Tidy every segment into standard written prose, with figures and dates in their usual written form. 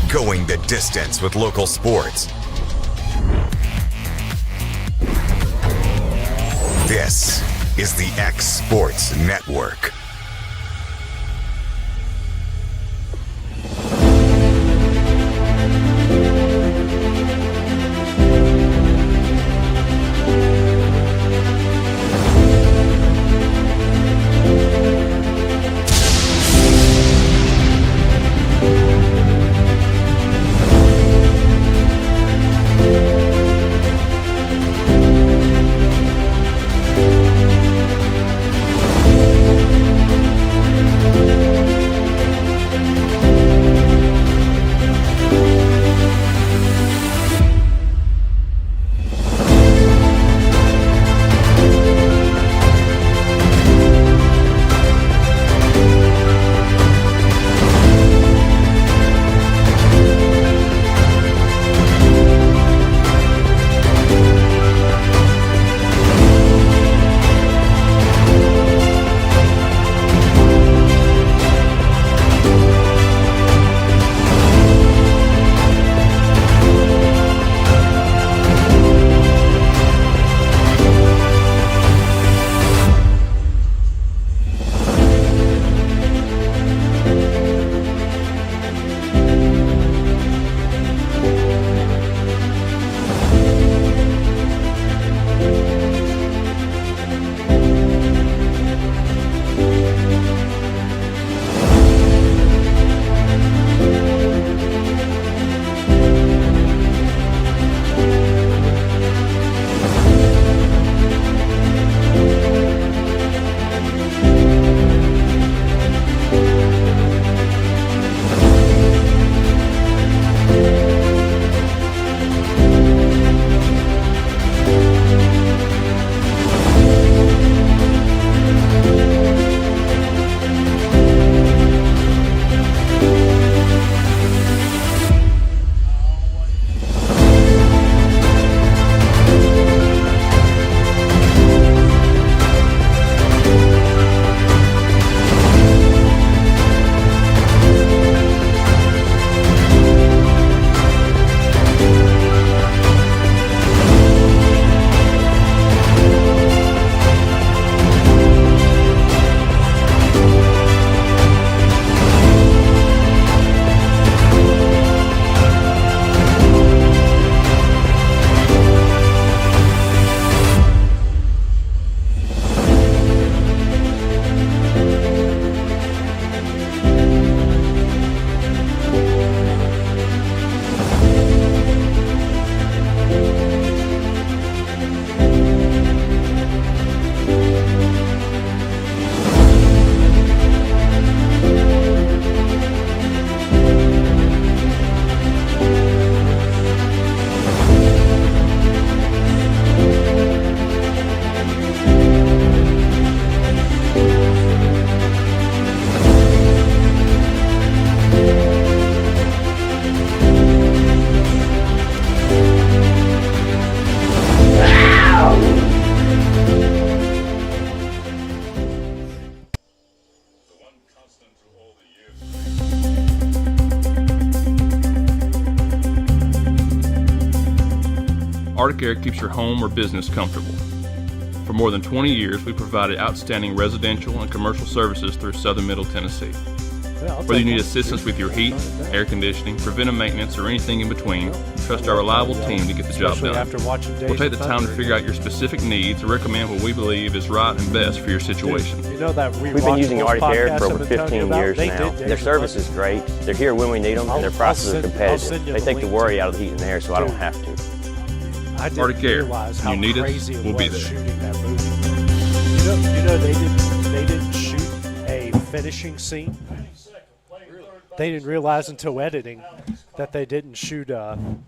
Going the distance with local sports. This is the X Sports Network. Arctic Air keeps your home or business comfortable. For more than 20 years, we provided outstanding residential and commercial services through southern Middle Tennessee. Whether you need assistance with your heat, air conditioning, preventive maintenance, or anything in between, trust our reliable team to get the job done. We'll take the time to figure out your specific needs and recommend what we believe is right and best for your situation. We've been using Arctic Air for over 15 years now. Their service is great. They're here when we need them, and their prices are competitive. They take the worry out of the heat and air, so I don't have to. Arctic Air, when you need us, we'll be there. They didn't shoot a finishing scene. They didn't realize until editing that they didn't shoot him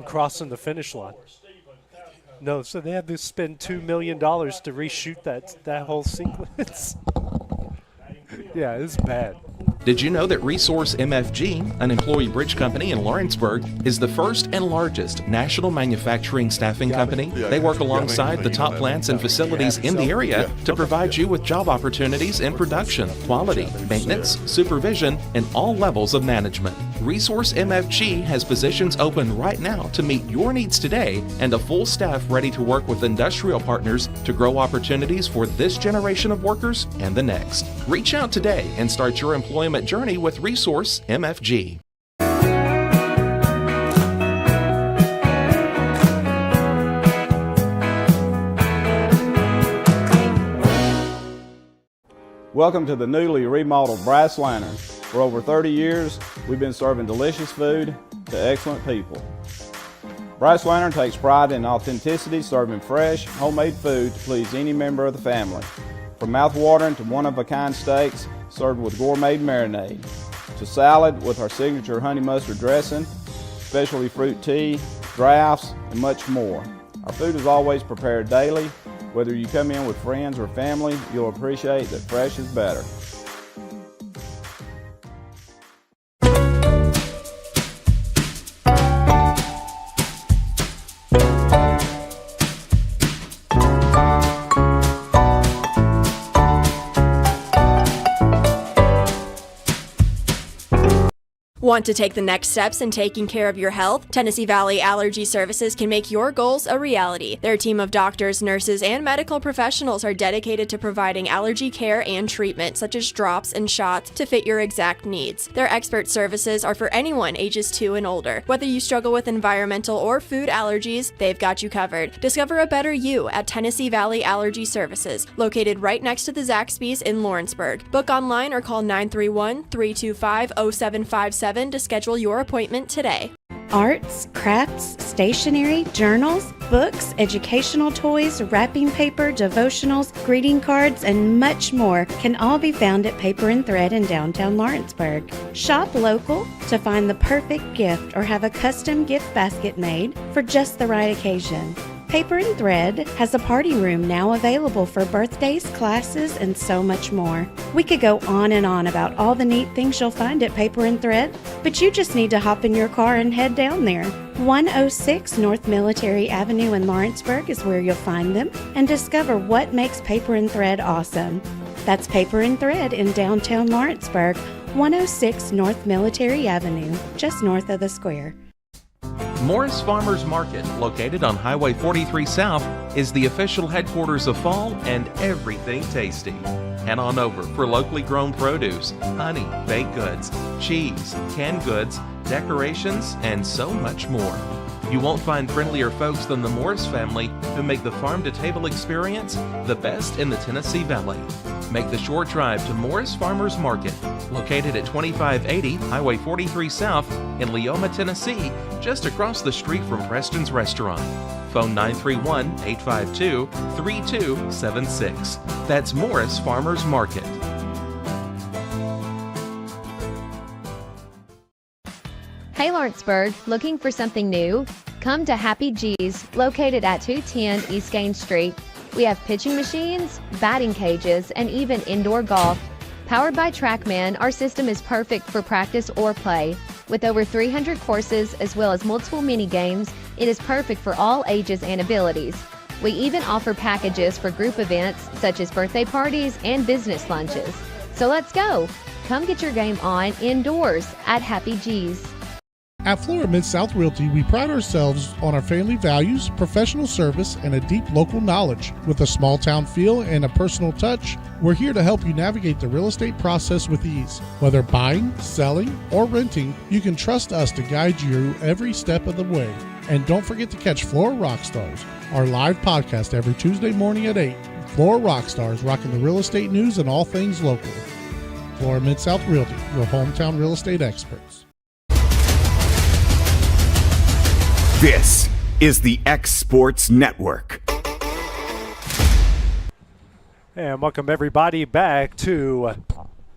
crossing the finish line. No, so they had to spend $2 million to reshoot that whole sequence. Yeah, it's bad. Did you know that Resource MFG, an employee bridge company in Lawrenceburg, is the first and largest national manufacturing staffing company? They work alongside the top plants and facilities in the area to provide you with job opportunities in production, quality, maintenance, supervision, and all levels of management. Resource MFG has positions open right now to meet your needs today and a full staff ready to work with industrial partners to grow opportunities for this generation of workers and the next. Reach out today and start your employment journey with Resource MFG. Welcome to the newly remodeled Brass Lantern. For over 30 years, we've been serving delicious food to excellent people. Brass Lantern takes pride in authenticity, serving fresh, homemade food to please any member of the family. From mouth-watering to one-of-a-kind steaks served with gourmet marinade, to salad with our signature honey mustard dressing, specialty fruit tea, drafts, and much more. Our food is always prepared daily. Whether you come in with friends or family, you'll appreciate that fresh is better. Want to take the next steps in taking care of your health? Tennessee Valley Allergy Services can make your goals a reality. Their team of doctors, nurses, and medical professionals are dedicated to providing allergy care and treatment, such as drops and shots, to fit your exact needs. Their expert services are for anyone ages 2 and older. Whether you struggle with environmental or food allergies, they've got you covered. Discover a better you at Tennessee Valley Allergy Services, located right next to the Zaxby's in Lawrenceburg. Book online or call 931-325-0757 to schedule your appointment today. Arts, crafts, stationery, journals, books, educational toys, wrapping paper, devotionals, greeting cards, and much more can all be found at Paper and Thread in downtown Lawrenceburg. Shop local to find the perfect gift or have a custom gift basket made for just the right occasion. Paper and Thread has a party room now available for birthdays, classes, and so much more. We could go on and on about all the neat things you'll find at Paper and Thread, but you just need to hop in your car and head down there. 106 North Military Avenue in Lawrenceburg is where you'll find them and discover what makes Paper and Thread awesome. That's Paper and Thread in downtown Lawrenceburg, 106 North Military Avenue, just north of the square. Morris Farmers Market, located on Highway 43 South, is the official headquarters of fall and everything tasty. Head on over for locally grown produce, honey, baked goods, cheese, canned goods, decorations, and so much more. You won't find friendlier folks than the Morris family, who make the farm-to-table experience the best in the Tennessee Valley. Make the short drive to Morris Farmers Market, located at 2580 Highway 43 South in Leoma, Tennessee, just across the street from Preston's Restaurant. Phone 931-852-3276. That's Morris Farmers Market. Hey Lawrenceburg, looking for something new? Come to Happy G's, located at 210 East Gaines Street. We have pitching machines, batting cages, and even indoor golf. Powered by TrackMan, our system is perfect for practice or play. With over 300 courses as well as multiple mini games, it is perfect for all ages and abilities. We even offer packages for group events such as birthday parties and business lunches. So let's go! Come get your game on indoors at Happy G's. At Florida Mid-South Realty, we pride ourselves on our family values, professional service, and a deep local knowledge. With a small town feel and a personal touch, we're here to help you navigate the real estate process with ease. Whether buying, selling, or renting, you can trust us to guide you every step of the way. And don't forget to catch Florida Rockstars, our live podcast every Tuesday morning at 8. Florida Rockstars, rocking the real estate news and all things local. Florida Mid-South Realty, your hometown real estate experts. This is the X Sports Network. And welcome everybody back to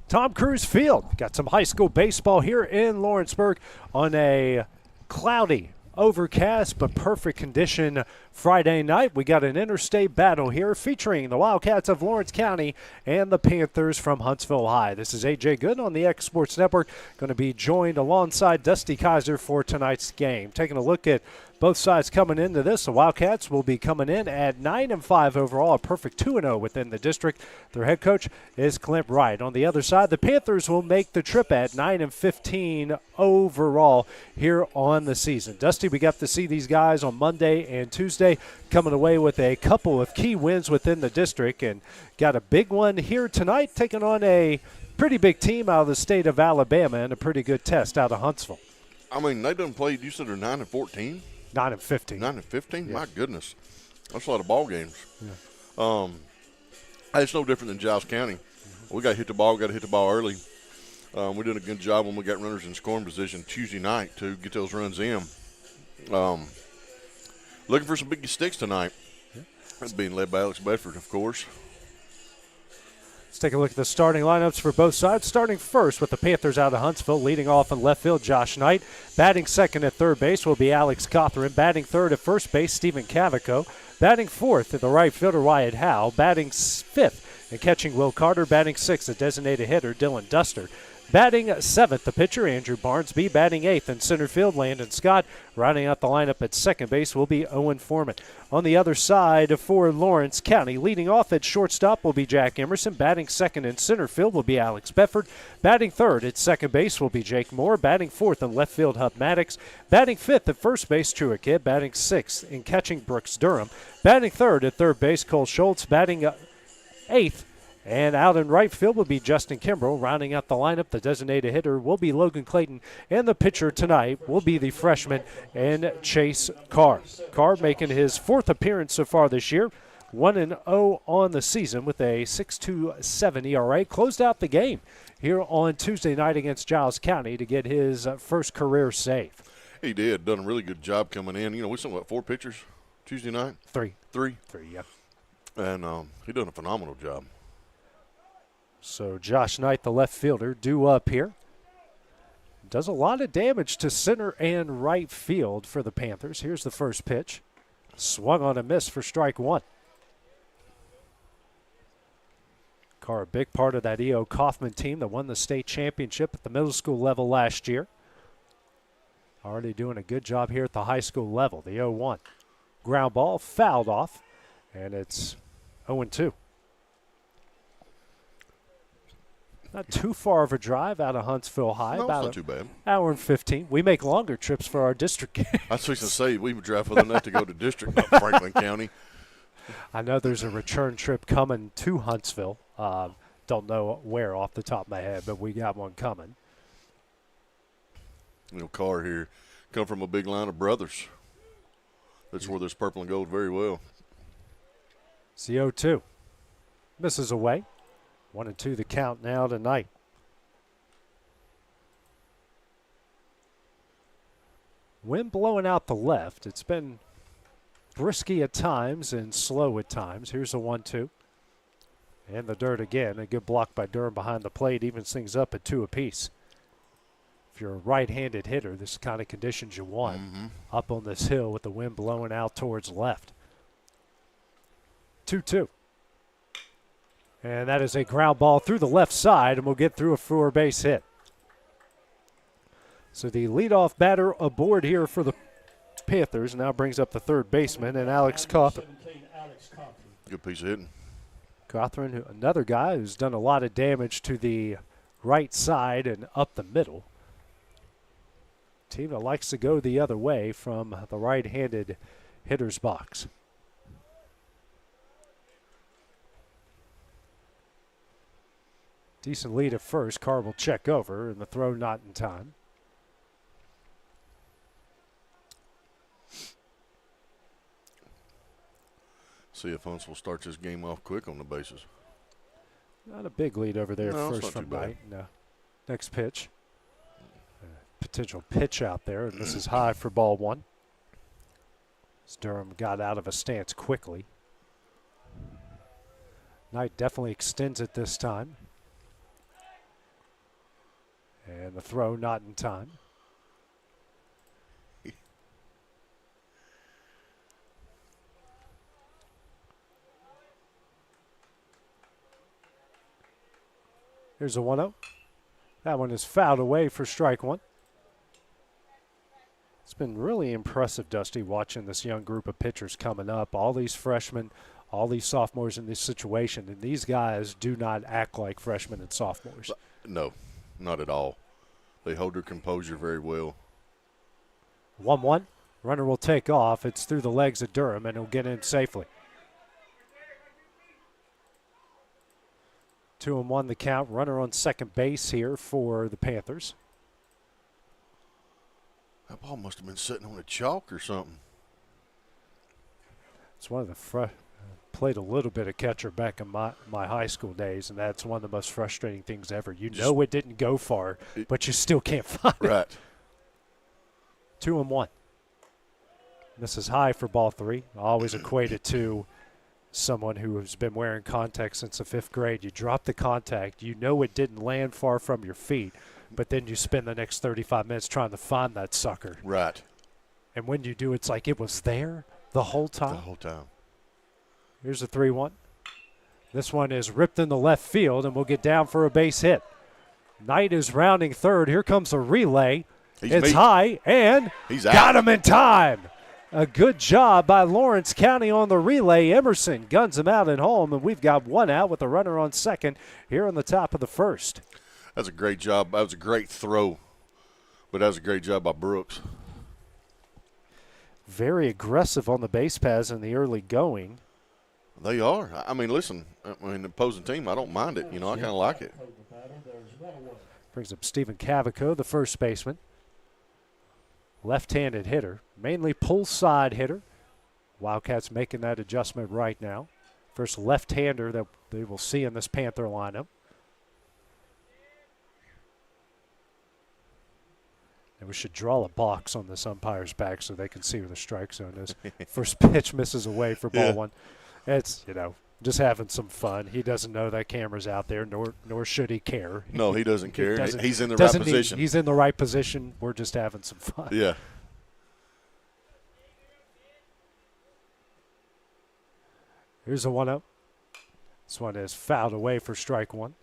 Tom Cruise Field. Got some high school baseball here in Lawrenceburg on a cloudy overcast but perfect condition Friday night. We got an interstate battle here featuring the Wildcats of Lawrence County and the Panthers from Huntsville High. This is A.J. Good on the X Sports Network, going to be joined alongside Dusty Kaiser for tonight's game. Taking a look at both sides coming into this, the Wildcats will be coming in at 9-5 overall, a perfect 2-0 within the district. Their head coach is Clint Wright. On the other side, the Panthers will make the trip at 9-15 overall here on the season. Dusty, we got to see these guys on Monday and Tuesday coming away with a couple of key wins within the district, and got a big one here tonight, taking on a pretty big team out of the state of Alabama and a pretty good test out of Huntsville. I mean, they done played, you said they're 9-14? 9-15. 9-15? Yeah. My goodness. That's a lot of ball games. Yeah. It's no different than Giles County. We got to hit the ball. We got to hit the ball early. We did a good job when we got runners in scoring position Tuesday night to get those runs in. Looking for some big sticks tonight. Yeah. That's being led by Alex Bedford, of course. Let's take a look at the starting lineups for both sides. Starting first with the Panthers out of Huntsville, leading off in left field, Josh Knight. Batting second at third base will be Alex Cothran. Batting third at first base, Stephen Cavaco. Batting fourth at the right fielder, Wyatt Howe. Batting fifth and catching Will Carter. Batting sixth, the designated hitter, Dylan Duster. Batting seventh, the pitcher, Andrew Barnesby. Batting eighth in center field, Landon Scott. Rounding out the lineup at second base will be Owen Foreman. On the other side for Lawrence County, leading off at shortstop will be Jack Emerson. Batting second in center field will be Alex Bedford. Batting third at second base will be Jake Moore. Batting fourth in left field, Hub Maddox. Batting fifth at first base, Truett Kidd. Batting sixth in catching, Brooks Durham. Batting third at third base, Cole Schultz. Batting eighth and out in right field will be Justin Kimbrell. Rounding out the lineup, the designated hitter will be Logan Clayton. And the pitcher tonight will be the freshman and Chase Carr. Carr making his fourth appearance so far this year. 1-0 on the season with a 6.27 ERA. Closed out the game here on Tuesday night against Giles County to get his first career save. He did. Done a really good job coming in. You know, we sent, what, 4 pitchers Tuesday night? Three, yep. And he done a phenomenal job. So Josh Knight, the left fielder, due up here. Does a lot of damage to center and right field for the Panthers. Here's the first pitch. Swung on a miss for strike one. Carr, a big part of that E.O. Kaufman team that won the state championship at the middle school level last year. Already doing a good job here at the high school level. The 0-1. Ground ball fouled off, and it's 0-2. Not too far of a drive out of Huntsville High. No, about it's not too bad. Hour and 15. We make longer trips for our district games. I was going to say, we would drive further than that to go to district, not Franklin County. I know there's a return trip coming to Huntsville. Don't know where off the top of my head, but we got one coming. You know, Carr here come from a big line of brothers. That's where this purple and gold very well. It's the 0-2. Misses away. 1-2 the count now tonight. Wind blowing out the left. It's been brisky at times and slow at times. Here's a 1-2. And the dirt again. A good block by Durham behind the plate. Evens things up at 2 apiece. If you're a right-handed hitter, this is the kind of conditions you want. Up on this hill with the wind blowing out towards left. 2-2. And that is a ground ball through the left side, and we'll get through for a base hit. So the leadoff batter aboard here for the Panthers now brings up the third baseman, and Alex Cothran. Good piece of hitting. Cothran, another guy who's done a lot of damage to the right side and up the middle. Team that likes to go the other way from the right-handed hitter's box. Decent lead at first. Carr will check over, and the throw not in time. See if Huntsville starts this game off quick on the bases. Not a big lead over there No, it's first not from too bad. Knight. No. Next pitch. Potential pitch out there, and this is high for ball one. As Durham got out of a stance quickly. Knight definitely extends it this time. And the throw not in time. Here's a 1-0. That one is fouled away for strike one. It's been really impressive, Dusty, watching this young group of pitchers coming up. All these freshmen, all these sophomores in this situation, and these guys do not act like freshmen and sophomores. No, not at all. They hold their composure very well. 1-1. Runner will take off. It's through the legs of Durham, and he'll get in safely. 2-1 the count. Runner on second base here for the Panthers. That ball must have been sitting on a chalk or something. It's one of the played a little bit of catcher back in my high school days, and that's one of the most frustrating things ever. You know it didn't go far, but you still can't find it. Right. 2-1. This is high for ball three. Always equated to someone who has been wearing contact since the 5th grade. You drop the contact. You know it didn't land far from your feet, but then you spend the next 35 minutes trying to find that sucker. Right. And when you do, it's like it was there the whole time. The whole time. Here's a 3-1. This one is ripped in the left field, and we'll get down for a base hit. Knight is rounding third. Here comes a relay. It's high, and he's out. Got him in time. A good job by Lawrence County on the relay. Emerson guns him out at home, and we've got one out with a runner on second here on the top of the first. That's a great job. That was a great throw, but that was a great job by Brooks. Very aggressive on the base paths in the early going. They are. I mean, listen, the opposing team, I don't mind it. You know, I kind of like it. Brings up Stephen Cavaco, the first baseman. Left-handed hitter, mainly pull side hitter. Wildcats making that adjustment right now. First left-hander that they will see in this Panther lineup. And we should draw a box on this umpire's back so they can see where the strike zone is. First pitch misses away for ball one. It's, just having some fun. He doesn't know that camera's out there, nor should he care. No, he doesn't care. He's in the right position. He's in the right position. We're just having some fun. Yeah. Here's a 1-0. This one is fouled away for strike one.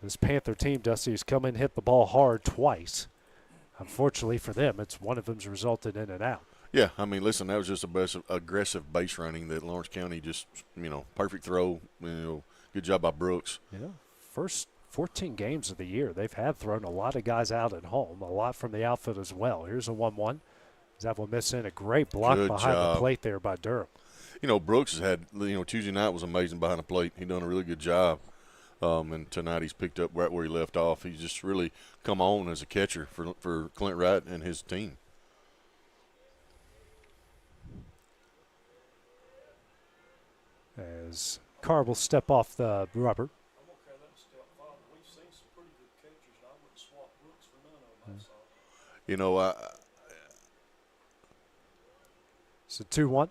This Panther team, Dusty, has come in and hit the ball hard twice. Unfortunately for them, one of them's resulted in an out. Yeah, I mean, listen, that was just aggressive base running that Lawrence County just, perfect throw. Good job by Brooks. Yeah, first 14 games of the year, they've had thrown a lot of guys out at home, a lot from the outfield as well. Here's a 1-1. That will miss in a great block behind the plate there by Durham. Brooks has had, Tuesday night was amazing behind the plate. He done a really good job. And tonight he's picked up right where he left off. He's just really come on as a catcher for Clint Wright and his team. As Carr will step off the rubber. It's a 2-1.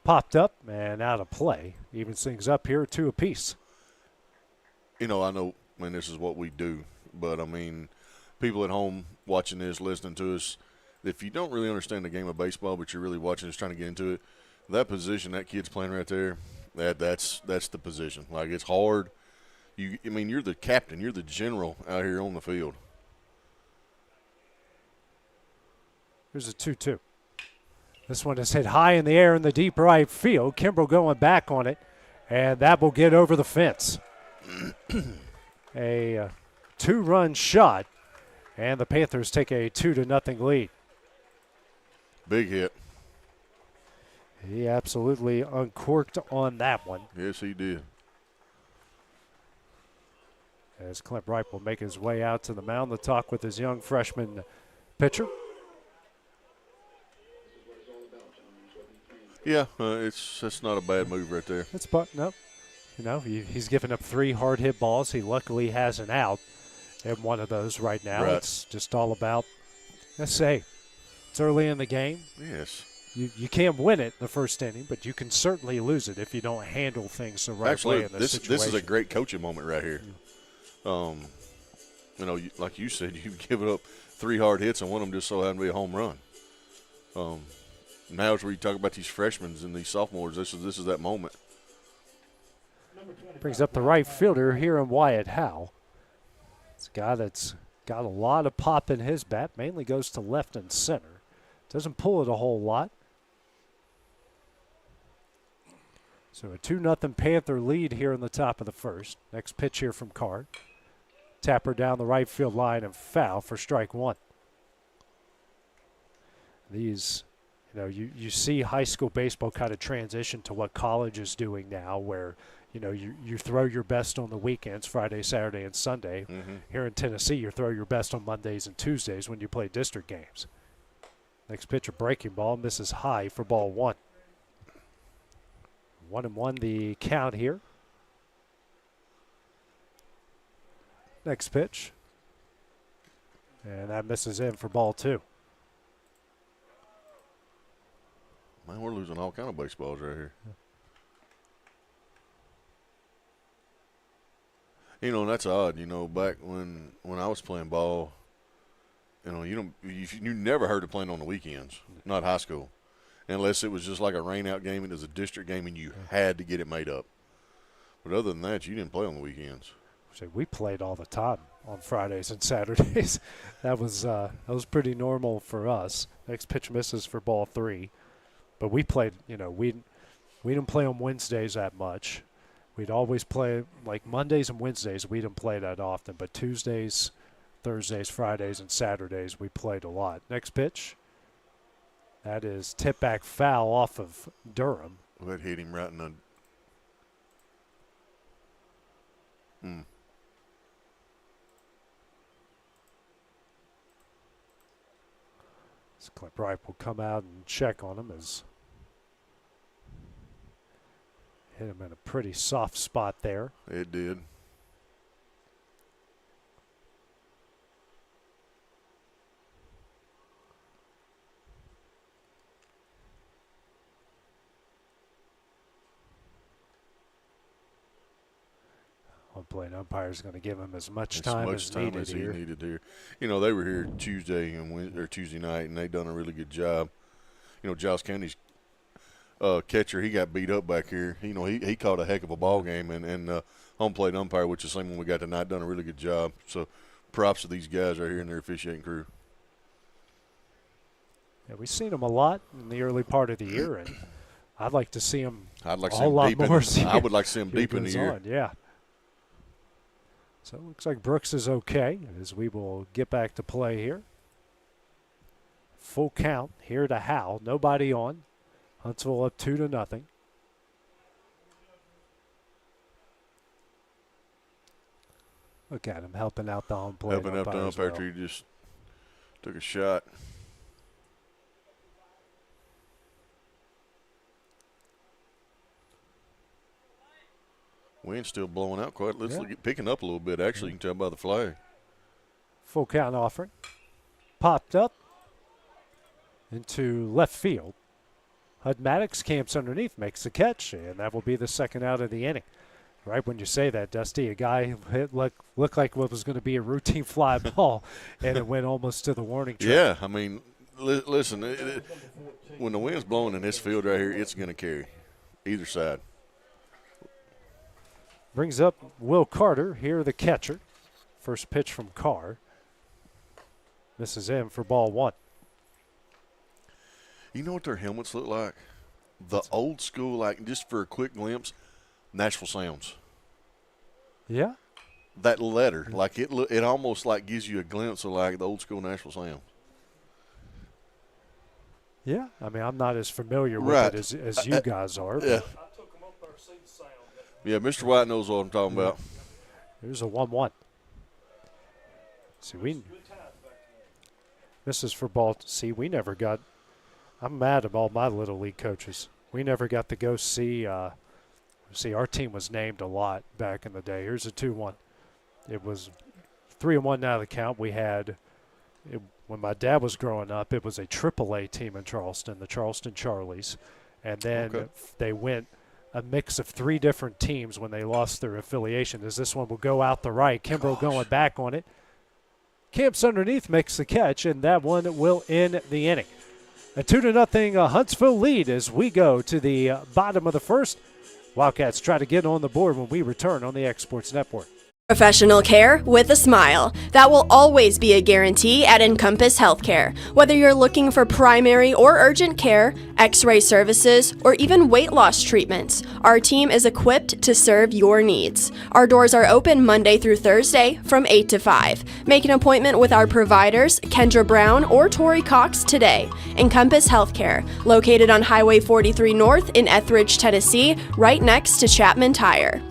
Popped up and out of play. Evens things up here, 2 apiece. I know, this is what we do. But, people at home watching this, listening to us, if you don't really understand the game of baseball, but you're really watching, just trying to get into it, that position that kid's playing right there, that's the position. Like, it's hard. You're the captain. You're the general out here on the field. Here's a 2-2. This one is hit high in the air in the deep right field. Kimbrell going back on it, and that will get over the fence. A 2-run shot, and the Panthers take a 2-0 lead. Big hit. He absolutely uncorked on that one. Yes, he did. As Clint Wright will make his way out to the mound to talk with his young freshman pitcher. Yeah, that's not a bad move right there. He's given up 3 hard hit balls. He luckily has an out in one of those right now. Right. It's just all about, it's early in the game. Yes. You can't win it in the first inning, but you can certainly lose it if you don't handle things the right way in this situation. This is a great coaching moment right here. Like you said, you've given up 3 hard hits, and one of them just so happened to be a home run. Now it's where you talk about these freshmen and these sophomores. This is that moment. Number 20. Brings up the right fielder here in Wyatt Howe. It's a guy that's got a lot of pop in his bat, mainly goes to left and center. Doesn't pull it a whole lot. So a 2-0 Panther lead here in the top of the first. Next pitch here from Card. Tapper down the right field line and foul for strike one. These, you see high school baseball kind of transition to what college is doing now, where, you throw your best on the weekends, Friday, Saturday, and Sunday. Mm-hmm. Here in Tennessee, you throw your best on Mondays and Tuesdays when you play district games. Next pitch, a breaking ball, misses high for ball one. 1-1 the count here. Next pitch. And that misses in for ball two. Man, we're losing all kind of baseballs right here. And that's odd. Back when I was playing ball, you never heard of playing on the weekends, not high school, unless it was just like a rain-out game and it was a district game and you had to get it made up. But other than that, you didn't play on the weekends. So we played all the time on Fridays and Saturdays. That was pretty normal for us. Next pitch misses for ball three. But we played, we didn't play on Wednesdays that much. We'd always play, like Mondays and Wednesdays, we didn't play that often. But Tuesdays, Thursdays, Fridays, and Saturdays, we played a lot. Next pitch. That is tip back foul off of Durham. Well, that hit him right in the Clint Wright will come out and check on him as hit him in a pretty soft spot there. It did. One playing umpire is going to give him as much time as he needed here. They were here Tuesday or Tuesday night, and they done a really good job. Giles County's catcher, he got beat up back here. He caught a heck of a ball game, and home plate umpire, which is the same one we got tonight, done a really good job. So props to these guys right here and their officiating crew. Yeah, we've seen them a lot in the early part of the year, and I'd like to see them a lot more. I would like to see them deep in the year. Yeah. So it looks like Brooks is okay as we will get back to play here. Full count here to Howe. Nobody on. Huntsville up 2-0. Look at him helping out the home plate. Helping out the umpire after he just took a shot. Wind's still blowing out quite. Let's look at picking up a little bit. Actually, you can tell by the flag. Full count offering. Popped up into left field. Hud Maddox camps underneath, makes the catch, and that will be the second out of the inning. Right when you say that, Dusty, a guy looked like what was going to be a routine fly ball, and it went almost to the warning track. Yeah, I mean, listen, when the wind's blowing in this field right here, it's going to carry either side. Brings up Will Carter, here the catcher. First pitch from Carr. Misses in for ball one. You know what their helmets look like? The old school, like just for a quick glimpse, Nashville Sounds. Yeah. That letter, like it almost like gives you a glimpse of like the old school Nashville Sounds. Yeah, I mean I'm not as familiar with it as you guys are. Yeah. Yeah, Mr. White knows what I'm talking about. Here's a 1-1. See, misses for ball. See, we never got. I'm mad at all my little league coaches. We never got to go see. Our team was named a lot back in the day. Here's a 2-1. It was 3-1 now the count. We had when my dad was growing up. It was a AAA team in Charleston, the Charleston Charlies, and then they went a mix of three different teams when they lost their affiliation. As this one will go out the right. Kimbrough going back on it. Camps underneath makes the catch, and that one will end the inning. A 2-0 Huntsville lead as we go to the bottom of the first. Wildcats try to get on the board when we return on the X Sports Network. Professional care with a smile. That will always be a guarantee at Encompass Healthcare. Whether you're looking for primary or urgent care, x-ray services, or even weight loss treatments, our team is equipped to serve your needs. Our doors are open Monday through Thursday from 8 to 5. Make an appointment with our providers, Kendra Brown or Tori Cox, today. Encompass Healthcare, located on Highway 43 North in Etheridge, Tennessee, right next to Chapman Tire.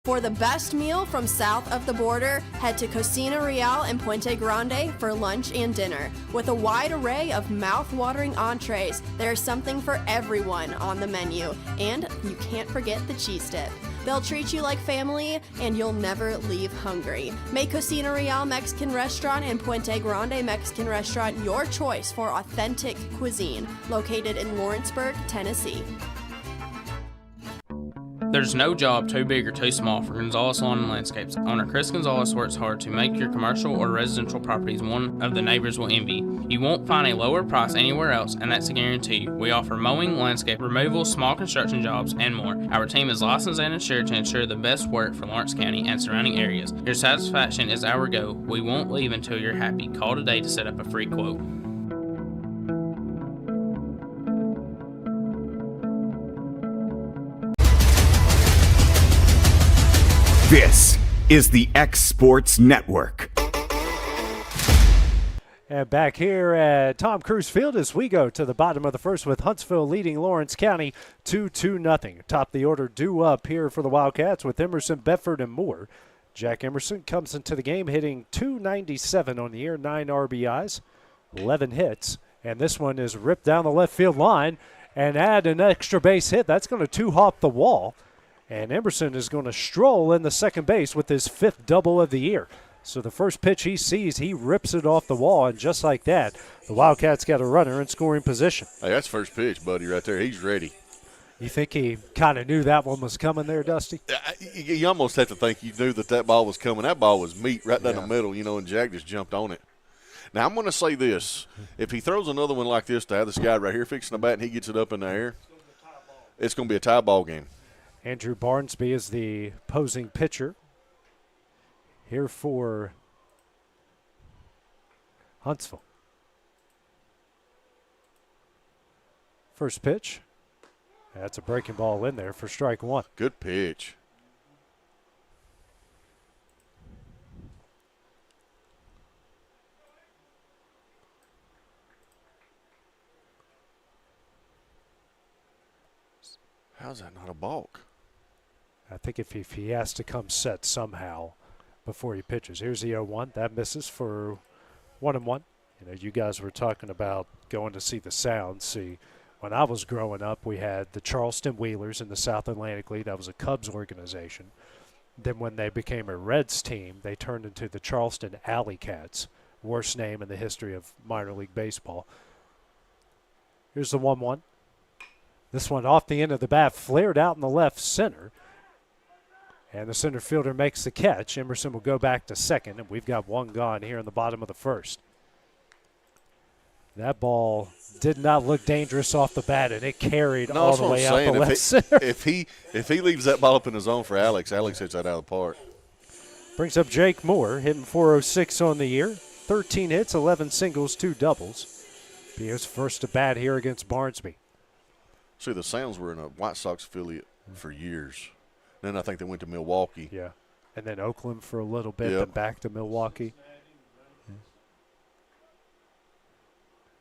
For the best meal from south of the border, head to Cocina Real and Puente Grande for lunch and dinner. With a wide array of mouth-watering entrees, there's something for everyone on the menu. And you can't forget the cheese dip. They'll treat you like family, and you'll never leave hungry. Make Cocina Real Mexican Restaurant and Puente Grande Mexican Restaurant your choice for authentic cuisine, located in Lawrenceburg, Tennessee. There's no job too big or too small for Gonzalez Lawn and Landscapes. Owner Chris Gonzalez works hard to make your commercial or residential properties one of the neighbors will envy. You won't find a lower price anywhere else, and that's a guarantee. We offer mowing, landscape removal, small construction jobs, and more. Our team is licensed and insured to ensure the best work for Lawrence County and surrounding areas. Your satisfaction is our goal. We won't leave until you're happy. Call today to set up a free quote. This is the X Sports Network. And back here at Tom Cruise Field as we go to the bottom of the first with Huntsville leading Lawrence County 2-0. Top of the order due up here for the Wildcats with Emerson, Bedford, and Moore. Jack Emerson comes into the game hitting .297 on the year, 9 RBIs, 11 hits. And this one is ripped down the left field line and add an extra base hit. That's going to two-hop the wall. And Emerson is going to stroll in the second base with his 5th double of the year. So the first pitch he sees, he rips it off the wall, and just like that, the Wildcats got a runner in scoring position. Hey, that's first pitch, buddy, right there. He's ready. You think he kind of knew that one was coming there, Dusty? You almost have to think you knew that ball was coming. That ball was meat right down the middle, and Jack just jumped on it. Now, I'm going to say this. If he throws another one like this to have this guy right here fixing the bat and he gets it up in the air, it's going to be a tie ball game. Andrew Barnsby is the opposing pitcher here for Huntsville. First pitch. That's a breaking ball in there for strike one. Good pitch. How's that not a balk? I think if he has to come set somehow before he pitches. Here's the 0-1. That misses for 1-1. You guys were talking about going to see the Sound. See, when I was growing up, we had the Charleston Wheelers in the South Atlantic League. That was a Cubs organization. Then when they became a Reds team, they turned into the Charleston Alley Cats. Worst name in the history of minor league baseball. Here's the 1-1. This one off the end of the bat, flared out in the left center. And the center fielder makes the catch. Emerson will go back to second, and we've got one gone here in the bottom of the first. That ball did not look dangerous off the bat, and it carried all the way out the left center. If he leaves that ball up in the zone for Alex hits that out of the park. Brings up Jake Moore, hitting .406 on the year. 13 hits, 11 singles, 2 doubles. Be his first to bat here against Barnsby. See, the Sounds were in a White Sox affiliate for years. Then I think they went to Milwaukee. Yeah. And then Oakland for a little bit, Yep. then back to Milwaukee.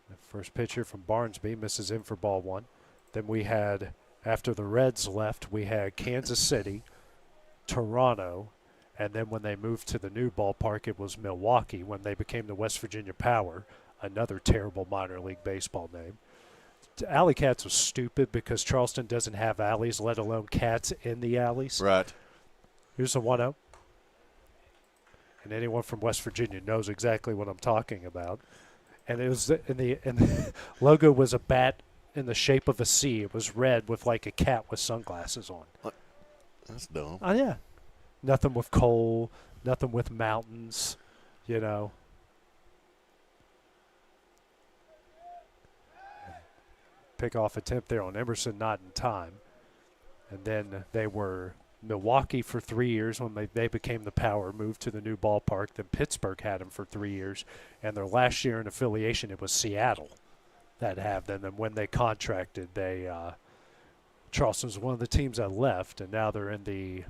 The first pitch here from Barnsby misses in for ball 1. Then we had, after the Reds left, we had Kansas City, Toronto, and then when they moved to the new ballpark, it was Milwaukee when they became the West Virginia Power, another terrible minor league baseball name. Alley Cats was stupid because Charleston doesn't have alleys, let alone cats in the alleys. Right. Here's a 1-0. And anyone from West Virginia knows exactly what I'm talking about. And it was and the logo was a bat in the shape of a C. It was red with like a cat with sunglasses on. What? That's dumb. Oh yeah. Nothing with coal, nothing with mountains, you know. Pick-off attempt there on Emerson, not in time. And then they were Milwaukee for 3 years when they became the Power, moved to the new ballpark. Then Pittsburgh had them for 3 years. And their last year in affiliation, it was Seattle that had them. And when they contracted, Charleston was one of the teams that left, and now they're in the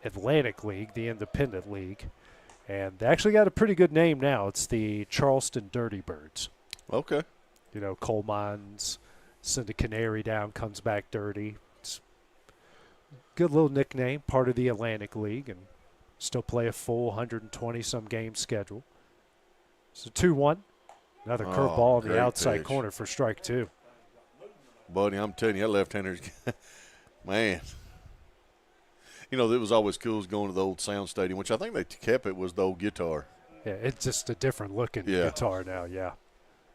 Atlantic League, the independent league. And they actually got a pretty good name now. It's the Charleston Dirty Birds. Okay. You know, coal mines, send a canary down, comes back dirty. It's a good little nickname, part of the Atlantic League, and still play a full 120-some game schedule. So 2-1. Another curveball on the outside corner for strike 2. Buddy, I'm telling you, that left-hander's – man. You know, it was always cool going to the old Sound Stadium, which I think they kept it, was the old guitar. Yeah, it's just a different looking guitar now, yeah.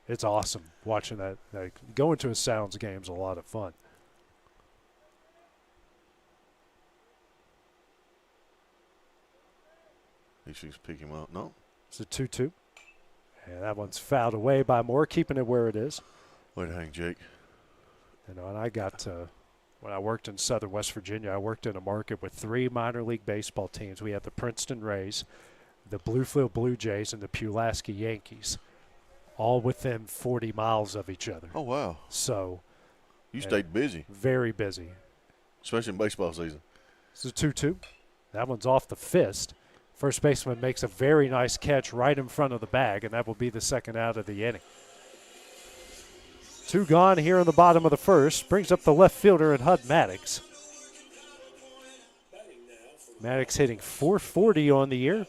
It's awesome watching that. Like, going to a Sounds game is a lot of fun. He should pick him up. No. It's a 2-2. And that one's fouled away by Moore, keeping it where it is. Way to hang, Jake. You know, and I got when I worked in southern West Virginia, I worked in a market with 3 minor league baseball teams. We had the Princeton Rays, the Bluefield Blue Jays, and the Pulaski Yankees, all within 40 miles of each other. Oh, wow. So you stayed busy. Very busy. Especially in baseball season. It's a 2-2. That one's off the fist. First baseman makes a very nice catch right in front of the bag, and that will be the second out of the inning. 2 gone here in the bottom of the first. Brings up the left fielder in Hud Maddox. Maddox hitting .440 on the year.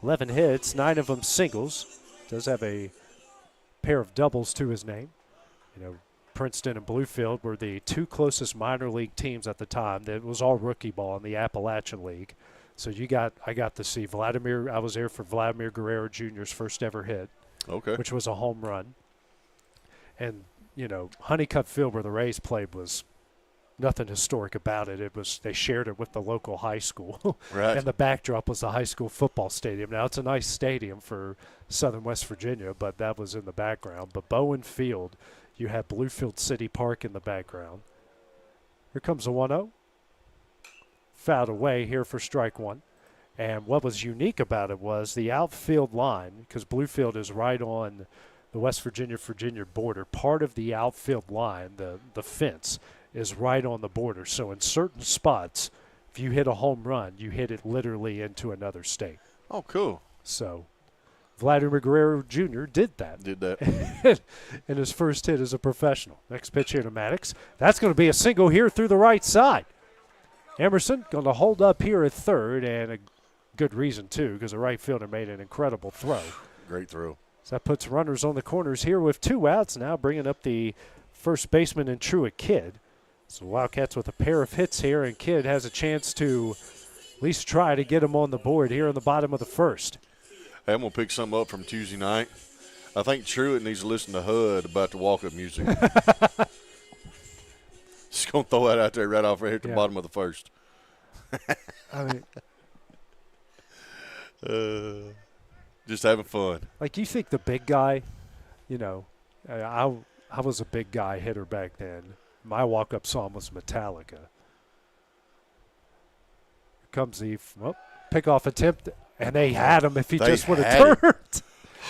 11 hits, 9 of them singles. Does have a pair of doubles to his name. You know, Princeton and Bluefield were the 2 closest minor league teams at the time. It was all rookie ball in the Appalachian League. So I got to see Vladimir. I was there for Vladimir Guerrero Jr.'s first ever hit, which was a home run. And, you know, Honeycutt Field where the Rays played was nothing historic about it. It was, they shared it with the local high school. Right. And the backdrop was the high school football stadium. Now, it's a nice stadium for southern West Virginia, but that was in the background. But Bowen Field, you have Bluefield City Park in the background. Here comes a 1-0. Fouled away here for strike 1. And what was unique about it was the outfield line, because Bluefield is right on the West Virginia border. Part of the outfield line, the fence, is right on the border. So in certain spots, if you hit a home run, you hit it literally into another state. Oh, cool. So Vladimir Guerrero Jr. did that. In his first hit as a professional. Next pitch here to Maddox. That's going to be a single here through the right side. Emerson going to hold up here at third, and a good reason, too, because the right fielder made an incredible throw. Great throw. So that puts runners on the corners here with 2 outs now, bringing up the first baseman and Truett Kidd. So Wildcats with a pair of hits here, and Kidd has a chance to at least try to get him on the board here in the bottom of the first. Hey, I'm going to pick something up from Tuesday night. I think Truett needs to listen to HUD about the walk-up music. Just going to throw that out there right off right here at the bottom of the first. I mean, just having fun. Like, you think the big guy, you know, I was a big guy hitter back then. My walk-up song was Metallica. Here comes the pickoff attempt And they had him if he just would have turned.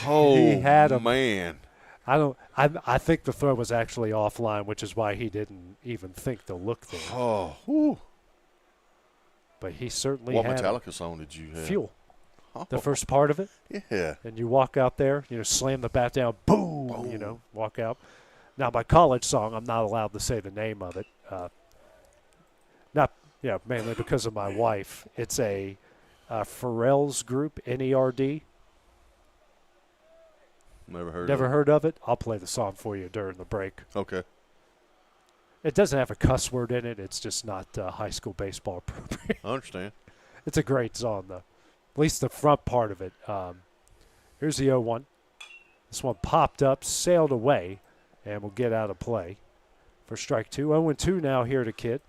Oh, he had him. Man. I think the throw was actually offline, which is why he didn't even think to look there. Oh, whew. But he certainly What had Metallica song did you have? Fuel. Oh. The first part of it. Yeah. And you walk out there, slam the bat down, boom, walk out. Now, my college song, I'm not allowed to say the name of it. Mainly because of my wife. It's a Pharrell's group, N-E-R-D. Never heard of it? I'll play the song for you during the break. Okay. It doesn't have a cuss word in it. It's just not high school baseball appropriate. I understand. It's a great song, though. At least the front part of it. Here's the 0-1. This one popped up, sailed away, and will get out of play for strike 2. 0-2 now here to Kidd.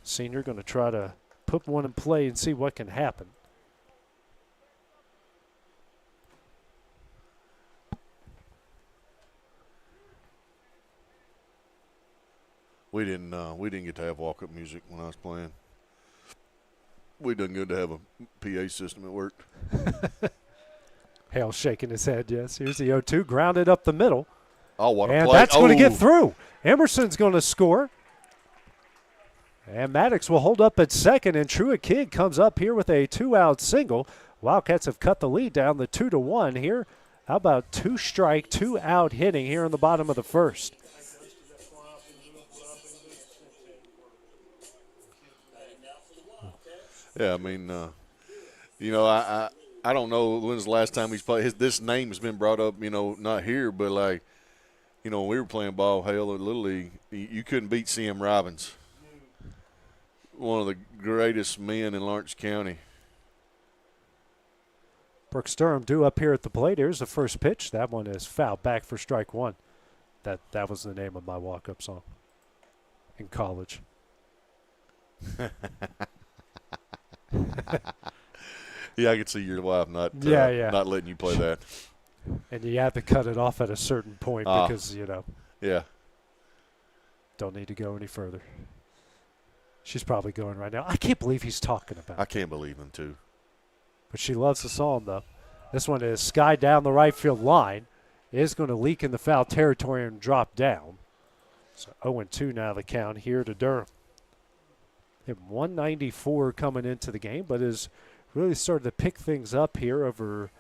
Senior going to try to put one in play and see what can happen. We didn't get to have walk-up music when I was playing. We done good to have a PA system at work. Hale shaking his head, yes. Here's the 0-2, grounded up the middle. Oh, what a play. And that's going to get through. Emerson's going to score. And Maddox will hold up at second, and Truett Kidd comes up here with a 2-out single. Wildcats have cut the lead down to 2-1 here. How about 2-strike, 2-out hitting here in the bottom of the first? Yeah, I mean, I don't know when's the last time he's played. This name has been brought up, not here, but when we were playing ball, Hale, at Little League, you couldn't beat C.M. Robbins, one of the greatest men in Lawrence County. Brooks Durham due up here at the plate. Here's the first pitch. That one is fouled back for strike 1. That was the name of my walk-up song in college. Yeah, I could see your wife not letting you play that. And you have to cut it off at a certain point because, Yeah. Don't need to go any further. She's probably going right now. I can't believe he's talking about it. I can't believe him, too. But she loves the song, though. This one is sky down the right field line. It is going to leak in the foul territory and drop down. So 0-2 now the count here to Durham. Hit 194 coming into the game, but has really started to pick things up here over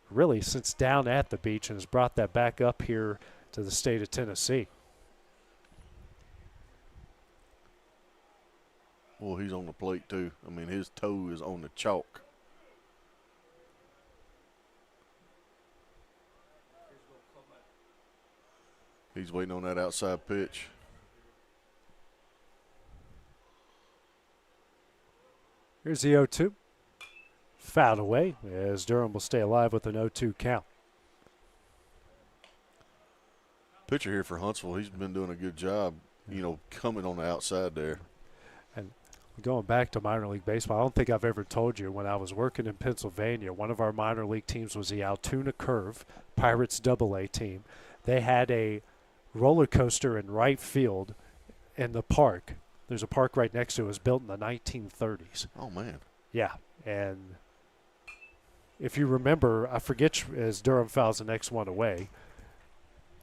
really since down at the beach and has brought that back up here to the state of Tennessee. Well, he's on the plate, too. I mean, his toe is on the chalk. He's waiting on that outside pitch. Here's the 0-2. Fouled away as Durham will stay alive with an 0-2 count. Pitcher here for Huntsville, he's been doing a good job, coming on the outside there. And going back to minor league baseball, I don't think I've ever told you, when I was working in Pennsylvania, one of our minor league teams was the Altoona Curve, Pirates AA team. They had a roller coaster in right field in the park. There's a park right next to it. It was built in the 1930s. Oh, man. Yeah, and if you remember, I forget as Durham fouls the next one away,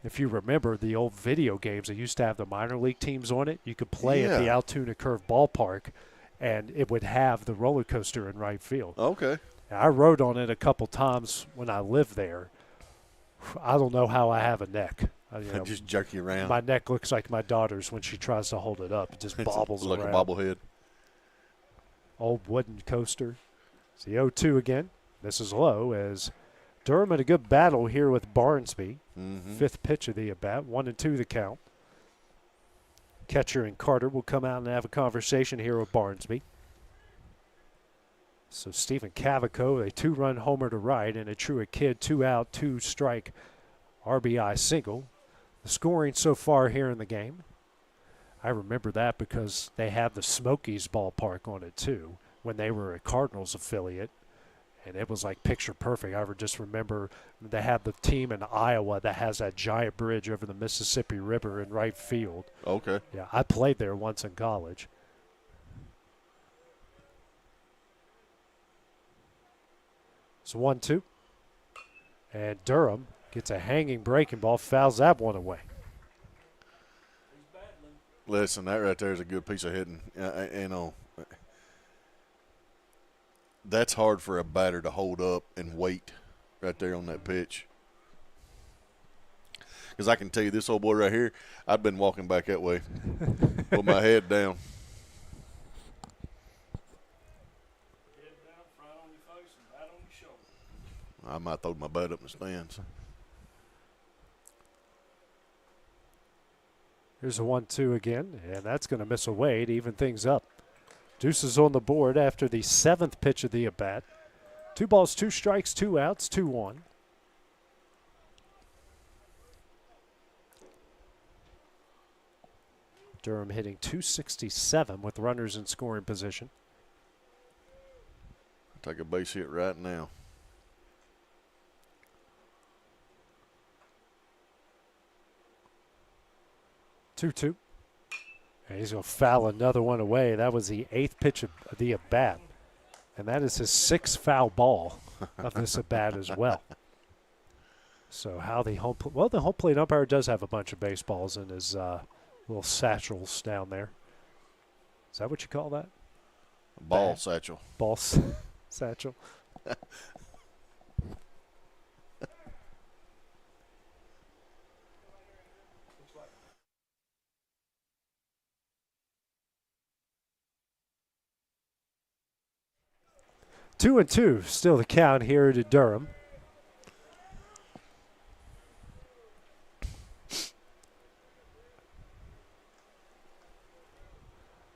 if you remember the old video games that used to have the minor league teams on it, you could play at the Altoona Curve ballpark, and it would have the roller coaster in right field. Okay. I rode on it a couple times when I lived there. I don't know how I have a neck. Just jerk you around. My neck looks like my daughter's when she tries to hold it up. It just bobbles like around. Like a bobblehead. Old wooden coaster. It's the 0-2 again. This is low as Durham in a good battle here with Barnsby. Mm-hmm. Fifth pitch of the at-bat. 1-2 the count. Catcher and Carter will come out and have a conversation here with Barnsby. So Stephen Cavaco, a 2-run homer to right, and a Truett Kidd 2-out, 2-strike RBI single. The scoring so far here in the game, I remember that because they had the Smokies ballpark on it too when they were a Cardinals affiliate, and it was like picture perfect. I just remember they had the team in Iowa that has that giant bridge over the Mississippi River in right field. Okay. Yeah, I played there once in college. It's 1-2. And Durham gets a hanging breaking ball, fouls that one away. Listen, that right there is a good piece of hitting. You know, that's hard for a batter to hold up and wait right there on that pitch. Because I can tell you, this old boy right here, I've been walking back that way with my head down. Head down, front on your face, and bat on your shoulder. I might throw my bat up in the stands. Here's a 1-2 again, and that's going to miss away to even things up. Deuces on the board after the 7th pitch of the at-bat. 2 balls, 2 strikes, 2 outs, 2-1. Durham hitting .267 with runners in scoring position. Take a base hit right now. Two. And he's going to foul another one away. That was the 8th pitch of the at-bat. And that is his 6th foul ball of this at-bat as well. So how the home the home plate umpire does have a bunch of baseballs in his little satchels down there. Is that what you call that? Ball satchel. Ball satchel. Two and two, still the count here to Durham.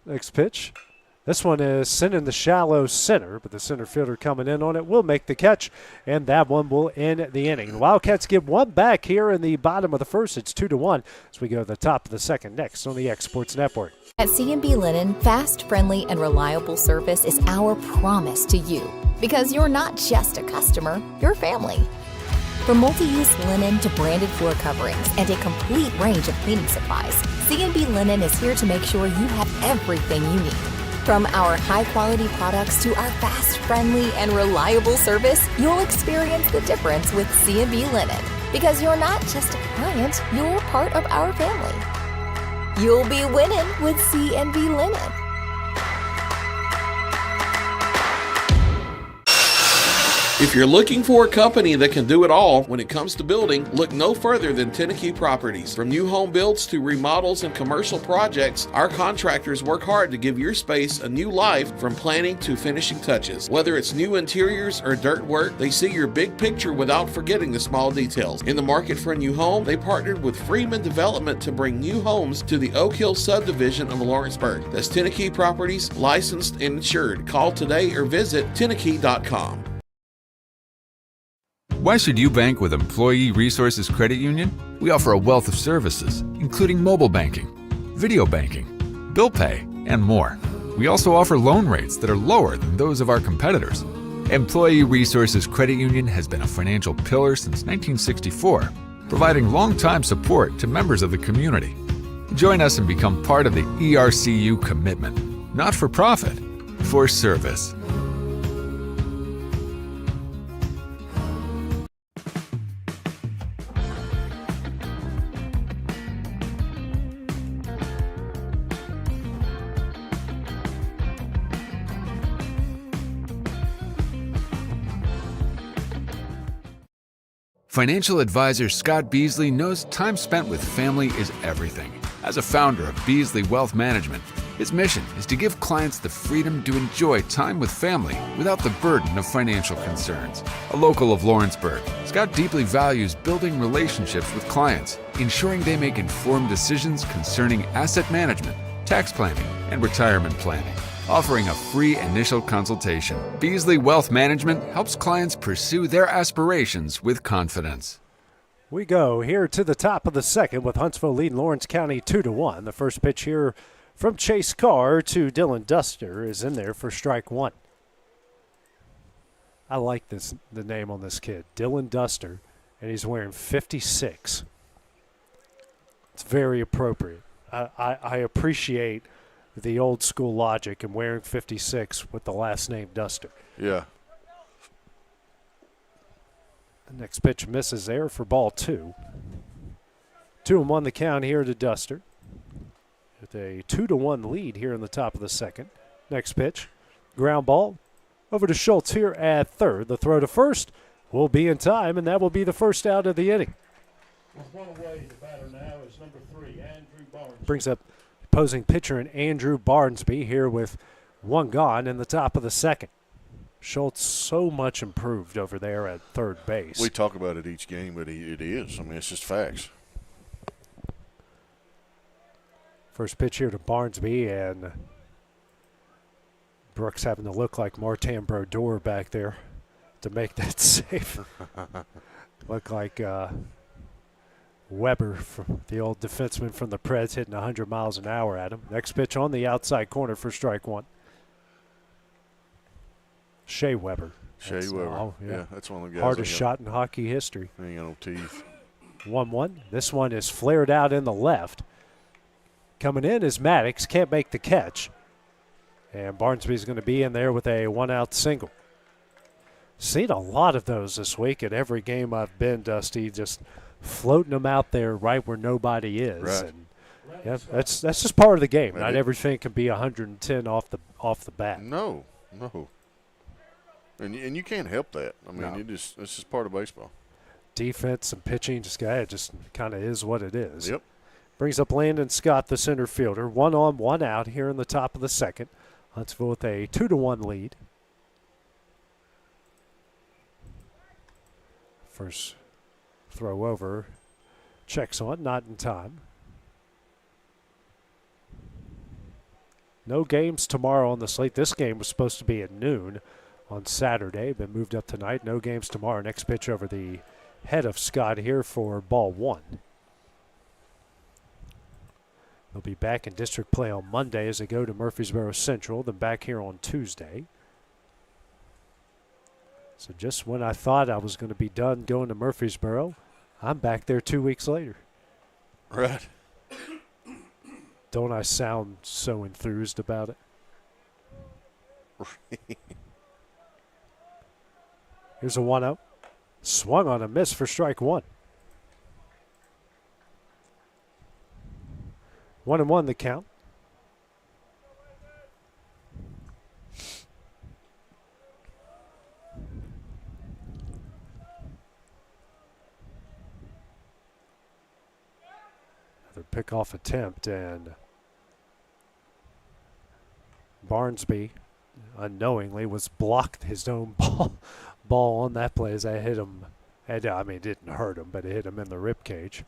Next pitch. This one is sent in the shallow center, but the center fielder coming in on it will make the catch, and that one will end the inning. The Wildcats get one back here in the bottom of the first. It's 2-1 as we go to the top of the second next on the X Sports Network. At C&B Linen, fast, friendly, and reliable service is our promise to you, because you're not just a customer, you're family. From multi-use linen to branded floor coverings and a complete range of cleaning supplies, C&B Linen is here to make sure you have everything you need. From our high-quality products to our fast, friendly, and reliable service, you'll experience the difference with C&B Linen, because you're not just a client, you're part of our family. You'll be winning with C&B Linen. If you're looking for a company that can do it all when it comes to building, look no further than Tenakee Properties. From new home builds to remodels and commercial projects, our contractors work hard to give your space a new life from planning to finishing touches. Whether it's new interiors or dirt work, they see your big picture without forgetting the small details. In the market for a new home, they partnered with Freeman Development to bring new homes to the Oak Hill subdivision of Lawrenceburg. That's Tenakee Properties, licensed and insured. Call today or visit Tenakee.com. Why should you bank with Employee Resources Credit Union? We offer a wealth of services, including mobile banking, video banking, bill pay, and more. We also offer loan rates that are lower than those of our competitors. Employee Resources Credit Union has been a financial pillar since 1964, providing long-time support to members of the community. Join us and become part of the ERCU commitment. Not for profit, for service. Financial advisor Scott Beasley knows time spent with family is everything. As a founder of Beasley Wealth Management, his mission is to give clients the freedom to enjoy time with family without the burden of financial concerns. A local of Lawrenceburg, Scott deeply values building relationships with clients, ensuring they make informed decisions concerning asset management, tax planning, and retirement planning. Offering a free initial consultation, Beasley Wealth Management helps clients pursue their aspirations with confidence. We go here to the top of the second with Huntsville leading Lawrence County 2-1. The first pitch here from Chase Carr to Dylan Duster is in there for strike one. I like the name on this kid, Dylan Duster, and he's wearing 56. It's very appropriate. I appreciate the old school logic and wearing 56 with the last name Duster. Yeah. The next pitch misses there for ball 2. 2-1 the count here to Duster, with a 2-1 lead here in the top of the second. Next pitch, ground ball over to Schultz here at third. The throw to first will be in time, and that will be the first out of the inning. With one away, the batter now is number 3, Andrew Barnes. Brings up opposing pitcher and Andrew Barnesby here with one gone in the top of the second. Schultz so much improved over there at third base. We talk about it each game, but it is. I mean, it's just facts. First pitch here to Barnesby, and Brooks having to look like Martin Brodeur back there to make that save. Look like Weber, from the old defenseman from the Preds, hitting 100 miles an hour at him. Next pitch on the outside corner for strike 1. Shea Weber. Shea Weber. Yeah, that's one of the guys. Hardest shot in hockey history. Ain't got no teeth. 1-1. This one is flared out in the left. Coming in is Maddox. Can't make the catch. And Barnesby's going to be in there with a one-out single. Seen a lot of those this week at every game I've been, Dusty, just floating them out there right where nobody is. Right. And yeah, that's just part of the game. Not everything can be 110 off the bat. No. And you can't help that. I mean, it's just part of baseball. Defense and pitching just kind of is what it is. Yep. Brings up Landon Scott, the center fielder. 1 on, 1 out here in the top of the second. Huntsville with a 2-1 lead. First throw over. Checks on, not in time. No games tomorrow on the slate. This game was supposed to be at noon on Saturday. Been moved up tonight. No games tomorrow. Next pitch over the head of Scott here for ball 1. They'll be back in district play on Monday as they go to Murfreesboro Central, then back here on Tuesday. So just when I thought I was going to be done going to Murfreesboro, I'm back there 2 weeks later. Right. Don't I sound so enthused about it? Here's a 1-0. Swung on a miss for strike 1. 1-1 the count. Another pickoff attempt, and Barnesby unknowingly was blocked his own ball on that play as I hit him. It didn't hurt him, but it hit him in the rib cage.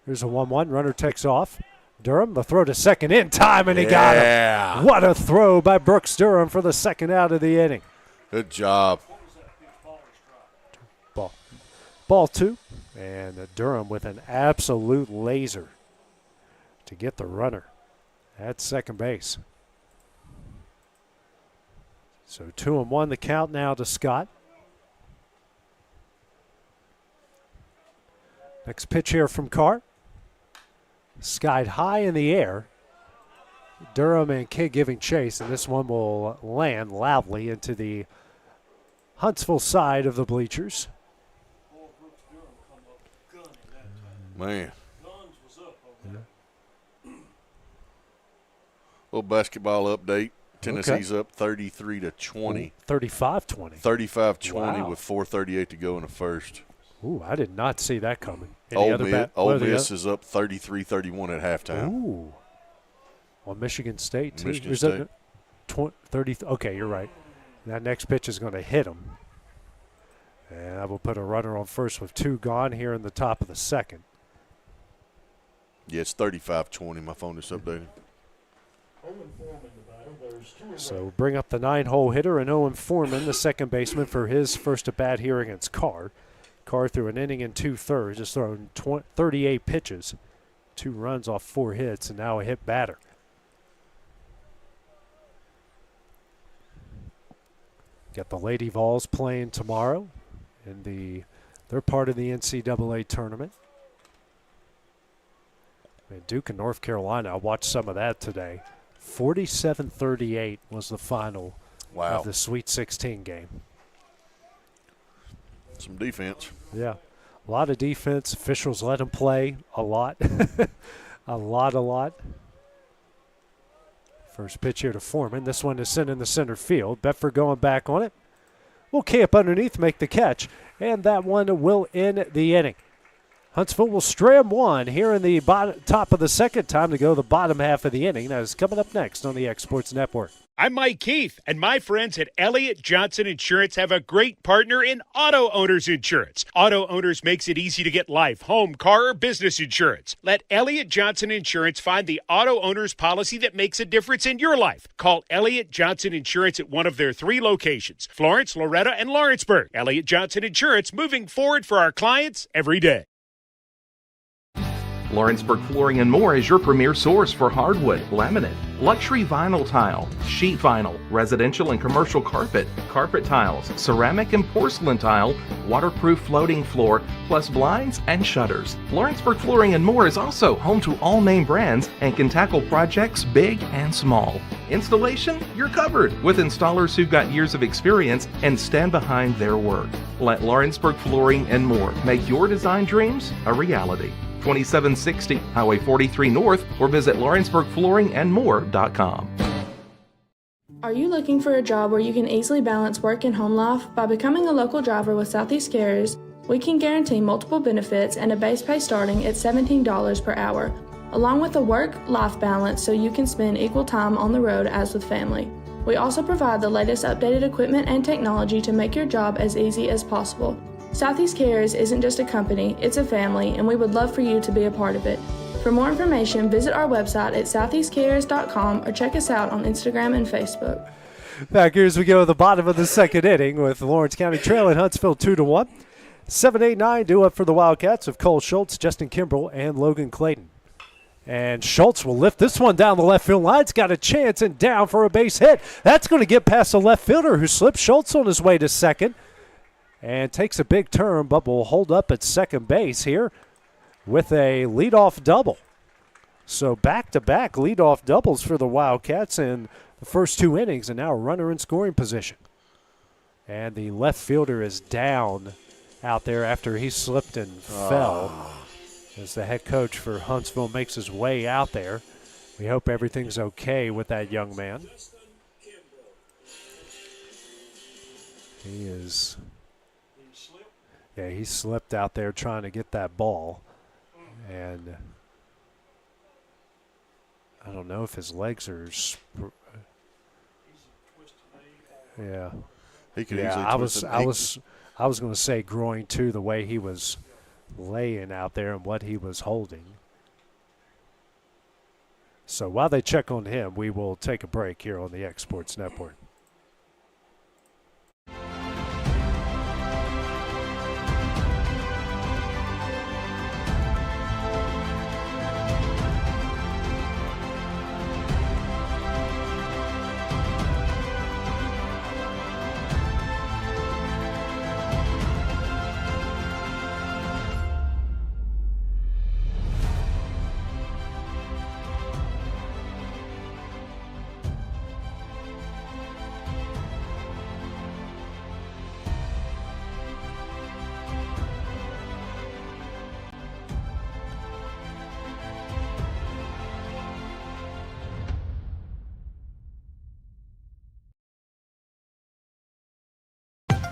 Here's a 1-1. Runner takes off. Durham, the throw to second in time, and he got him. What a throw by Brooks Durham for the second out of the inning. Good job. Ball 2, and Durham with an absolute laser to get the runner at second base. So 2-1 the count now to Scott. Next pitch here from Carr. Skied high in the air. Durham and Kidd giving chase, and this one will land loudly into the Huntsville side of the bleachers. Man. Little basketball update. Tennessee's up 33-20. 35-20. 35-20 Wow. with 4:38 to go in the first. Ooh, I did not see that coming. Ole Miss is up 33-31 at halftime. Ooh. On Michigan State, too. Michigan State. 30. Okay, you're right. That next pitch is going to hit him. And I will put a runner on first with 2 gone here in the top of the second. Yeah, it's 35-20. My phone is updated. So bring up the 9-hole hitter and Owen Foreman, the second baseman, for his first at bat here against Carr. Carr threw an inning and 2/3, just throwing 38 pitches, 2 runs off 4 hits, and now a hit batter. Got the Lady Vols playing tomorrow in they're part of the NCAA tournament. And Duke and North Carolina, I watched some of that today. 47-38 was the final Wow. of the Sweet 16 game. Some defense. Yeah, a lot of defense. Officials let him play a lot. a lot. First pitch here to Foreman. This one is sent in the center field. Bedford going back on it. Will camp underneath, make the catch, and that one will end the inning. Huntsville will strum one here in the top of the second. Time to go the bottom half of the inning. That is coming up next on the X Sports Network. I'm Mike Keith, and my friends at Elliott Johnson Insurance have a great partner in Auto Owners Insurance. Auto Owners makes it easy to get life, home, car, or business insurance. Let Elliott Johnson Insurance find the Auto Owners policy that makes a difference in your life. Call Elliott Johnson Insurance at one of their 3 locations, Florence, Loretta, and Lawrenceburg. Elliott Johnson Insurance, moving forward for our clients every day. Lawrenceburg Flooring and More is your premier source for hardwood, laminate, luxury vinyl tile, sheet vinyl, residential and commercial carpet, carpet tiles, ceramic and porcelain tile, waterproof floating floor, plus blinds and shutters. Lawrenceburg Flooring and More is also home to all name brands and can tackle projects big and small. Installation? You're covered with installers who've got years of experience and stand behind their work. Let Lawrenceburg Flooring and More make your design dreams a reality. 2760 Highway 43 North, or visit LawrenceburgFlooringandMore.com. Are you looking for a job where you can easily balance work and home life? By becoming a local driver with Southeast Carriers, we can guarantee multiple benefits and a base pay starting at $17 per hour, along with a work-life balance so you can spend equal time on the road as with family. We also provide the latest updated equipment and technology to make your job as easy as possible. Southeast Carriers isn't just a company, it's a family, and we would love for you to be a part of it. For more information, visit our website at southeastcarriers.com or check us out on Instagram and Facebook. Back here as we go to the bottom of the second inning with Lawrence County trailing Huntsville 2-1. 7-8-9 due up for the Wildcats of Cole Schultz, Justin Kimbrell, and Logan Clayton. And Schultz will lift this one down the left field line. It's got a chance and down for a base hit. That's going to get past the left fielder who slipped Schultz on his way to second. And takes a big turn, but will hold up at second base here with a leadoff double. So back-to-back leadoff doubles for the Wildcats in the first 2 innings, and now a runner in scoring position. And the left fielder is down out there after he slipped and fell as the head coach for Huntsville makes his way out there. We hope everything's okay with that young man. He is... Yeah, he slipped out there trying to get that ball. And I don't know if his legs are... Yeah. He could easily I was going to say groin too, the way he was laying out there and what he was holding. So while they check on him, we will take a break here on the X Sports Network.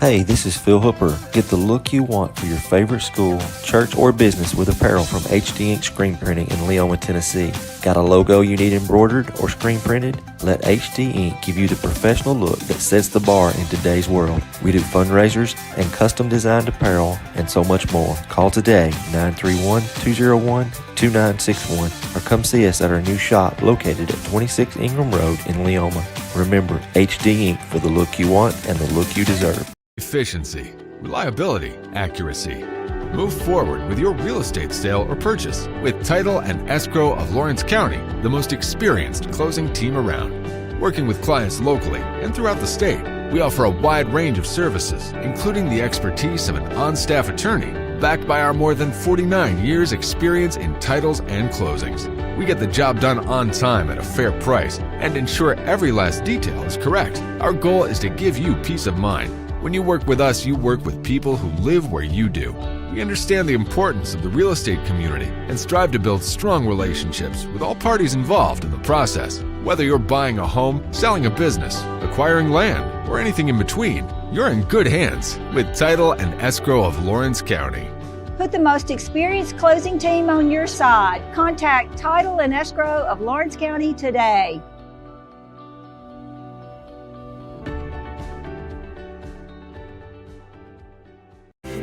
Hey, this is Phil Hooper. Get the look you want for your favorite school, church, or business with apparel from HD Ink Screen Printing in Leoma, Tennessee. Got a logo you need embroidered or screen printed? Let HD Ink give you the professional look that sets the bar in today's world. We do fundraisers and custom designed apparel and so much more. Call today, 931-201-2961, or come see us at our new shop located at 26 Ingram Road in Leoma. Remember, HD Ink for the look you want and the look you deserve. Efficiency, reliability, accuracy. Move forward with your real estate sale or purchase with Title and Escrow of Lawrence County, the most experienced closing team around. Working with clients locally and throughout the state, we offer a wide range of services, including the expertise of an on-staff attorney, backed by our more than 49 years experience in titles and closings. We get the job done on time at a fair price and ensure every last detail is correct. Our goal is to give you peace of mind. When you work with us, you work with people who live where you do. We understand the importance of the real estate community and strive to build strong relationships with all parties involved in the process. Whether you're buying a home, selling a business, acquiring land, or anything in between, you're in good hands with Title and Escrow of Lawrence County. Put the most experienced closing team on your side. Contact Title and Escrow of Lawrence County today.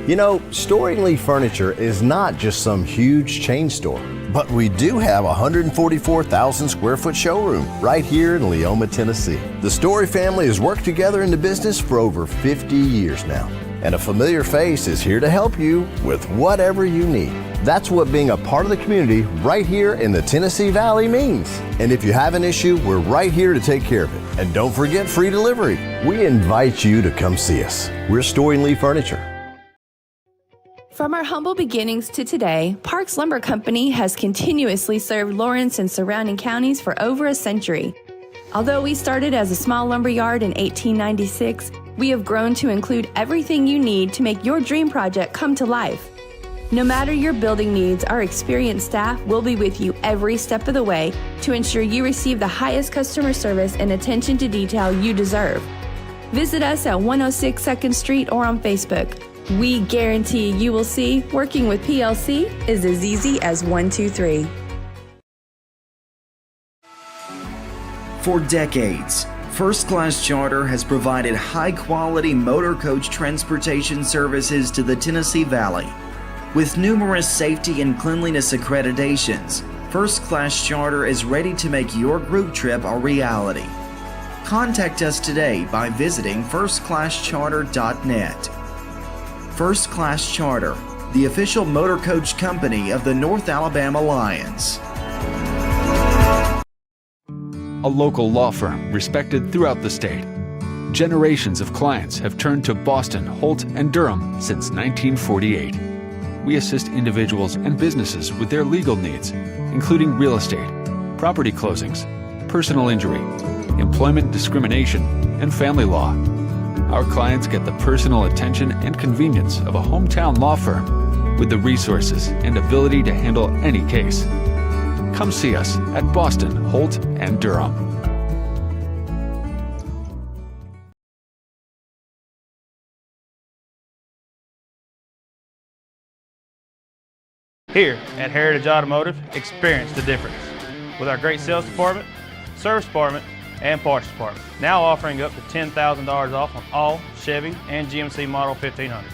You know, Storing Lee Furniture is not just some huge chain store, but we do have a 144,000 square foot showroom right here in Leoma, Tennessee. The Story family has worked together in the business for over 50 years now, and a familiar face is here to help you with whatever you need. That's what being a part of the community right here in the Tennessee Valley means. And if you have an issue, we're right here to take care of it. And don't forget free delivery. We invite you to come see us. We're Storing Lee Furniture. From our humble beginnings to today, Parks Lumber Company has continuously served Lawrence and surrounding counties for over a century. Although we started as a small lumber yard in 1896, we have grown to include everything you need to make your dream project come to life. No matter your building needs, our experienced staff will be with you every step of the way to ensure you receive the highest customer service and attention to detail you deserve. Visit us at 106 2nd Street or on Facebook. We guarantee you will see working with PLC is as easy as 1, 2, 3. For decades, First Class Charter has provided high-quality motor coach transportation services to the Tennessee Valley. With numerous safety and cleanliness accreditations, First Class Charter is ready to make your group trip a reality. Contact us today by visiting firstclasscharter.net. First Class Charter, the official motor coach company of the North Alabama Lions. A local law firm respected throughout the state. Generations of clients have turned to Boston, Holt, and Durham since 1948. We assist individuals and businesses with their legal needs, including real estate, property closings, personal injury, employment discrimination, and family law. Our clients get the personal attention and convenience of a hometown law firm with the resources and ability to handle any case. Come see us at Boston, Holt, and Durham. Here at Heritage Automotive, experience the difference with our great sales department, service department, and parts department, now offering up to $10,000 off on all Chevy and GMC Model 1500s.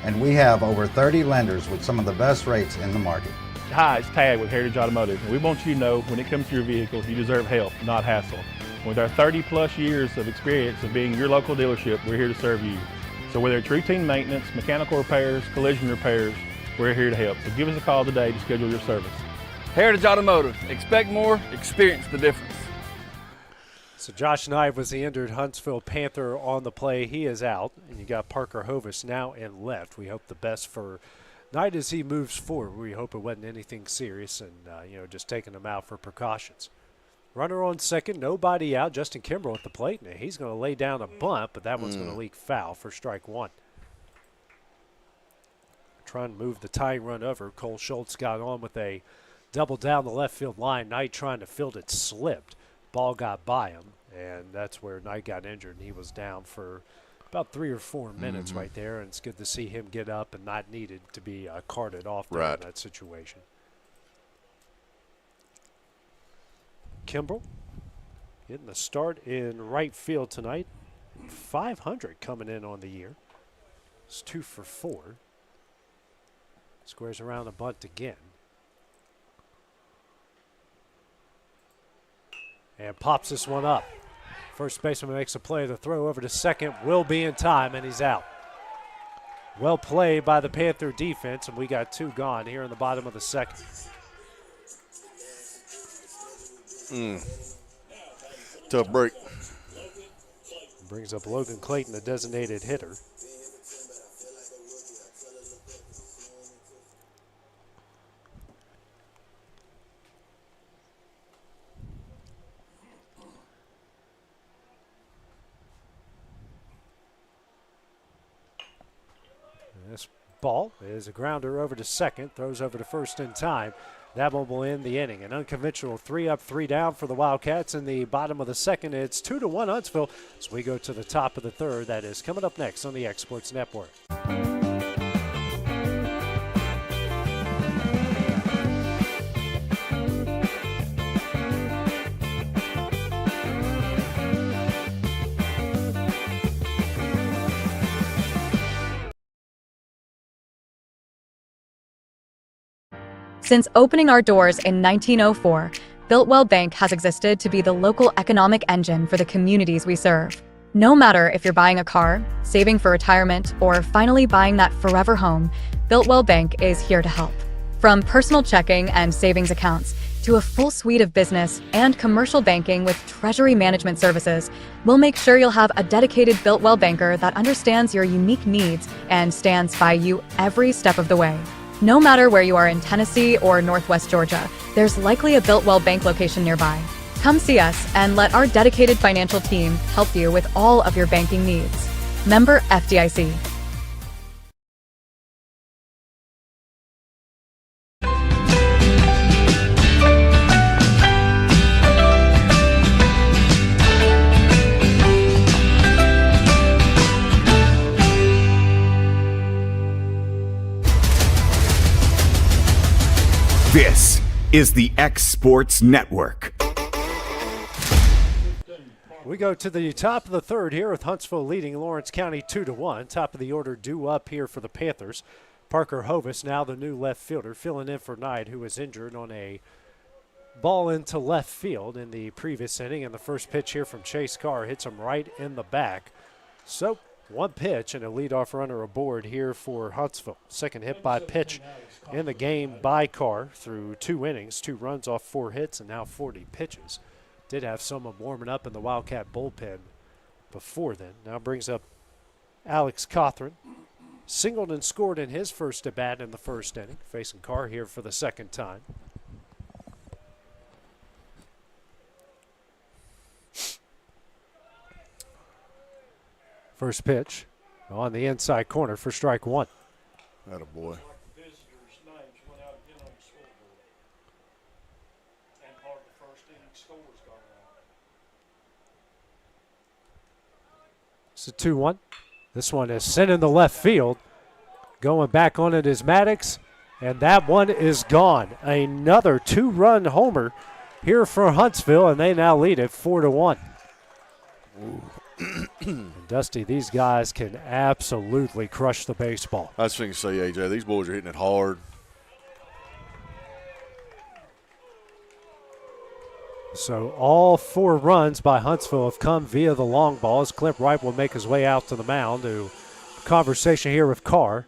And we have over 30 lenders with some of the best rates in the market. Hi, it's Tad with Heritage Automotive, and we want you to know when it comes to your vehicle, you deserve help, not hassle. With our 30-plus years of experience of being your local dealership, we're here to serve you. So whether it's routine maintenance, mechanical repairs, collision repairs, we're here to help. So give us a call today to schedule your service. Heritage Automotive. Expect more, experience the difference. So Josh Knight was the injured Huntsville Panther on the play. He is out, and you got Parker Hovis now in left. We hope the best for Knight as he moves forward. We hope it wasn't anything serious and, just taking him out for precautions. Runner on second, nobody out. Justin Kimbrell at the plate. Now he's going to lay down a bunt, but that one's going to leak foul for strike one. Trying to move the tying run over. Cole Schultz got on with a double down the left field line. Knight trying to field it, slipped. Ball got by him, and that's where Knight got injured, and he was down for about 3 or 4 minutes right there, and it's good to see him get up and not needed to be carted off there in that situation. Kimbrell getting the start in right field tonight. 500 coming in on the year. It's 2 for 4. Squares around a bunt again. And pops this one up. First baseman makes a play. The throw over to second will be in time, and he's out. Well played by the Panther defense, and we got 2 gone here in the bottom of the second. Tough break. Brings up Logan Clayton, the designated hitter. ball is a grounder over to second, throws over to first in time. That one will end the inning. An unconventional 3 up, 3 down for the Wildcats in the bottom of the second. It's 2-1 Huntsville as we go to the top of the third. That is coming up next on the X Sports Network. Since opening our doors in 1904, Builtwell Bank has existed to be the local economic engine for the communities we serve. No matter if you're buying a car, saving for retirement, or finally buying that forever home, Builtwell Bank is here to help. From personal checking and savings accounts to a full suite of business and commercial banking with treasury management services, we'll make sure you'll have a dedicated Builtwell banker that understands your unique needs and stands by you every step of the way. No matter where you are in Tennessee or Northwest Georgia, there's likely a Builtwell Bank location nearby. Come see us and let our dedicated financial team help you with all of your banking needs. Member FDIC. This is the X Sports Network. We go to the top of the third here with Huntsville leading Lawrence County 2-1. Top of the order due up here for the Panthers. Parker Hovis, now the new left fielder, filling in for Knight, who was injured on a ball into left field in the previous inning. And the first pitch here from Chase Carr hits him right in the back. So one pitch and a leadoff runner aboard here for Huntsville. Second hit by pitch in the game by Carr through 2 innings, 2 runs off 4 hits, and now 40 pitches. Did have someone warming up in the Wildcat bullpen before then. Now brings up Alex Cothran. Singled and scored in his first at bat in the first inning. Facing Carr here for the second time. First pitch on the inside corner for strike one. Attaboy. It's a 2-1. This one is sent in the left field. Going back on it is Maddox, and that one is gone. Another 2-run homer here for Huntsville, and they now lead it 4-1. And Dusty, these guys can absolutely crush the baseball. I was thinking to say, AJ, these boys are hitting it hard. So all 4 runs by Huntsville have come via the long ball as Clint Wright will make his way out to the mound to conversation here with Carr.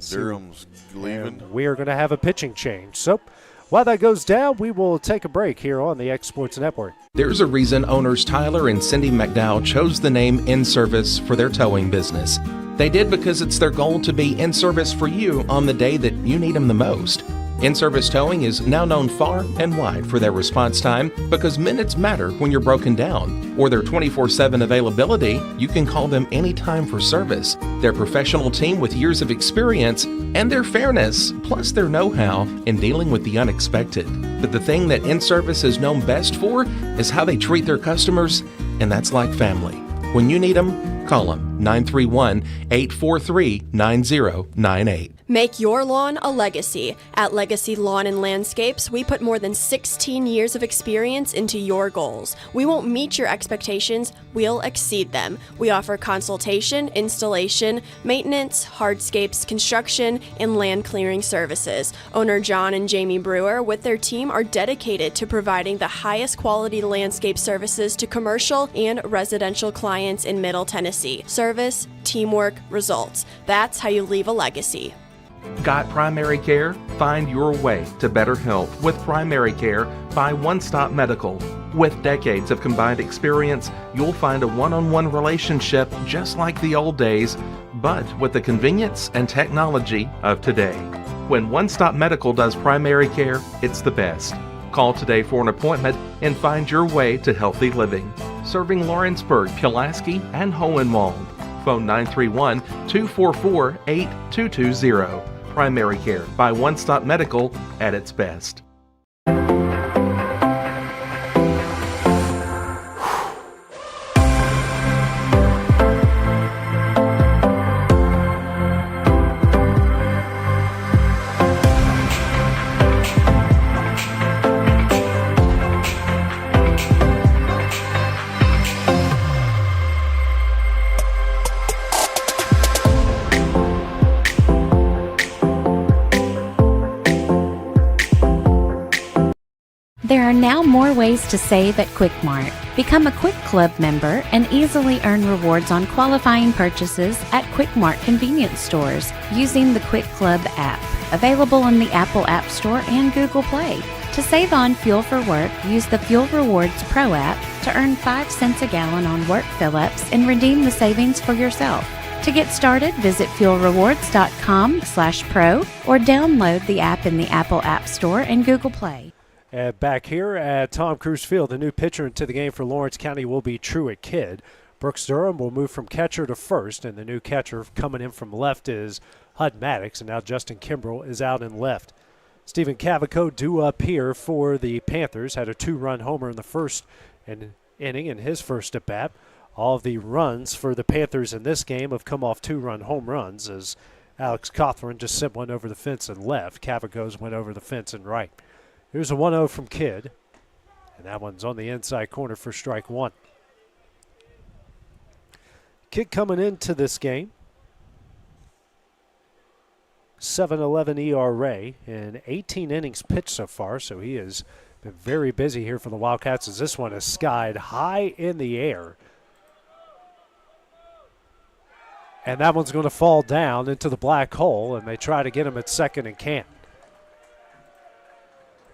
Durham's leaving. And we are going to have a pitching change. So while that goes down, we will take a break here on the X Sports Network. There's a reason owners Tyler and Cindy McDowell chose the name In Service for their towing business. They did because it's their goal to be in service for you on the day that you need them the most. In-Service Towing is now known far and wide for their response time because minutes matter when you're broken down. Or their 24/7 availability, you can call them anytime for service. Their professional team with years of experience and their fairness, plus their know-how in dealing with the unexpected. But the thing that In-Service is known best for is how they treat their customers, and that's like family. When you need them, call them 931-843-9098. Make your lawn a legacy. At Legacy Lawn and Landscapes, we put more than 16 years of experience into your goals. We won't meet your expectations, we'll exceed them. We offer consultation, installation, maintenance, hardscapes, construction, and land clearing services. Owner John and Jamie Brewer with their team are dedicated to providing the highest quality landscape services to commercial and residential clients in Middle Tennessee. Service, teamwork, results. That's how you leave a legacy. Got primary care? Find your way to better health with Primary Care by One Stop Medical. With decades of combined experience, you'll find a one-on-one relationship just like the old days, but with the convenience and technology of today. When One Stop Medical does primary care, it's the best. Call today for an appointment and find your way to healthy living. Serving Lawrenceburg, Pulaski, and Hohenwald. phone 931-244-8220. Primary care by One Stop Medical at its best. There are now more ways to save at QuickMart. Become a Quick Club member and easily earn rewards on qualifying purchases at QuickMart convenience stores using the Quick Club app, available in the Apple App Store and Google Play. To save on fuel for work, use the Fuel Rewards Pro app to earn 5 cents a gallon on work fill-ups and redeem the savings for yourself. To get started, visit fuelrewards.com/pro or download the app in the Apple App Store and Google Play. Back here at Tom Cruise Field, the new pitcher into the game for Lawrence County will be Truett Kidd. Brooks Durham will move from catcher to first, and the new catcher coming in from left is Hud Maddox, and now Justin Kimbrell is out in left. Stephen Cavaco due up here for the Panthers, had a 2-run homer in the first inning in his first at-bat. All of the runs for the Panthers in this game have come off 2-run home runs, as Alex Cawthorn just sent one over the fence and left. Cavaco's went over the fence and right. Here's a 1-0 from Kidd, and that one's on the inside corner for strike one. Kidd coming into this game, 7.11 ERA and 18 innings pitched so far, so he has been very busy here for the Wildcats as this one is skied high in the air. And that one's going to fall down into the black hole, and they try to get him at second and can't.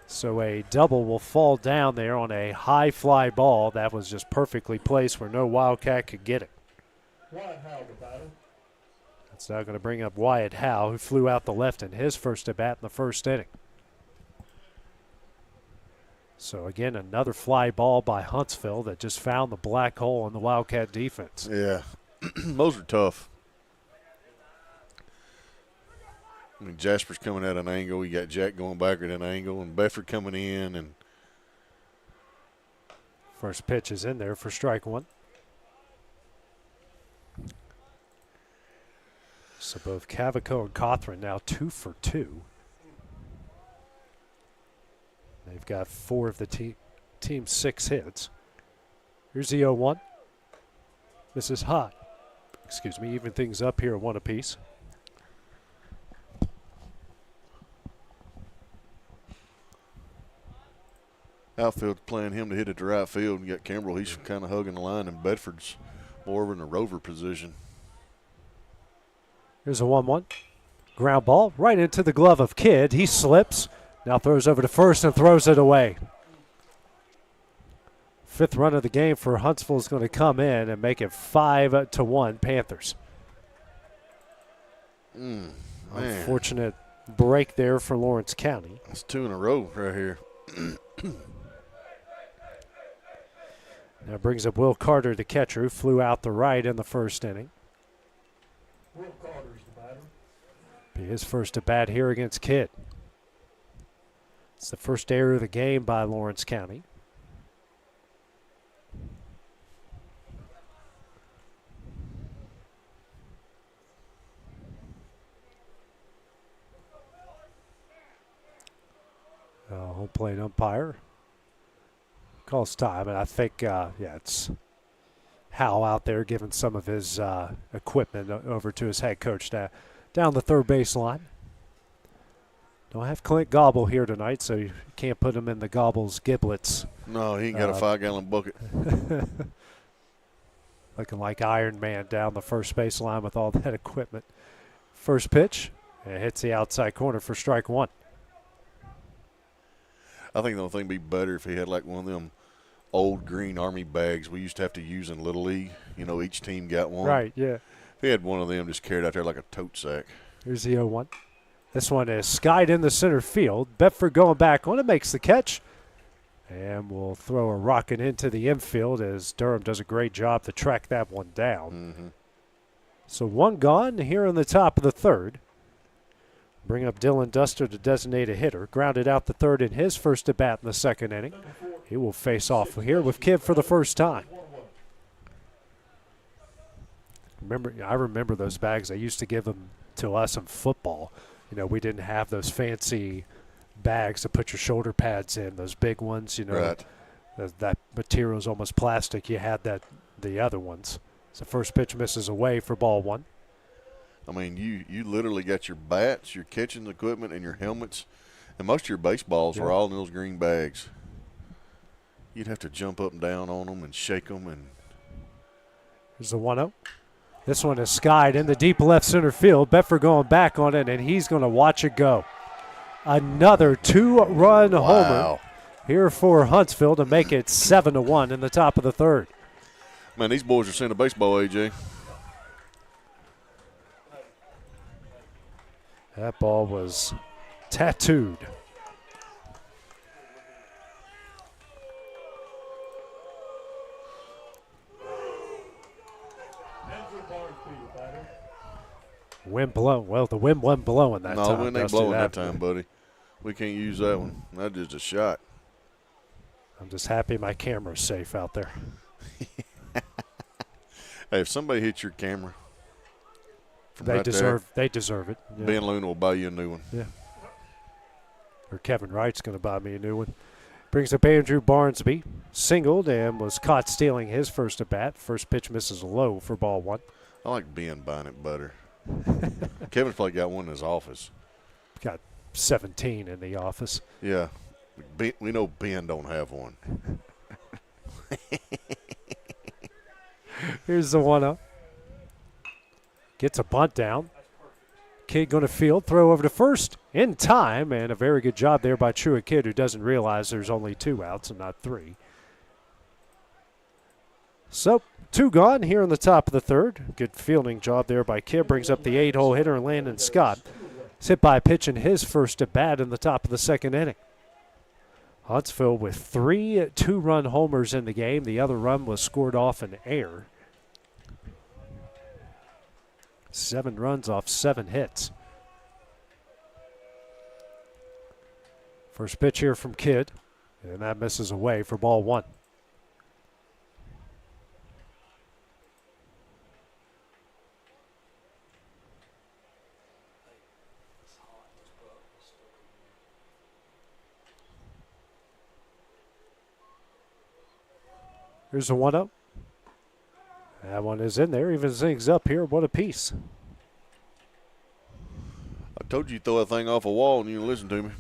So a double will fall down there on a high fly ball that was just perfectly placed where no Wildcat could get it. That's now going to bring up Wyatt Howe, who flew out the left in his first at-bat in the first inning. So again, another fly ball by Huntsville that just found the black hole in the Wildcat defense. Yeah, those are tough. I mean, Jasper's coming at an angle. You got Jack going back at an angle, and Bedford coming in. And first pitch is in there for strike one. So both Cavaco and Cawthorn now 2 for 2. They've got 4 of the team's 6 hits. Here's the 0-1. This is hot. Excuse me, even things up here 1 apiece. Outfield's playing him to hit it to right field, and you got Kimbrell. He's kind of hugging the line, and Bedford's more in a rover position. Here's a 1-1. Ground ball right into the glove of Kidd. He slips. Now throws over to first and throws it away. 5th run of the game for Huntsville is going to come in and make it 5-1 Panthers. Unfortunate break there for Lawrence County. That's 2 in a row right here. Now brings up Will Carter, the catcher, who flew out the right in the first inning. Will Carter's the batter. Be his first at bat here against Kidd. It's the first error of the game by Lawrence County. Home plate umpire calls time, and I think, it's Howe out there giving some of his equipment over to his head coach down the third base line. Don't have Clint Gobble here tonight, so you can't put him in the Gobble's giblets. No, he ain't got a 5-gallon bucket. Looking like Iron Man down the first base line with all that equipment. First pitch, it hits the outside corner for strike one. I think the only thing would be better if he had like one of them old green Army bags we used to have to use in Little League. You know, each team got one. Right, yeah. If he had one of them just carried out there like a tote sack. Here's the 0-1. This one is skied in the center field. Bedford going back on it, makes the catch. And we'll throw a rocket into the infield as Durham does a great job to track that one down. So one gone here in the top of the third. Bring up Dylan Duster to designate a hitter. Grounded out the third in his first at bat in the second inning. He will face off here with Kidd for the first time. I remember those bags. They used to give them to us in football. You know, we didn't have those fancy bags to put your shoulder pads in, those big ones, you know. Right. That material is almost plastic. You had the other ones. So first pitch misses away for ball one. I mean, you literally got your bats, your catching equipment, and your helmets, and most of your baseballs were all in those green bags. You'd have to jump up and down on them and shake them. And here's the 1-0. This one is skied in the deep left center field. Bedford going back on it, and he's going to watch it go. Another 2-run homer here for Huntsville to make it 7-1 in the top of the third. Man, these boys are seeing a baseball, AJ. That ball was tattooed. Wind blowing. Well, the wind wasn't blowing that time. No, wind ain't blowing that time, buddy. We can't use that one. That is a shot. I'm just happy my camera's safe out there. Hey, if somebody hits your camera, they deserve it. Yeah. Ben Luna will buy you a new one. Yeah. Or Kevin Wright's going to buy me a new one. Brings up Andrew Barnsby. Singled and was caught stealing his first at bat. First pitch misses low for ball one. I like Ben buying it better. Kevin's probably got one in his office. Got 17 in the office. Yeah. We know Ben don't have one. Here's the 1-0. Gets a bunt down. Kidd going to field, throw over to first in time, and a very good job there by Truett Kidd, who doesn't realize there's only 2 outs and not 3. So 2 gone here in the top of the third. Good fielding job there by Kidd. Brings up the 8-hole hitter, Landon Scott. He's hit by a pitch in his first at bat in the top of the second inning. Huntsville with 3 2-run homers in the game. The other run was scored off an error. 7 runs off 7 hits. First pitch here from Kidd, and that misses away for ball one. Here's the 1-0. That one is in there. Even things up here. What a piece. I told you throw that thing off a wall and you didn't listen to me.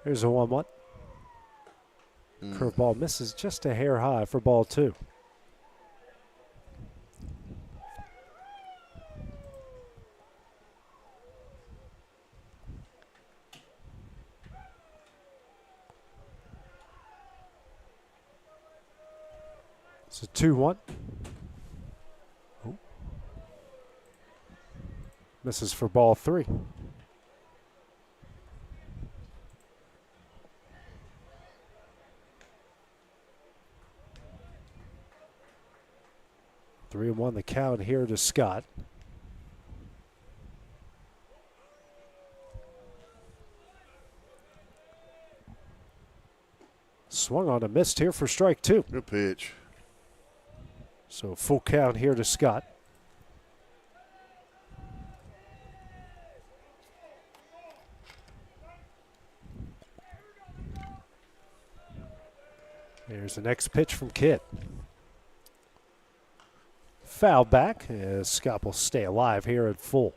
Here's a 1-1. Curveball misses just a hair high for ball two. It's a 2-1. Oh. Misses for ball three. 3-1 the count here to Scott. Swung on a missed here for strike two. Good pitch. So full count here to Scott. Here's the next pitch from Kidd. Foul back as Scott will stay alive here at full.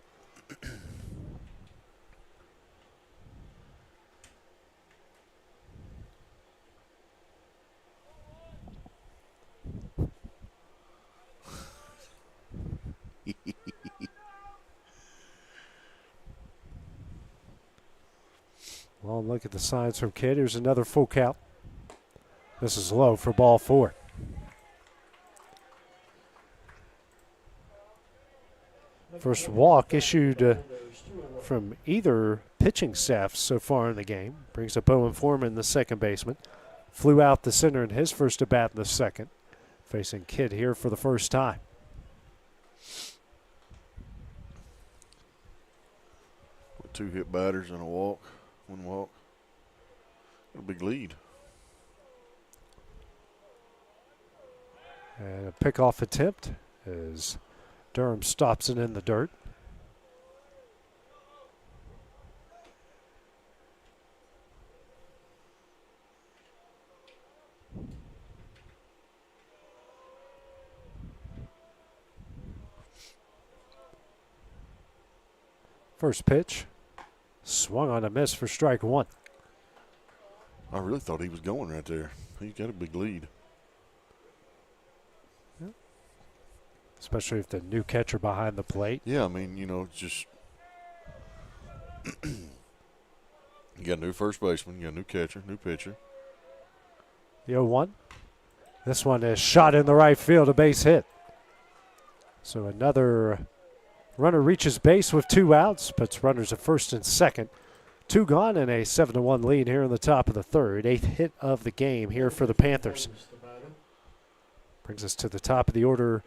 Well, look at the signs from Kidd. Here's another full count. This is low for ball four. First walk issued from either pitch. pitching staff so far in the game. Brings up Owen Foreman, the second baseman. Flew out the center in his first at bat in the second. Facing Kidd here for the first time. With 2 hit batters and a walk, 1 walk. A big lead. And a pickoff attempt as Durham stops it in the dirt. First pitch, swung on a miss for strike 1. I really thought he was going right there. He's got a big lead. Especially if the new catcher behind the plate. Yeah, I mean, just you got a new first baseman, you got a new catcher, new pitcher. The 0-1. This one is shot in the right field, a base hit. So another runner reaches base with 2 outs, puts runners at first and second. 2 gone and a 7-1 lead here in the top of the third. 8th hit of the game here for the Panthers. Brings us to the top of the order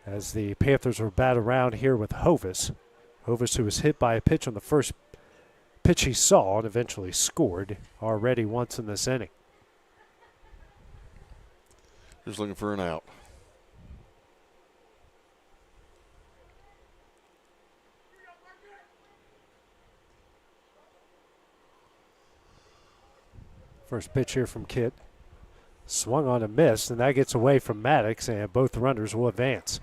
as the Panthers will bat around here with Hovis. Hovis, who was hit by a pitch on the first pitch he saw and eventually scored already once in this inning. Just looking for an out. First pitch here from Kidd. Swung on a miss, and that gets away from Maddox, and both runners will advance.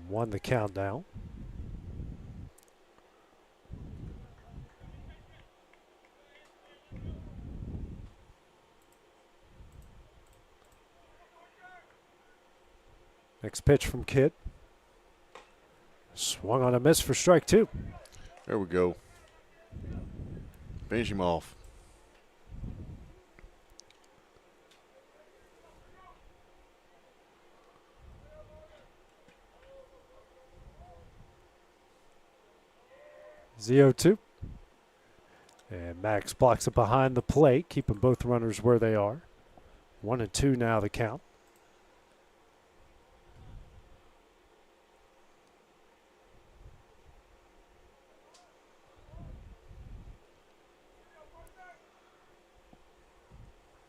1 the count now. Next pitch from Kidd. Swung on a miss for strike 2. There we go. Finish him off. Z0-2. And Max blocks it behind the plate, keeping both runners where they are. 1-2 now the count.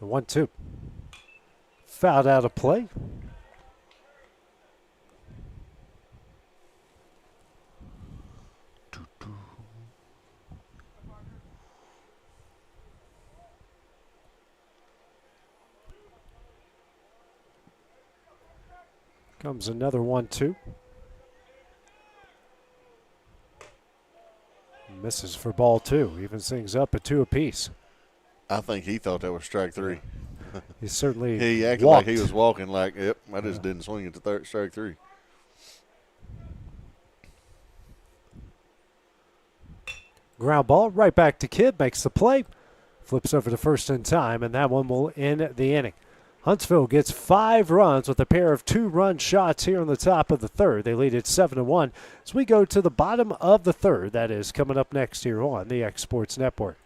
The 1-2. Fouled out of play. Comes another 1-2. Misses for ball 2. Evens things up at 2 apiece. I think he thought that was strike 3. He certainly he acted walked. like he was walking like, yep, I just didn't swing it to strike 3. Ground ball right back to Kidd, makes the play. Flips over to first in time, and that one will end the inning. Huntsville gets 5 runs with a pair of 2-run shots here in the top of the third. They lead it 7-1 as we go to the bottom of the third. That is coming up next here on the X Sports Network.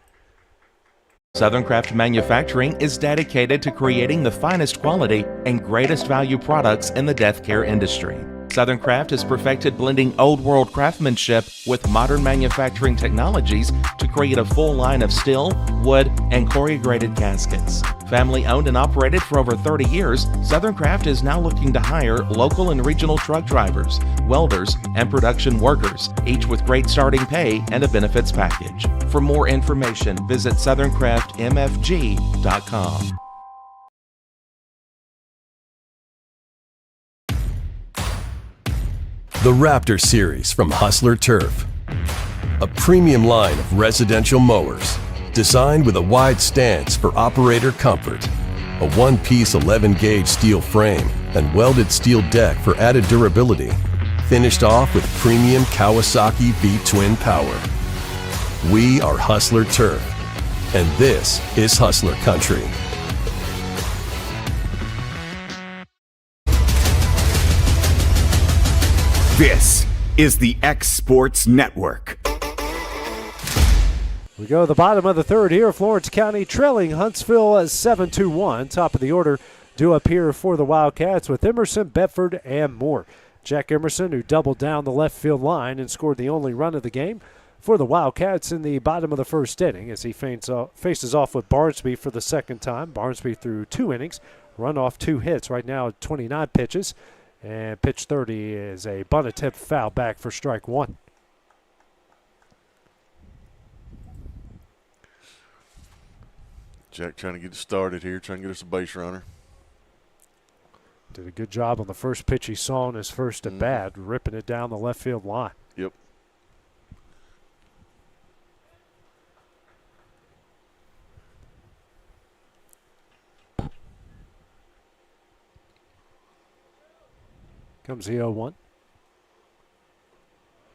Southern Craft Manufacturing is dedicated to creating the finest quality and greatest value products in the death care industry. Southern Craft has perfected blending old world craftsmanship with modern manufacturing technologies to create a full line of steel, wood, and corrugated caskets. Family owned and operated for over 30 years, Southern Craft is now looking to hire local and regional truck drivers, welders, and production workers, each with great starting pay and a benefits package. For more information, visit SouthernCraftMFG.com. The Raptor Series from Hustler Turf. A premium line of residential mowers designed with a wide stance for operator comfort. A one-piece 11-gauge steel frame and welded steel deck for added durability. Finished off with premium Kawasaki V-twin power. We are Hustler Turf, and this is Hustler Country. This is the X Sports Network. We go to the bottom of the third here. Florence County trailing Huntsville 7-1. Top of the order due up here for the Wildcats with Emerson, Bedford, and Moore. Jack Emerson, who doubled down the left field line and scored the only run of the game for the Wildcats in the bottom of the first inning as he faces off with Barnsby for the second time. Barnsby threw 2 innings, run off 2 hits. Right now 29 pitches, and pitch 30 is a bunt attempt foul back for strike 1. Jack trying to get it started here, trying to get us a base runner. Did a good job on the first pitch he saw in his first at bat, ripping it down the left field line. Yep. Comes the 0-1.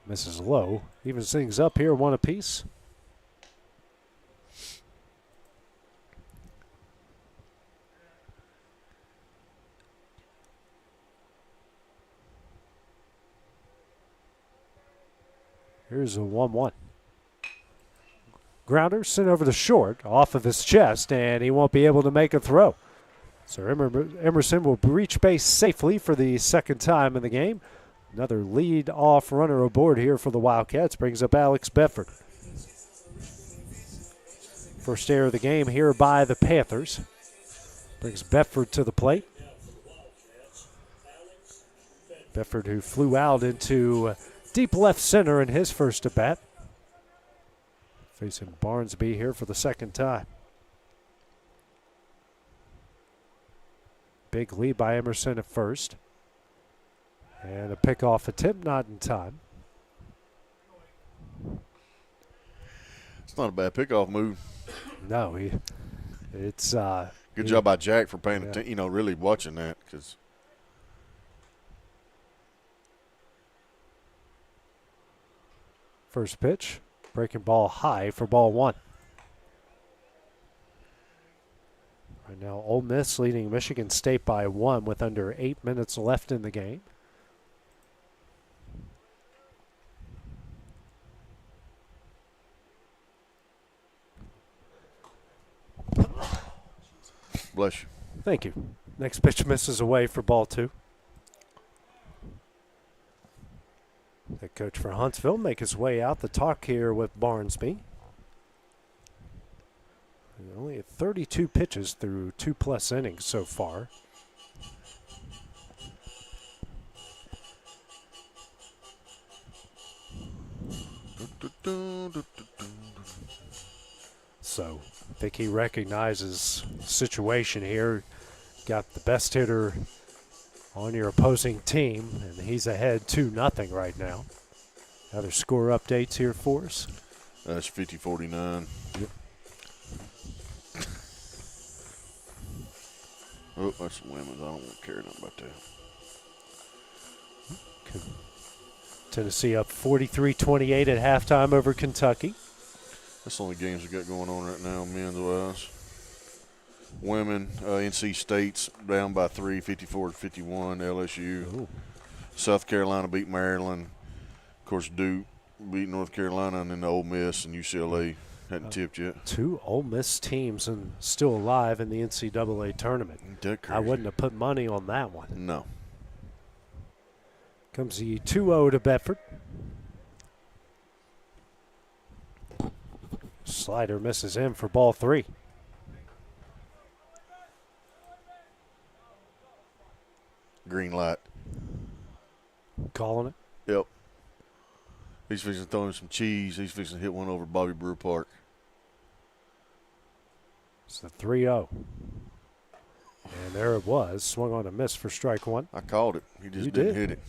Misses low. Even things up here, 1 apiece. Here's a 1-1. Grounder sent over the short off of his chest, and he won't be able to make a throw. So Emerson will reach base safely for the second time in the game. Another lead-off runner aboard here for the Wildcats brings up Alex Bedford. First error of the game here by the Panthers. Brings Bedford to the plate. Bedford, who flew out into deep left center in his first at bat. Facing Barnsby here for the second time. Big lead by Emerson at first. And a pickoff attempt not in time. It's not a bad pickoff move. No, it's good job by Jack for paying attention, really watching that, because first pitch, breaking ball high for ball 1. Right now, Ole Miss leading Michigan State by 1 with under 8 minutes left in the game. Bless you. Thank you. Next pitch misses away for ball 2. The coach for Huntsville make his way out the talk here with Barnsby. Only at 32 pitches through 2+ innings so far. So I think he recognizes the situation here. Got the best hitter on your opposing team, and he's ahead 2-0 right now. Other score updates here for us. That's 50-49. Yep. Oh, that's the women's. I don't want to care nothing about that. Okay. Tennessee up 43-28 at halftime over Kentucky. That's the only games we got going on right now, men's-wise. Women, NC State's down by 3, 54-51, LSU. Ooh. South Carolina beat Maryland. Of course, Duke beat North Carolina, and then Ole Miss and UCLA hadn't tipped yet. 2 Ole Miss teams and still alive in the NCAA tournament. I wouldn't have put money on that one. No. Comes the 2-0 to Bedford. Slider misses in for ball 3. Green light. Calling it? Yep. He's fixing to throw him some cheese. He's fixing to hit one over Bobby Brewer Park. It's the 3-0. And there it was. Swung on a miss for strike 1. I called it. He just didn't hit it.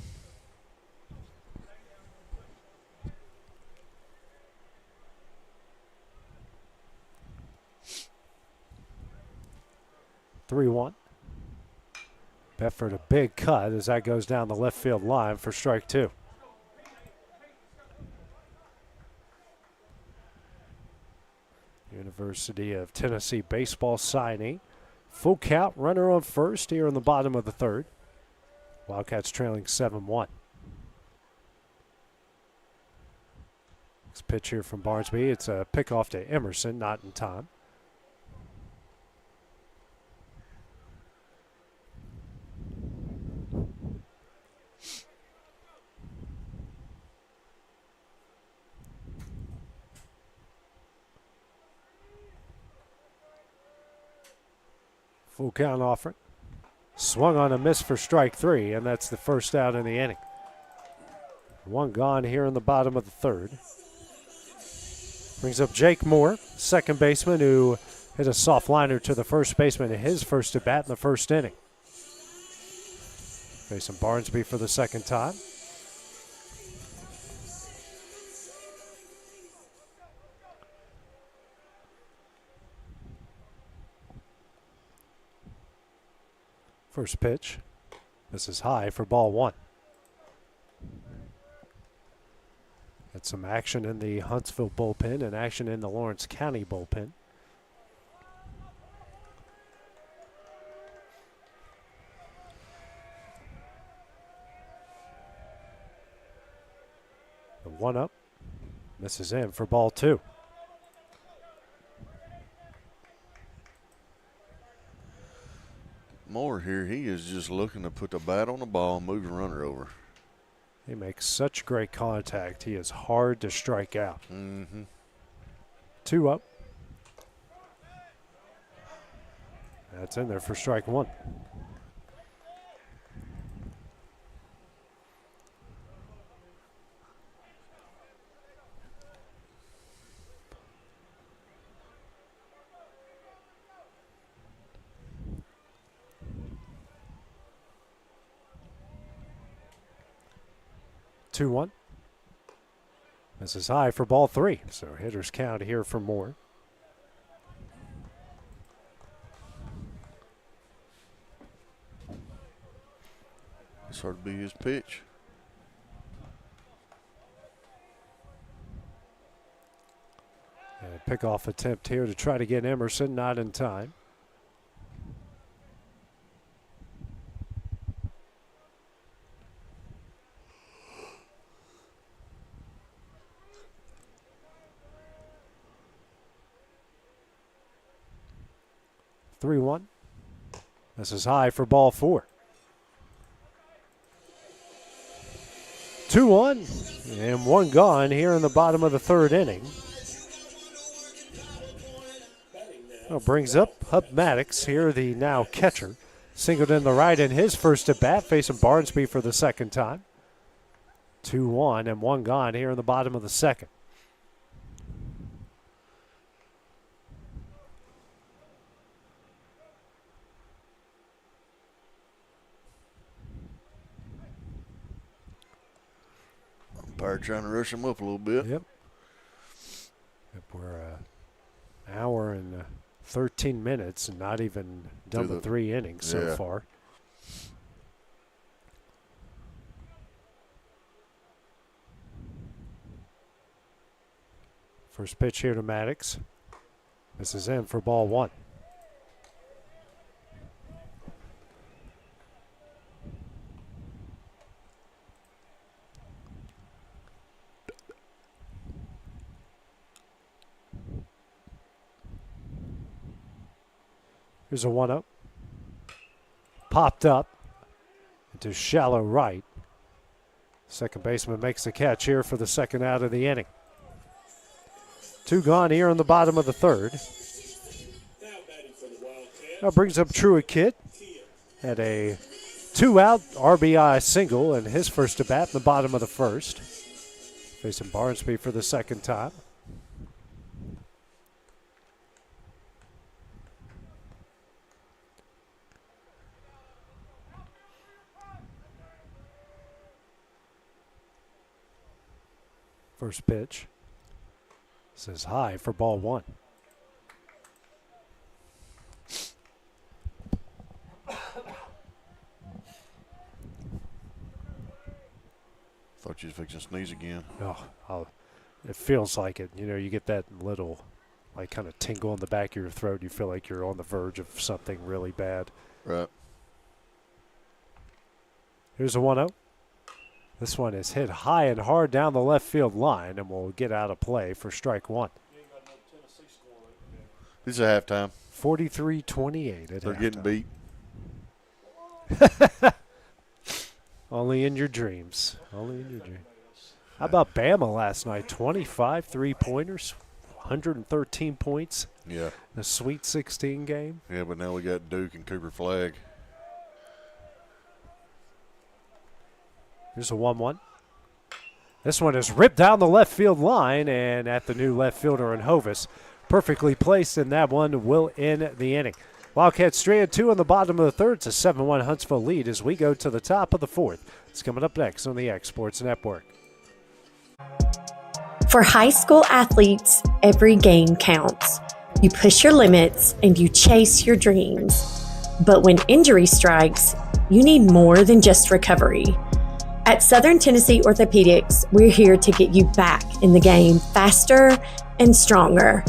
(3-1). Bedford a big cut as that goes down the left field line for strike 2. University of Tennessee baseball signing. Full count, runner on first here in the bottom of the third. Wildcats trailing 7-1. Next pitch here from Barnsby. It's a pickoff to Emerson, not in time. Full count offering. Swung on a miss for strike 3, and that's the first out in the inning. One gone here in the bottom of the third. Brings up Jake Moore, second baseman, who hit a soft liner to the first baseman in his first at bat in the first inning. Facing Barnsby for the second time. First pitch. This is high for ball 1. Got some action in the Huntsville bullpen and action in the Lawrence County bullpen. The 1-up. Misses in for ball 2. Moore here, he is just looking to put the bat on the ball and move the runner over. He makes such great contact. He is hard to strike out. 2 up. That's in there for strike 1. Two one. This is high for ball 3. So hitters count here for Moore. This ought to be his pitch. And a pickoff attempt here to try to get Emerson, not in time. Three one. This is high for ball 4. 2-1 and 1 gone here in the bottom of the third inning. Well, brings up Hub Maddox here, the now catcher. Singled in the right in his first at bat, facing Barnsby for the second time. 2-1 and 1 gone here in the bottom of the second. Umpire trying to rush him up a little bit. Yep. We're an hour and 13 minutes and not even done with 3 innings so far. First pitch here to Maddox. This is in for ball 1. Here's a 1-up. Popped up into shallow right. Second baseman makes the catch here for the second out of the inning. 2 gone here in the bottom of the third. Now brings up Truett Kidd. Had a 2-out RBI single in his first at bat in the bottom of the first. Facing Barnsby for the second time. First pitch. This is high for ball 1. Thought you was fixing to sneeze again. Oh, it feels like it. You know, you get that little, like, kind of tingle in the back of your throat. You feel like you're on the verge of something really bad. Right. Here's a 1-0. This one is hit high and hard down the left field line and will get out of play for strike one. This is a halftime. 43-28 at They're halftime. getting beat. Only in your dreams. Only in your dreams. How about Bama last night? 25 three-pointers, 113 points. Yeah. A Sweet 16 game. Yeah, but now we got Duke and Cooper Flagg. Here's a 1-1. This one is ripped down the left field line and at the new left fielder in Hovis. Perfectly placed, and that one will end the inning. Wildcats strand 2 on the bottom of the third. It's a 7-1 Huntsville lead as we go to the top of the fourth. It's coming up next on the X Sports Network. For high school athletes, every game counts. You push your limits and you chase your dreams. But when injury strikes, you need more than just recovery. At Southern Tennessee Orthopedics, we're here to get you back in the game faster and stronger.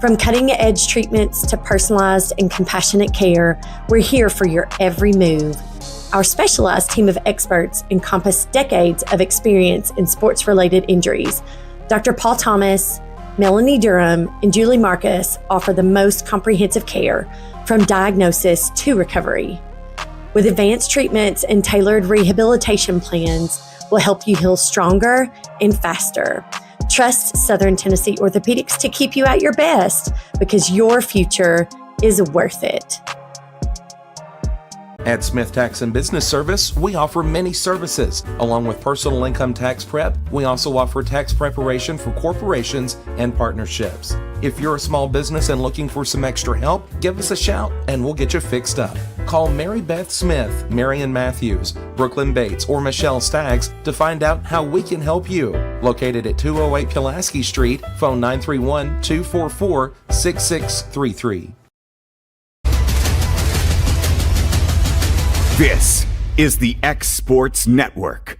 From cutting-edge treatments to personalized and compassionate care, we're here for your every move. Our specialized team of experts encompass decades of experience in sports-related injuries. Dr. Paul Thomas, Melanie Durham, and Julie Marcus offer the most comprehensive care from diagnosis to recovery. With advanced treatments and tailored rehabilitation plans, we'll help you heal stronger and faster. Trust Southern Tennessee Orthopedics to keep you at your best because your future is worth it. At Smith Tax and Business Service, we offer many services. Along with personal income tax prep, we also offer tax preparation for corporations and partnerships. If you're a small business and looking for some extra help, give us a shout and we'll get you fixed up. Call Mary Beth Smith, Marion Matthews, Brooklyn Bates, or Michelle Staggs to find out how we can help you. Located at 208 Pulaski Street, phone 931-244-6633. This is the X Sports Network.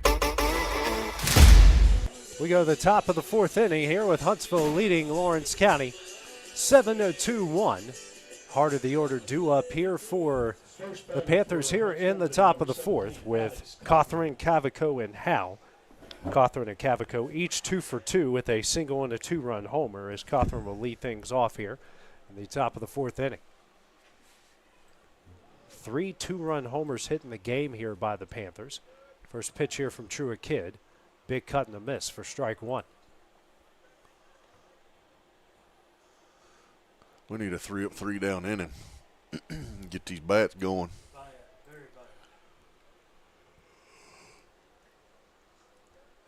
We go to the top of the fourth inning here with Huntsville leading Lawrence County 7-2-1. Heart of the order due up here for the Panthers here in the top of the fourth with Cawthorn, Cavaco, and Howe. Cawthorn and Cavaco each 2 for 2 with a single and a 2-run homer as Cawthorn will lead things off here in the top of the fourth inning. 3 2-run homers hit in the game here by the Panthers. First pitch here from Truett Kidd. Big cut and a miss for strike one. We need a 3-up, 3-down inning. Get these bats going.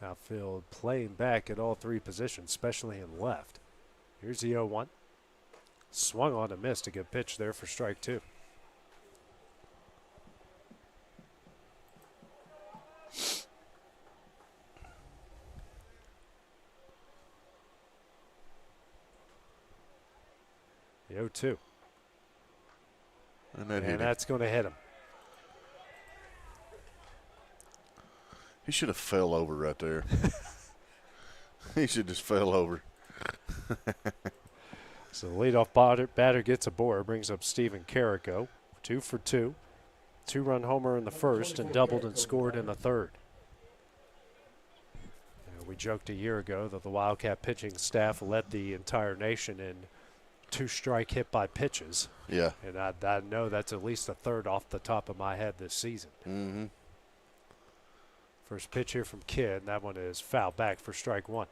Outfield playing back at all three positions, especially in left. Here's the 0-1. Swung on a miss. A good pitch there for strike two. The 0-2. And that's going to hit him. He should have fell over right there. He should just fell over. So the leadoff batter gets aboard, brings up Stephen Carrico. 2 for 2. 2-run homer in the first and doubled and scored in the third. We joked a year ago that the Wildcat pitching staff led the entire nation in 2-strike hit by pitches. Yeah. And I know that's at least a third off the top of my head this season. Mm-hmm. First pitch here from Kidd, and that one is fouled back for strike one.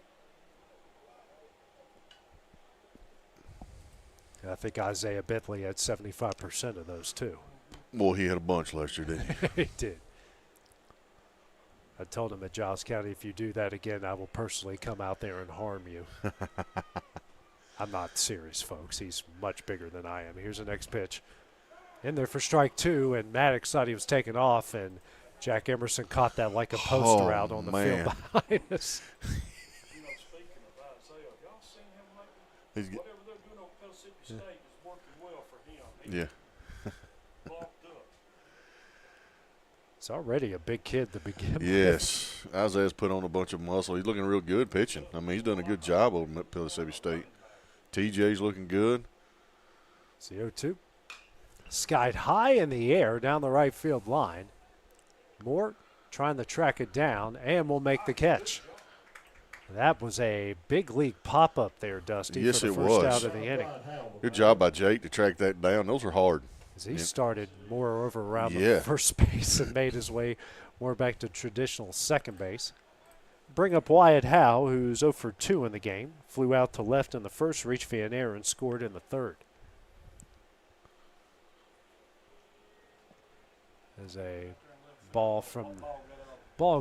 And I think Isaiah Bitley had 75% of those too. Well, he had a bunch last year, didn't he? He did. I told him at Giles County, if you do that again, I will personally come out there and harm you. I'm not serious, folks. He's much bigger than I am. Here's the next pitch. In there for strike two, and Maddox thought he was taking off, and Jack Emerson caught that like a poster out on the field behind us. You know, speaking of Isaiah, y'all seen him lately? Whatever they're doing on Mississippi State is working well for him. He's bulked up. He's already a big kid to begin with. Yes. Isaiah's put on a bunch of muscle. He's looking real good pitching. I mean, he's done a good job over at Mississippi State. TJ's looking good. It's the 0-2. Skied high in the air down the right field line. Moore trying to track it down and will make the catch. That was a big league pop-up there, Dusty, Yes, for the it first was. out of the inning. Good job by Jake to track that down. Those are hard. As he started more over around the first base and made his way more back to traditional second base. Bring up Wyatt Howe, who's 0 for 2 in the game. Flew out to left in the first, reached for an error, and scored in the third. As a ball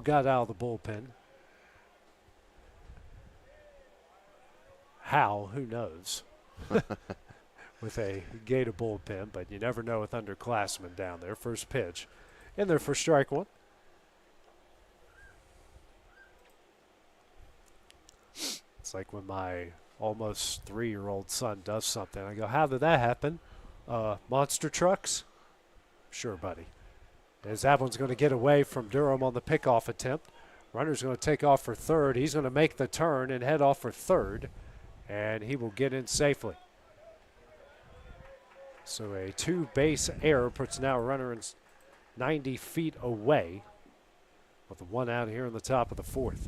got out of the bullpen. How? Who knows? With a Gator bullpen, but you never know with underclassmen down there. First pitch in there for strike one. It's like when my almost 3-year-old son does something. I go, how did that happen? Monster trucks? Sure, buddy. As that one's going to get away from Durham on the pickoff attempt. Runner's going to take off for third. He's going to make the turn and head off for third, and he will get in safely. So a 2-base error puts now a runner in 90 feet away with the one out here in the top of the fourth.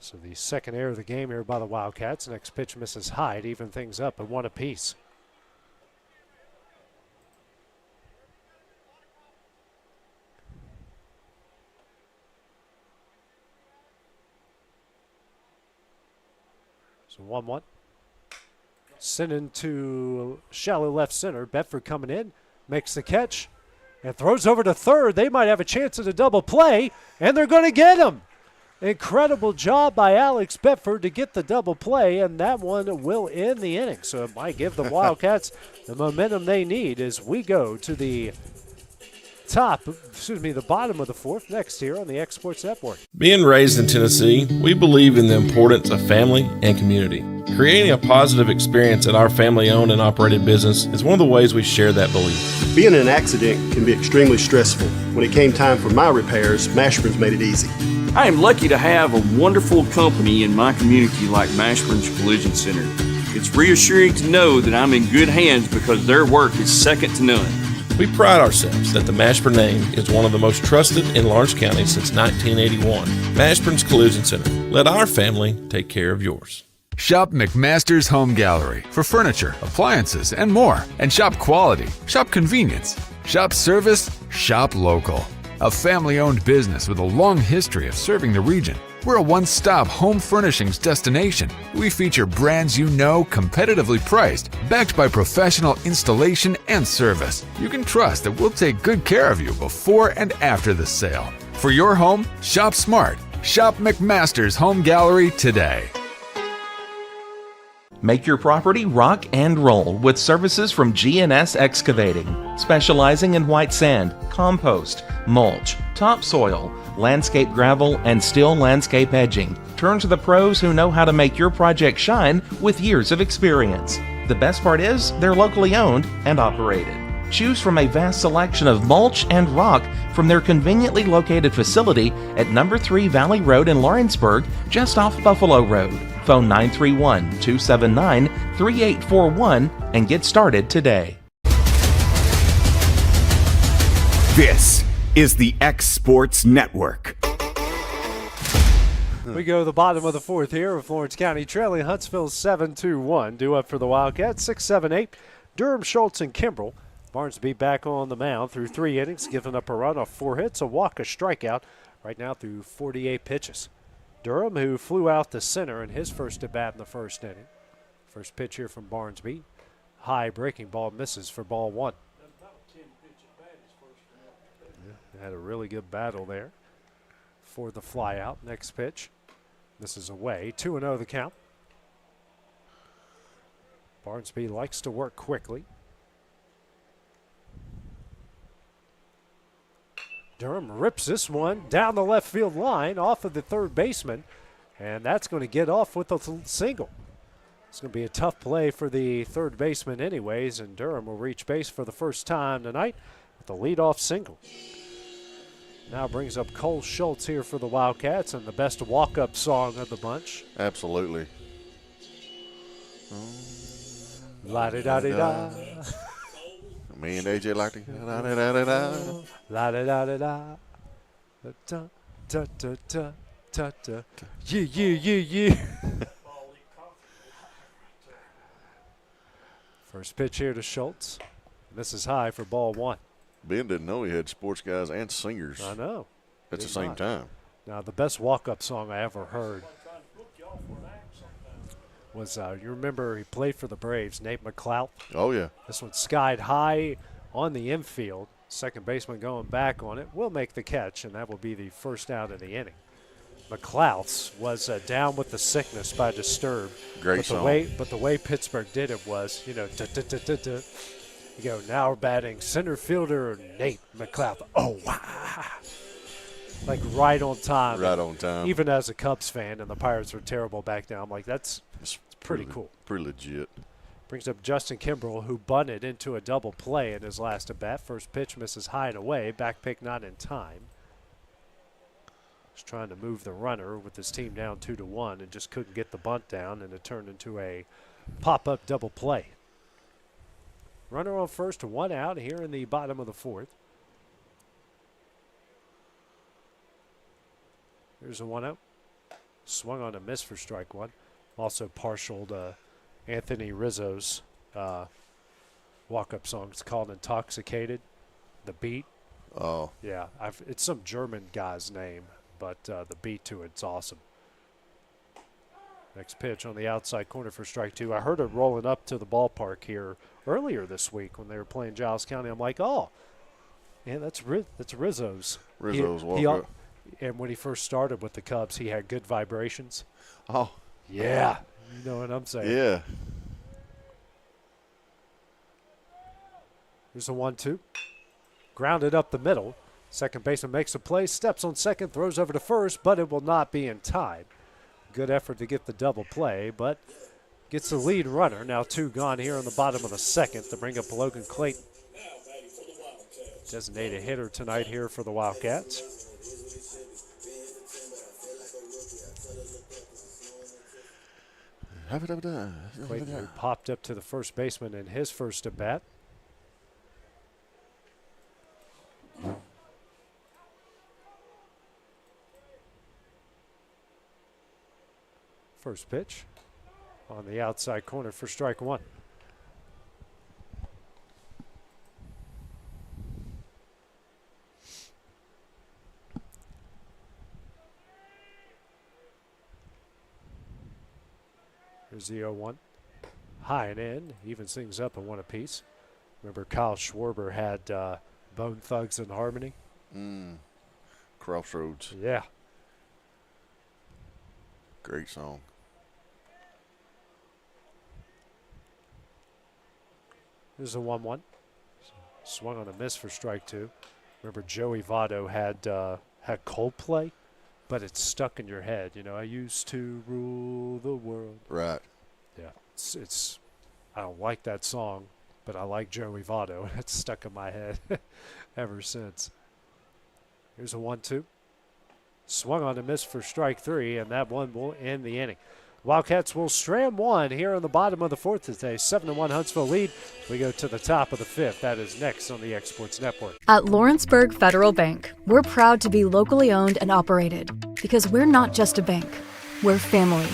So the second error of the game here by the Wildcats. Next pitch misses high to even things up at 1 apiece. So 1-1. Sent into shallow left center. Bedford coming in, makes the catch, and throws over to third. They might have a chance at a double play, and they're going to get him. Incredible job by Alex Bedford to get the double play, and that one will end the inning. So it might give the Wildcats the momentum they need as we go to the the bottom of the fourth next here on the X Sports Network. Being raised in Tennessee, we believe in the importance of family and community. Creating a positive experience at our family-owned and operated business is one of the ways we share that belief. Being in an accident can be extremely stressful. When it came time for my repairs, Mashburn's made it easy. I am lucky to have a wonderful company in my community like Mashburn's Collision Center. It's reassuring to know that I'm in good hands because their work is second to none. We pride ourselves that the Mashburn name is one of the most trusted in Lawrence County since 1981. Mashburn's Collision Center. Let our family take care of yours. Shop McMaster's Home Gallery for furniture, appliances, and more. And shop quality, shop convenience, shop service, shop local. A family-owned business with a long history of serving the region. We're a one-stop home furnishings destination. We feature brands you know, competitively priced, backed by professional installation and service. You can trust that we'll take good care of you before and after the sale. For your home, shop smart. Shop McMaster's Home Gallery today. Make your property rock and roll with services from G&S Excavating, specializing in white sand, compost, mulch, topsoil, landscape gravel, and steel landscape edging. Turn to the pros who know how to make your project shine with years of experience. The best part is they're locally owned and operated. Choose from a vast selection of mulch and rock from their conveniently located facility at number 3 Valley Road in Lawrenceburg, just off Buffalo Road. Phone 931-279-3841 and get started today. This is the X Sports Network. We go to the bottom of the fourth here with Lawrence County trailing Huntsville 7-1. Due up for the Wildcats, 6, 7, 8. Durham, Schultz, and Kimbrell. Barnesby back on the mound through 3 innings, giving up a run off 4 hits, a walk, a strikeout, right now through 48 pitches. Durham, who flew out to center in his first at-bat in the first inning. First pitch here from Barnesby. High breaking ball misses for ball 1. Yeah, had a really good battle there for the flyout. Next pitch. This is away. 2-0 the count. Barnesby likes to work quickly. Durham rips this one down the left field line off of the third baseman, and that's going to get off with a single. It's going to be a tough play for the third baseman anyways, and Durham will reach base for the first time tonight with a leadoff single. Now brings up Cole Schultz here for the Wildcats, and the best walk-up song of the bunch. Absolutely. La-da-da-da-da. Me and AJ like to la-da-da-da-da. La-da-da-da-da. Da-da-da-da-da-da. Yeah. First pitch here to Schultz. Misses high for ball one. Ben didn't know he had sports guys and singers. I know. At the same time. Now, the best walk-up song I ever heard was, you remember he played for the Braves, Nate McClout? Oh, yeah. This one skied high on the infield. Second baseman going back on it will make the catch, and that will be the first out of the inning. McClouth's was down with the sickness by Disturbed. Great song. But the way Pittsburgh did it was, you go, now we're batting center fielder Nate McClouth. Oh, wow. Like right on time. Right on time. Even as a Cubs fan, and the Pirates were terrible back then, I'm like, that's pretty cool. Pretty legit. Brings up Justin Kimbrell, who bunted into a double play in his last at-bat. First pitch misses high and away. Back pick not in time. Was trying to move the runner with his team down 2-1 and just couldn't get the bunt down, and it turned into a pop-up double play. Runner on first, 1 out here in the bottom of the fourth. Here's a 1-0. Swung on a miss for strike one. Also partial to Anthony Rizzo's walk-up song. It's called Intoxicated. The beat. Oh. Yeah, it's some German guy's name, but the beat to it's awesome. Next pitch on the outside corner for strike two. I heard it rolling up to the ballpark here earlier this week when they were playing Giles County. I'm like, oh, yeah, that's Rizzo's. Rizzo's walk-up. And when he first started with the Cubs, he had good vibrations. Oh. Yeah. You know what I'm saying. Yeah. Here's a 1-2. Grounded up the middle. Second baseman makes a play, steps on second, throws over to first, but it will not be in time. Good effort to get the double play, but gets the lead runner. Now 2 gone here on the bottom of the second to bring up Logan Clayton. Designated hitter tonight here for the Wildcats. Clayton, who popped up to the first baseman in his first at bat. First pitch on the outside corner for strike one. Here's the 0-1. High and in. Evens things up at 1 apiece. Remember Kyle Schwarber had Bone Thugs and Harmony? Crossroads. Yeah. Great song. Here's a 1-1. Swung on a miss for strike two. Remember Joey Votto had Coldplay, but it's stuck in your head. You know, I used to rule the world. Right. Yeah. It's I don't like that song, but I like Joey Votto. It's stuck in my head ever since. Here's a 1-2. Swung on a miss for strike three, and that one will end the inning. Wildcats will strand one here on the bottom of the fourth today. 7-1 Huntsville lead. We go to the top of the fifth. That is next on the Exports Network. At Lawrenceburg Federal Bank, we're proud to be locally owned and operated because we're not just a bank, we're family.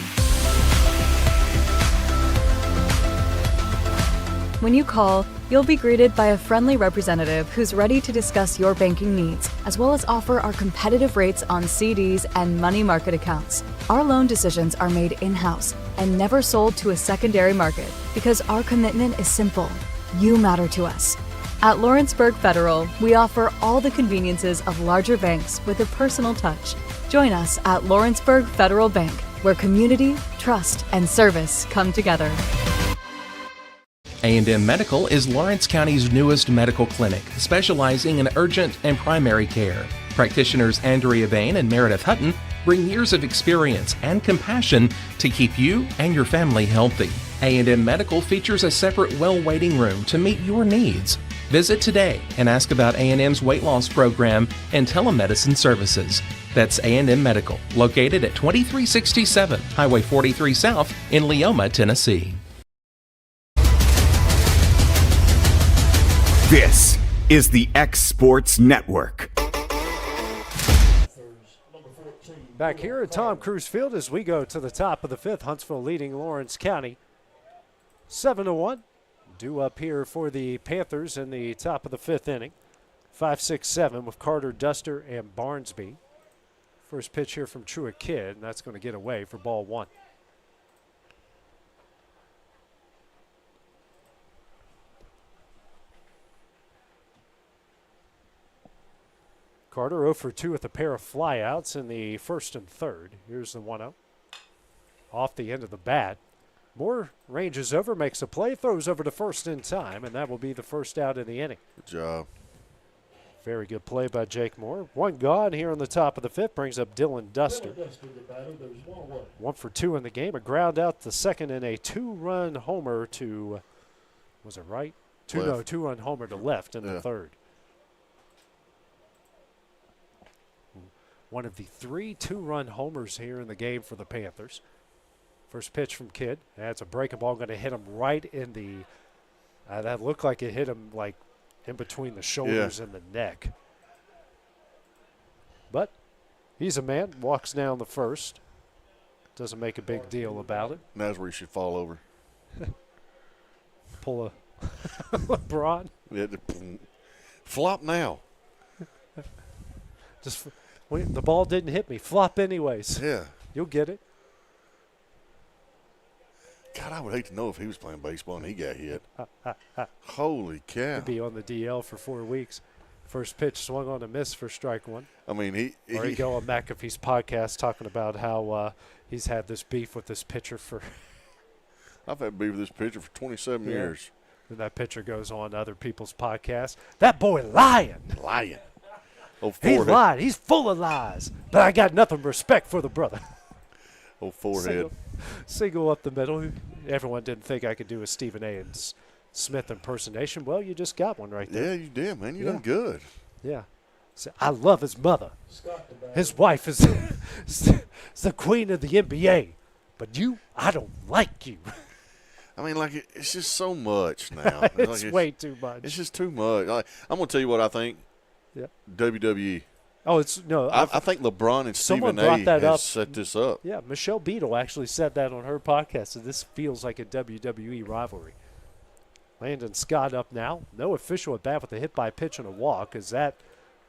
When you call, you'll be greeted by a friendly representative who's ready to discuss your banking needs, as well as offer our competitive rates on CDs and money market accounts. Our loan decisions are made in-house and never sold to a secondary market because our commitment is simple. You matter to us. At Lawrenceburg Federal, we offer all the conveniences of larger banks with a personal touch. Join us at Lawrenceburg Federal Bank, where community, trust, and service come together. A&M Medical is Lawrence County's newest medical clinic, specializing in urgent and primary care. Practitioners Andrea Bain and Meredith Hutton bring years of experience and compassion to keep you and your family healthy. A&M Medical features a separate well waiting room to meet your needs. Visit today and ask about A&M's weight loss program and telemedicine services. That's A&M Medical, located at 2367 Highway 43 South in Leoma, Tennessee. This is the X Sports Network. Back here at Tom Cruise Field as we go to the top of the fifth, Huntsville leading Lawrence County 7-1. Due up here for the Panthers in the top of the fifth inning. 5-6-7 with Carter, Duster, and Barnsby. First pitch here from Truett Kidd, and that's going to get away for ball one. Carter 0 for 2 with a pair of flyouts in the first and third. Here's the 1-0. Off the end of the bat. Moore ranges over, makes a play, throws over to first in time, and that will be the first out in the inning. Good job. Very good play by Jake Moore. One gone here on the top of the fifth, brings up Dylan Duster. 1 for 2 in the game. A ground out to second and a two-run homer to, was it right? Two-run homer to left in the third. One of the 3 two-run homers here in the game for the Panthers. First pitch from Kidd. That's a breaking ball, going to hit him right in the, that looked like it hit him like in between the shoulders and the neck. But he's a man, walks down the first. Doesn't make a big deal about it. And that's where he should fall over. Pull a LeBron. Yeah, flop now. Just the ball didn't hit me. Flop anyways. Yeah. You'll get it. God, I would hate to know if he was playing baseball and he got hit. Holy cow. Could be on the DL for 4 weeks. First pitch swung on a miss for strike one. I mean, Or he go on McAfee's podcast talking about how he's had this beef with this pitcher for. I've had beef with this pitcher for 27 years. And that pitcher goes on other people's podcasts. That boy lying. Lying. Oh, he lied. He's full of lies. But I got nothing but respect for the brother. Oh, forehead. Single up the middle. Everyone didn't think I could do a Stephen A. and Smith impersonation. Well, you just got one right there. Yeah, you did, man. You done good. Yeah. So I love his mother. His wife is the queen of the NBA. But you, I don't like you. I mean, like, it's just so much now. It's way too much. It's just too much. I'm going to tell you what I think. Yeah. WWE. Oh, it's no. I think LeBron and Stephen A. has set this up. Yeah, Michelle Beadle actually said that on her podcast. So this feels like a WWE rivalry. Landon Scott up now. No official at bat with a hit by pitch and a walk, as that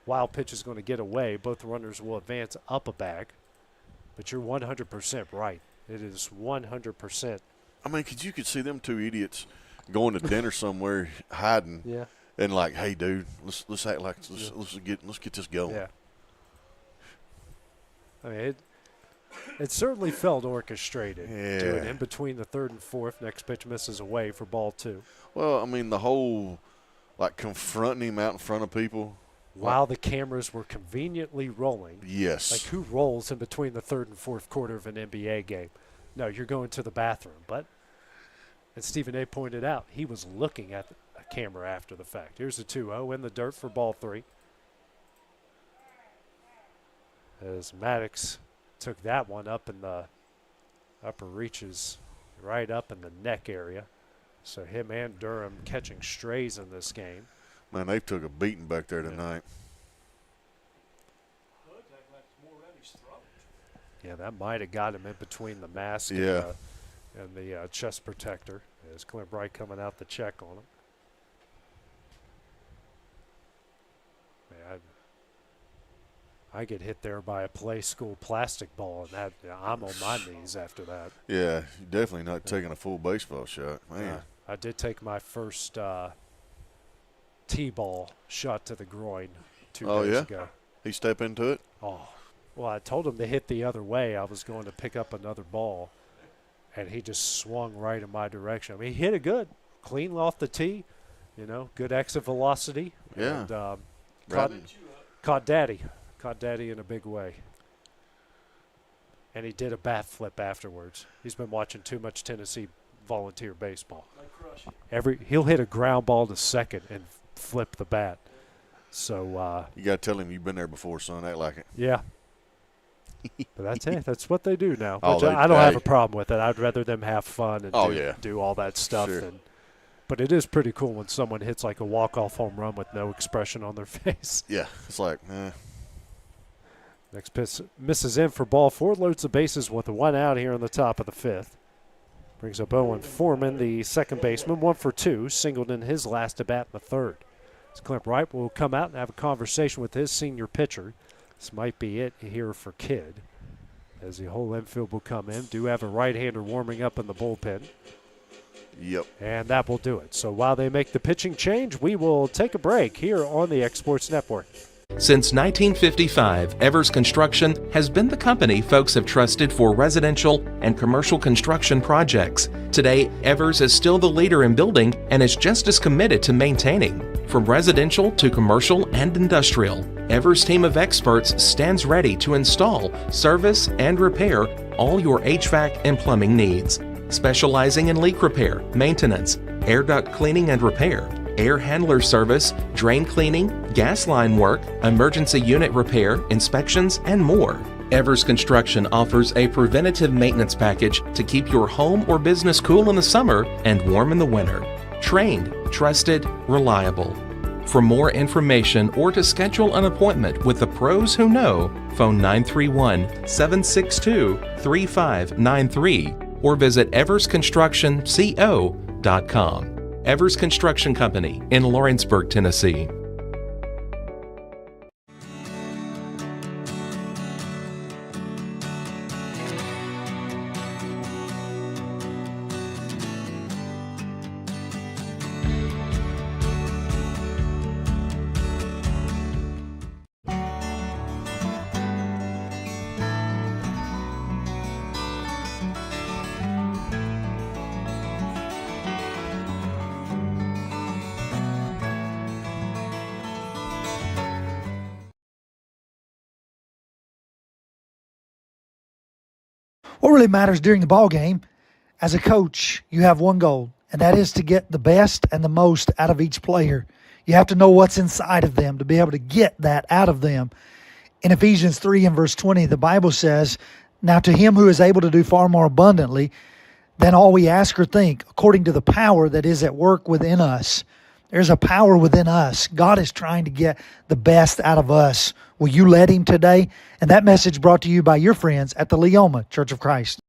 wild pitch is going to get away. Both runners will advance up a bag. But you're 100% right. It is 100%. I mean, you could see them two idiots going to dinner somewhere, hiding. Yeah. And like, hey, dude, let's act like let's get this going. Yeah. I mean, it certainly felt orchestrated. Yeah. Doing in between the third and fourth. Next pitch misses away for ball 2. Well, I mean, the whole, like, confronting him out in front of people. While the cameras were conveniently rolling. Yes. Like, who rolls in between the third and fourth quarter of an NBA game? No, you're going to the bathroom. But, as Stephen A. pointed out, he was looking at a camera after the fact. Here's the 2-0 in the dirt for ball 3. As Maddox took that one up in the upper reaches, right up in the neck area. So him and Durham catching strays in this game. Man, they took a beating back there tonight. Yeah, that might have got him in between the mask and the chest protector. As Clint Bright coming out to check on him. Man, I get hit there by a play school plastic ball, and that I'm on my knees after that. Yeah, you're definitely not taking a full baseball shot. Man. I did take my first T-ball shot to the groin 2 days ago. He step into it? Oh. Well, I told him to hit the other way. I was going to pick up another ball, and he just swung right in my direction. I mean, he hit it good, clean off the tee, good exit velocity. Yeah. And caught Daddy. Caught Daddy in a big way. And he did a bat flip afterwards. He's been watching too much Tennessee volunteer baseball. He'll hit a ground ball to second and flip the bat. So you got to tell him you've been there before, son. Act like it. Yeah. But that's it. That's what they do now. Oh, Which I don't have a problem with it. I'd rather them have fun and do all that stuff. Sure. But it is pretty cool when someone hits like a walk-off home run with no expression on their face. Yeah, it's like, Next pitch misses in for ball 4, loads the bases with a 1 out here on the top of the 5th. Brings up Owen Foreman, the second baseman, 1 for 2, singled in his last at bat in the 3rd. So Clint Wright will come out and have a conversation with his senior pitcher. This might be it here for Kidd, as the whole infield will come in. Do have a right-hander warming up in the bullpen. Yep. And that will do it. So while they make the pitching change, we will take a break here on the X Sports Network. Since 1955, Evers Construction has been the company folks have trusted for residential and commercial construction projects. Today, Evers is still the leader in building and is just as committed to maintaining. From residential to commercial and industrial, Evers' team of experts stands ready to install, service, and repair all your HVAC and plumbing needs. Specializing in leak repair, maintenance, air duct cleaning and repair, air handler service, drain cleaning, gas line work, emergency unit repair, inspections, and more. Evers Construction offers a preventative maintenance package to keep your home or business cool in the summer and warm in the winter. Trained, trusted, reliable. For more information or to schedule an appointment with the pros who know, phone 931-762-3593 or visit eversconstructionco.com. Evers Construction Company in Lawrenceburg, Tennessee. What really matters during the ball game, as a coach, you have one goal, and that is to get the best and the most out of each player. You have to know what's inside of them to be able to get that out of them. In Ephesians 3 and verse 20, the Bible says, "Now to him who is able to do far more abundantly than all we ask or think, according to the power that is at work within us." There's a power within us. God is trying to get the best out of us. Will you let him today? And that message brought to you by your friends at the Leoma Church of Christ.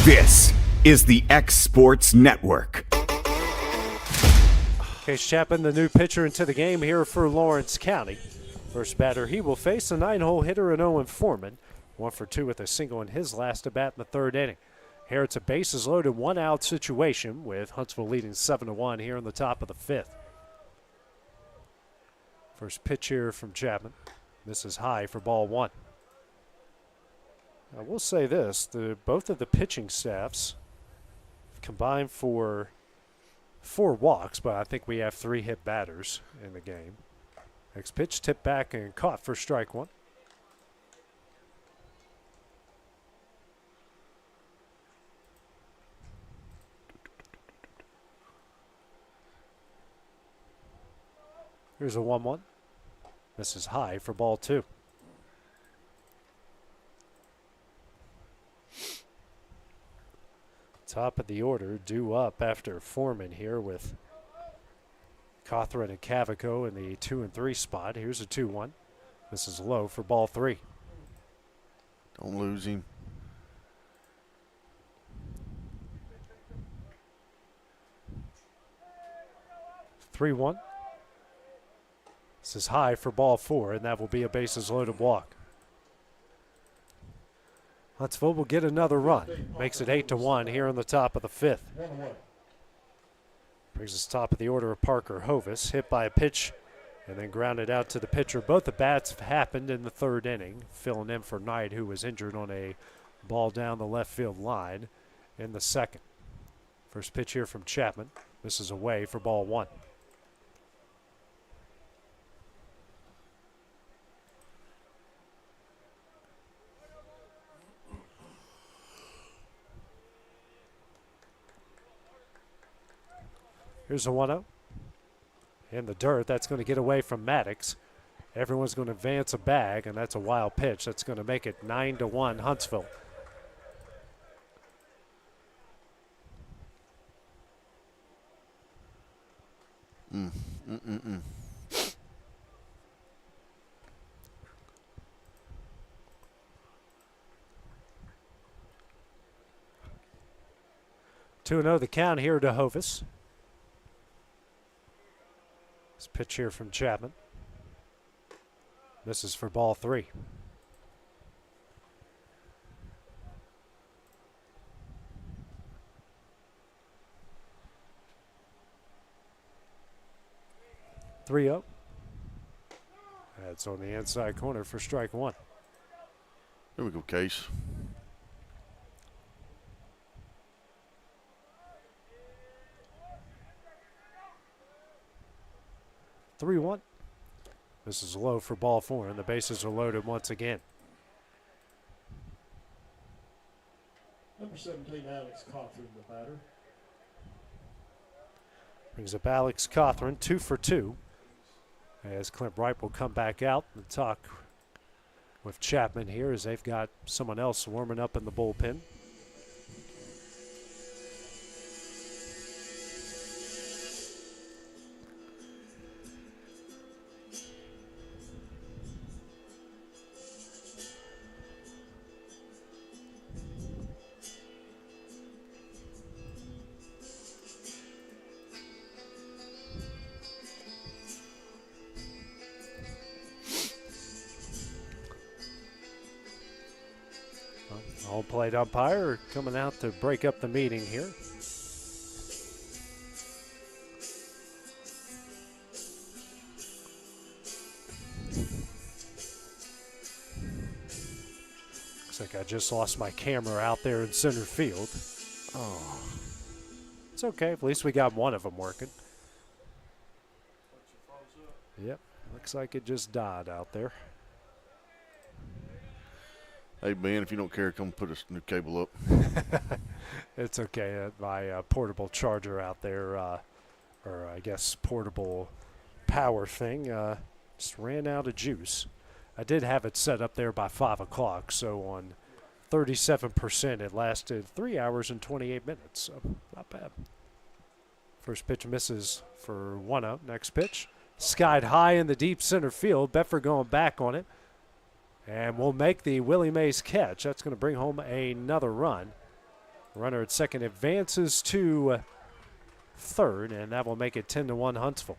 This is the X Sports Network. Case Chapman, the new pitcher into the game here for Lawrence County. First batter he will face a 9-hole hitter in Owen Foreman. 1 for 2 with a single in his last at bat in the 3rd inning. Here it's a bases loaded, 1-out situation with Huntsville leading 7-1 here in the top of the 5th. First pitch here from Chapman. Misses high for ball 1. I will say this, both of the pitching staffs combined for 4 walks, but I think we have 3 hit batters in the game. Next pitch, tipped back and caught for strike 1. Here's a 1-1. Misses high for ball 2. Top of the order, due up after Foreman here with Cawthron and Cavaco in the 2 and 3 spot. Here's a 2-1. This is low for ball 3. Don't lose him. Three 1. This is high for ball 4, and that will be a bases loaded walk. Huntsville will get another run. Makes it 8-1 here on the top of the 5th. Brings us top of the order of Parker Hovis. Hit by a pitch and then grounded out to the pitcher. Both the bats have happened in the 3rd inning. Filling in for Knight, who was injured on a ball down the left field line in the 2nd. First pitch here from Chapman. This is away for ball 1. Here's a 1-0. In the dirt, that's going to get away from Maddox. Everyone's going to advance a bag, and that's a wild pitch. That's going to make it 9-1 Huntsville. Two 2-0 the count here to Hovis. This pitch here from Chapman. This is for ball 3. Three-0. That's on the inside corner for strike 1. Here we go, Case. Three 3-1. This is low for ball 4, and the bases are loaded once again. Number 17, Alex Cothran, the batter. Brings up Alex Cothran, 2 for 2. As Clint Wright will come back out and talk with Chapman here as they've got someone else warming up in the bullpen. Home plate umpire coming out to break up the meeting here. Looks like I just lost my camera out there in center field. Oh, it's okay. At least we got one of them working. Yep, looks like it just died out there. Hey, Ben, if you don't care, come put a new cable up. It's okay. My portable charger out there, or I guess portable power thing, just ran out of juice. I did have it set up there by 5 o'clock, so on 37% it lasted 3 hours and 28 minutes, so not bad. First pitch misses for 1-0. Next pitch, skied high in the deep center field. Bedford going back on it. And we'll make the Willie Mays catch. That's going to bring home another run. Runner at second advances to third, and that will make it 10-1 Huntsville.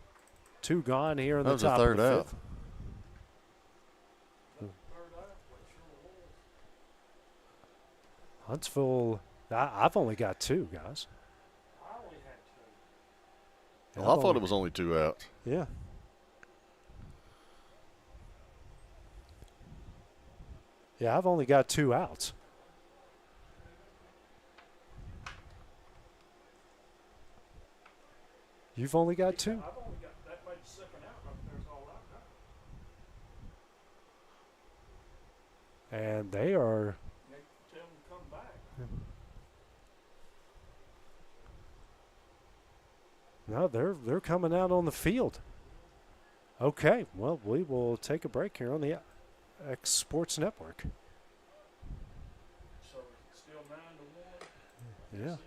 2 gone here in the top of the 5th. Huntsville, I've only got 2, guys. Well, I thought it was only 2 outs. Yeah. Yeah, I've only got 2 outs. You've only got 2? I've only got that made the second out right there's all I've got. And they are. Tell them to come back. No, they're coming out on the field. Okay, well, we will take a break here on the X Sports Network. So it's still 9-1. Yeah.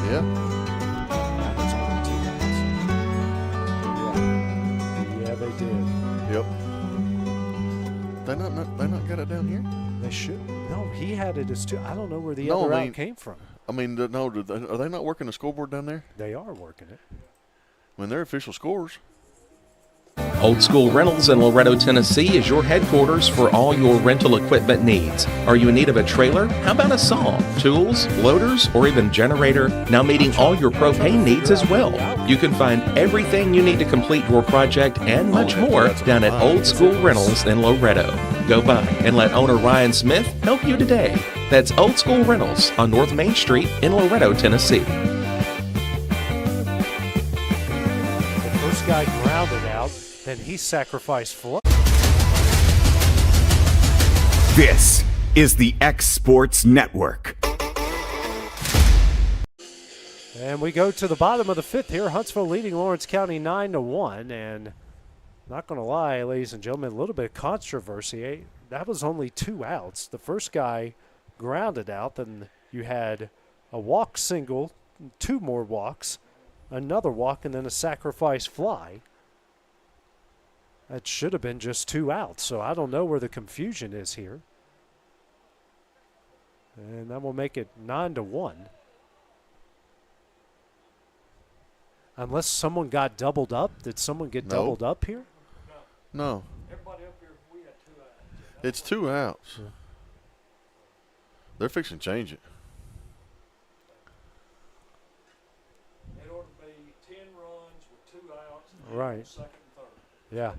Yeah. Yeah, they did. Yep. They not got it down here? They should. No, he had it as 2. I don't know where the other out came from. I mean, no, are they not working the scoreboard down there? They are working it. I mean, they're official scores. Old School Rentals in Loretto, Tennessee is your headquarters for all your rental equipment needs. Are you in need of a trailer? How about a saw, tools, loaders, or even generator? Now meeting all your propane needs as well. You can find everything you need to complete your project and much more down at Old School Rentals in Loretto. Go by and let owner Ryan Smith help you today. That's Old School Rentals on North Main Street in Loretto, Tennessee. The first guy grounded out, then he sacrificed fly. This is the X Sports Network. And we go to the bottom of the fifth here. Huntsville leading Lawrence County 9-1. And not going to lie, ladies and gentlemen, a little bit of controversy. That was only 2 outs. The first guy grounded out. Then you had a walk single, 2 more walks, another walk, and then a sacrifice fly. That should have been just 2 outs. So I don't know where the confusion is here. And that will make it 9-1. Unless someone got doubled up. Did someone get doubled up here? No. Everybody up here, we had 2 outs. It's 2 outs. Yeah. They're fixing to change it. It ought to be 10 runs with 2 outs. Right. Second and third. Yeah.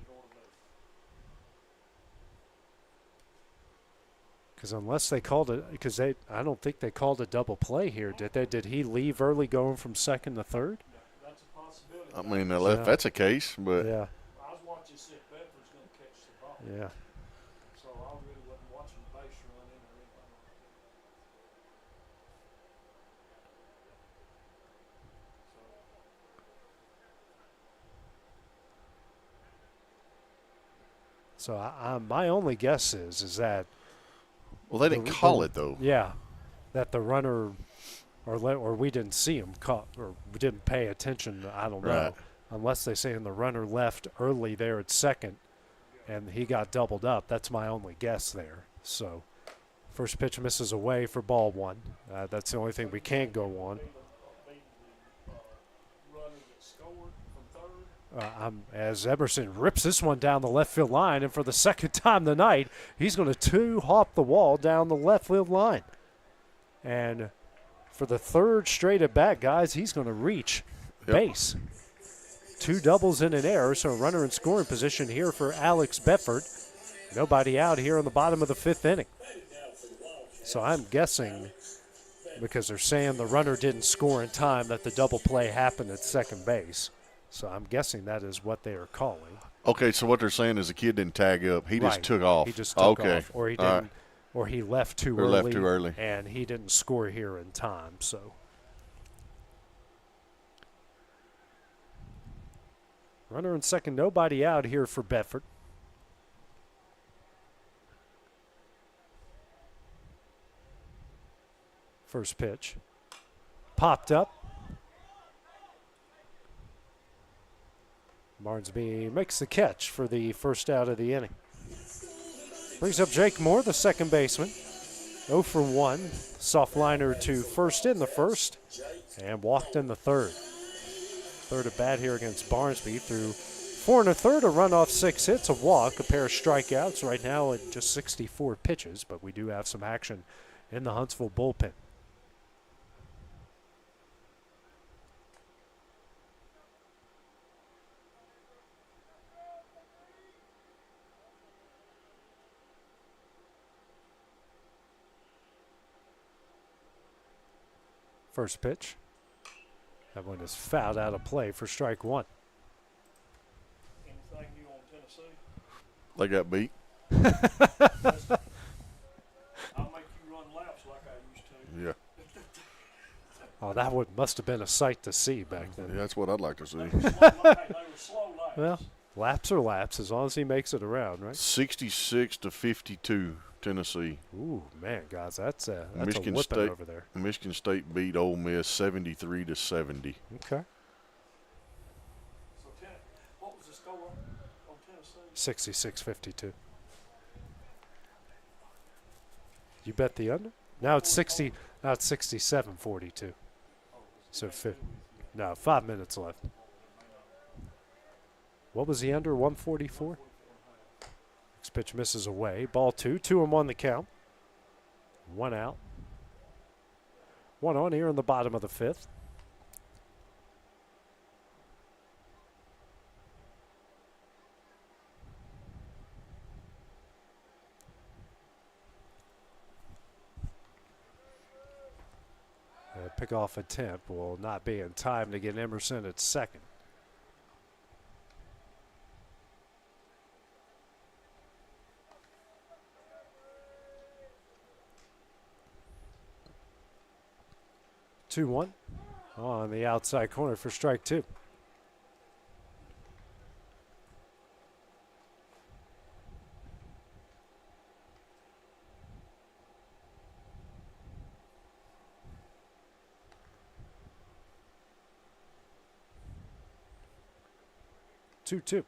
Because unless they called it, because I don't think they called a double play here, did they? Did he leave early going from second to third? That's a possibility. I mean, if that's a case, but yeah. I was watching see if Bedford's going to catch the ball. Yeah. So I really wasn't watching the base run in or anything like that. So my only guess is that. Well, they didn't call it though. Yeah, that the runner, or we didn't see him caught, or we didn't pay attention. I don't know, unless they say the runner left early there at second, and he got doubled up. That's my only guess there. So, first pitch misses away for ball 1. That's the only thing we can't go on. As Emerson rips this one down the left field line, and for the second time tonight, he's going to 2-hop the wall down the left field line. And for the 3rd straight at bat, guys, he's going to reach base. 2 doubles and an error, so a runner in scoring position here for Alex Bedford. Nobody out here on the bottom of the 5th inning. So I'm guessing, because they're saying the runner didn't score in time, that the double play happened at second base. So I'm guessing that is what they are calling. Okay, so what they're saying is the kid didn't tag up. He just took off. He just took off. Or he didn't, or he left too early. Left too early. And he didn't score here in time. So runner in second, nobody out here for Bedford. First pitch. Popped up. Barnsby makes the catch for the first out of the inning. Brings up Jake Moore, the second baseman. 0 for 1. Soft liner to first in the first and walked in the third. Third at bat here against Barnsby through 4 1/3, a run off 6 hits, a walk, a pair of strikeouts. Right now at just 64 pitches, but we do have some action in the Huntsville bullpen. First pitch. That one is fouled out of play for strike 1. Anything new on Tennessee? They got beat. I'll make you run laps like I used to. Yeah. Oh, that must have been a sight to see back then. Yeah, that's what I'd like to see. They were slow laps. Well, laps are laps as long as he makes it around, right? 66-52, Tennessee. Ooh, man, guys, that's a Michigan whipping State over there. Michigan State beat Ole Miss 73-70. Okay. So what was the score on Tennessee? 66-52. You bet the under? Now it's 60. Now it's 67-42. So 5 minutes left. What was the under? 144. Next pitch misses away. Ball 2. 2-1 the count. 1 out. 1 on here in the bottom of the 5th. pickoff attempt will not be in time to get Emerson at second. Two one on the outside corner for strike two. Two.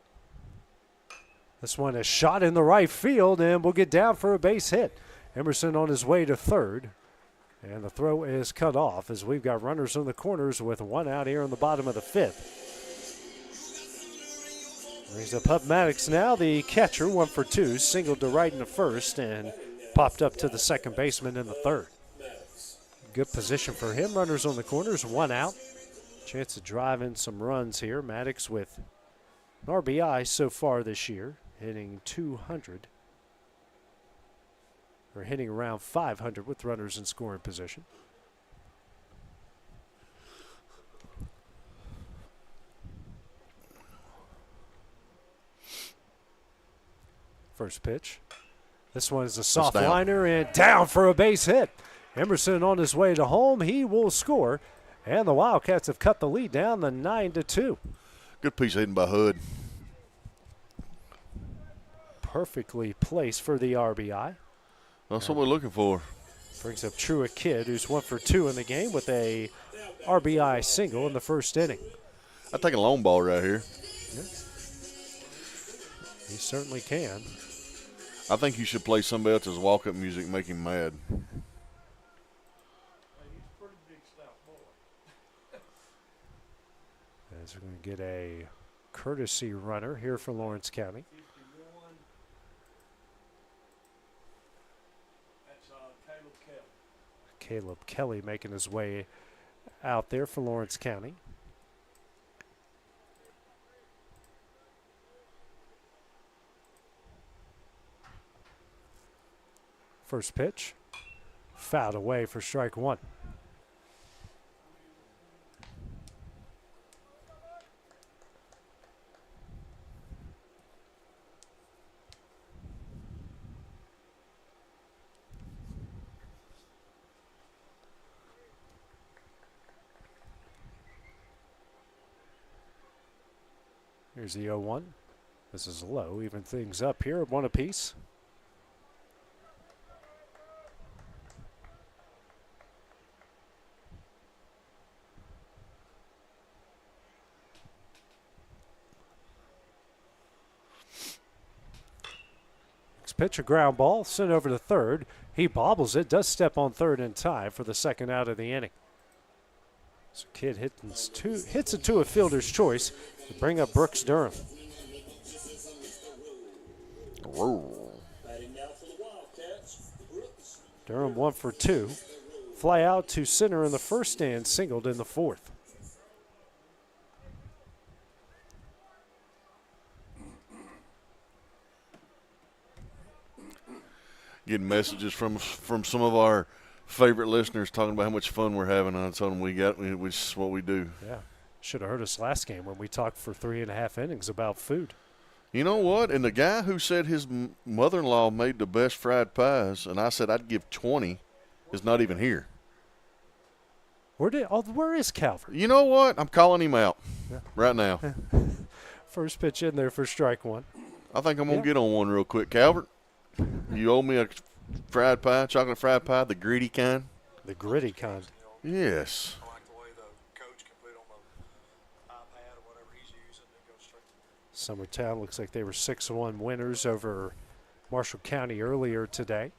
This one is shot in the right field and will get down for a base hit. Emerson on his way to third. And the throw is cut off as we've got runners on the corners with one out here in the bottom of the fifth. Brings up Hup Maddox now, the catcher, 1 for 2, singled to right in the first and popped up to the second baseman in the third. Good position for him. Runners on the corners, 1 out. Chance to drive in some runs here. Maddox with an RBI so far this year, hitting 200. Or hitting around 500 with runners in scoring position. First pitch. This one is a soft liner and down for a base hit. Emerson on his way to home. He will score. And the Wildcats have cut the lead down to 9-2. Good piece of hitting by Hood. Perfectly placed for the RBI. That's what we're looking for. Brings up Truett Kidd, who's 1 for 2 in the game with a RBI single in the first inning. I take a long ball right here. Yeah. He certainly can. I think you should play somebody else's walk-up music, make him mad. As we're going to get a courtesy runner here for Lawrence County. Caleb Kelly making his way out there for Lawrence County. First pitch, fouled away for strike one. Here's the 0-1. This is low, even things up here, 1 apiece. Next pitch, a ground ball, sent over to third. He bobbles it, does step on third in time for the second out of the inning. So Kidd hits it to a fielder's choice to bring up Brooks Durham. Durham 1 for 2. Fly out to center in the first and singled in the fourth. Getting messages from some of our favorite listeners talking about how much fun we're having. I told them which is what we do. Yeah. Should have heard us last game when we talked for 3.5 innings about food. You know what? And the guy who said his mother-in-law made the best fried pies, and I said I'd give 20, is not even here. Where is Calvert? You know what? I'm calling him out right now. First pitch in there for strike one. I think I'm going to get on one real quick. Calvert, you owe me a fried pie, chocolate fried pie, the gritty kind. The gritty kind. Yes. Summertown looks like they were 6-1 winners over Marshall County earlier today.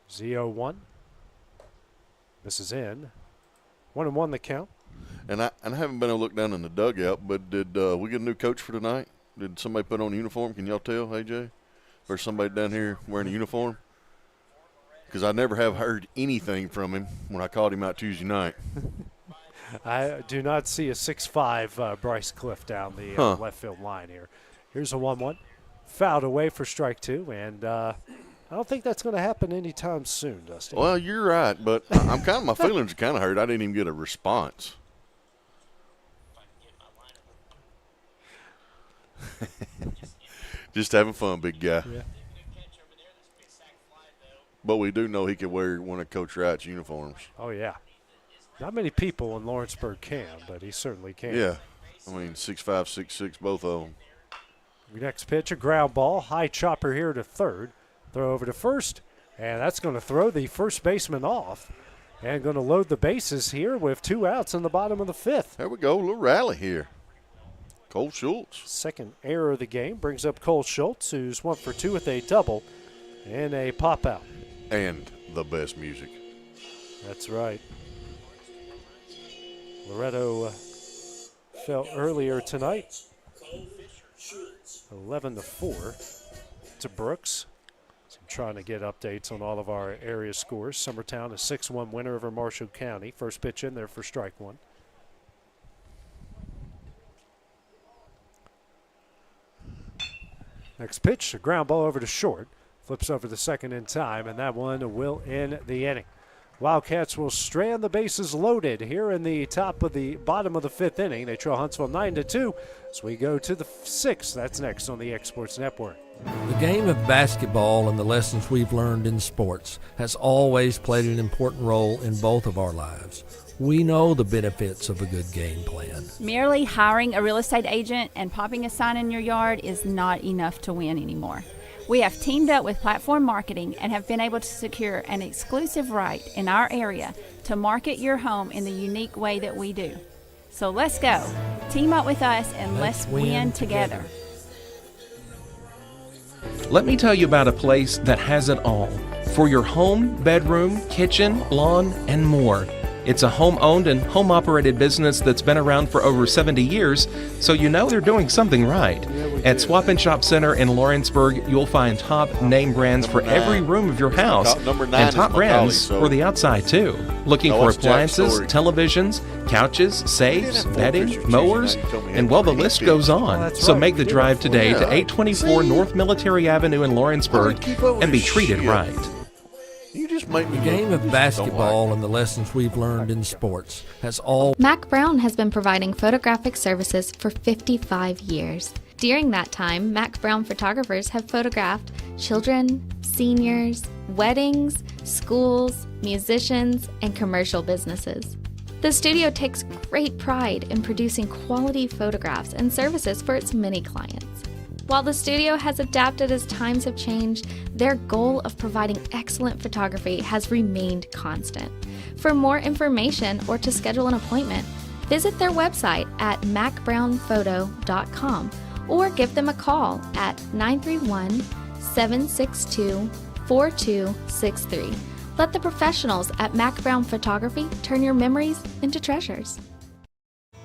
0-1. This is in. 1-1 the count. And I haven't been able to look down in the dugout, but did we get a new coach for tonight? Did somebody put on a uniform? Can y'all tell, AJ? There's somebody down here wearing a uniform? Because I never have heard anything from him when I called him out Tuesday night. I do not see a 6'5" Bryce Cliff down the left field line here. Here's a 1-1. Fouled away for strike two, and I don't think that's going to happen anytime soon, Dusty. Well, you're right, but my feelings are kind of hurt. I didn't even get a response. Just having fun, big guy. Yeah. But we do know he could wear one of Coach Wright's uniforms. Oh, yeah. Not many people in Lawrenceburg can, but he certainly can. Yeah. I mean, 6'5", 6'6", both of them. Next pitch, a ground ball. High chopper here to third. Throw over to first, and that's going to throw the first baseman off. And going to load the bases here with 2 outs in the bottom of the 5th. There we go, a little rally here. Cole Schultz. Second error of the game brings up Cole Schultz, who's 1 for 2 with a double and a pop out. And the best music. That's right. Loretto fell earlier tonight. 11-4 to Brooks. So I'm trying to get updates on all of our area scores. Summertown a 6-1 winner over Marshall County. First pitch in there for strike one. Next pitch, a ground ball over to short. Flips over the second in time, and that one will end the inning. Wildcats will strand the bases loaded here in the bottom of the 5th inning. They trail Huntsville 9-2 as we go to the 6th. That's next on the X Sports Network. The game of basketball and the lessons we've learned in sports has always played an important role in both of our lives. We know the benefits of a good game plan. Merely hiring a real estate agent and popping a sign in your yard is not enough to win anymore. We have teamed up with Platform Marketing and have been able to secure an exclusive right in our area to market your home in the unique way that we do. So let's go. Team up with us and let's win together. Let me tell you about a place that has it all for your home, bedroom, kitchen, lawn, and more. It's a home-owned and home-operated business that's been around for over 70 years, so you know they're doing something right. At Swap and Shop Center in Lawrenceburg, you'll find top name brands for every room of your house, and top brands for the outside too. Looking for appliances, televisions, couches, safes, bedding, mowers, and well, the list goes on. So make the drive today to 824 North Military Avenue in Lawrenceburg and be treated right. You just make me The game of basketball and the lessons we've learned in sports has all. Mac Brown has been providing photographic services for 55 years. During that time, Mac Brown photographers have photographed children, seniors, weddings, schools, musicians, and commercial businesses. The studio takes great pride in producing quality photographs and services for its many clients. While the studio has adapted as times have changed, their goal of providing excellent photography has remained constant. For more information or to schedule an appointment, visit their website at macbrownphoto.com or give them a call at 931-762-4263. Let the professionals at Mac Brown Photography turn your memories into treasures.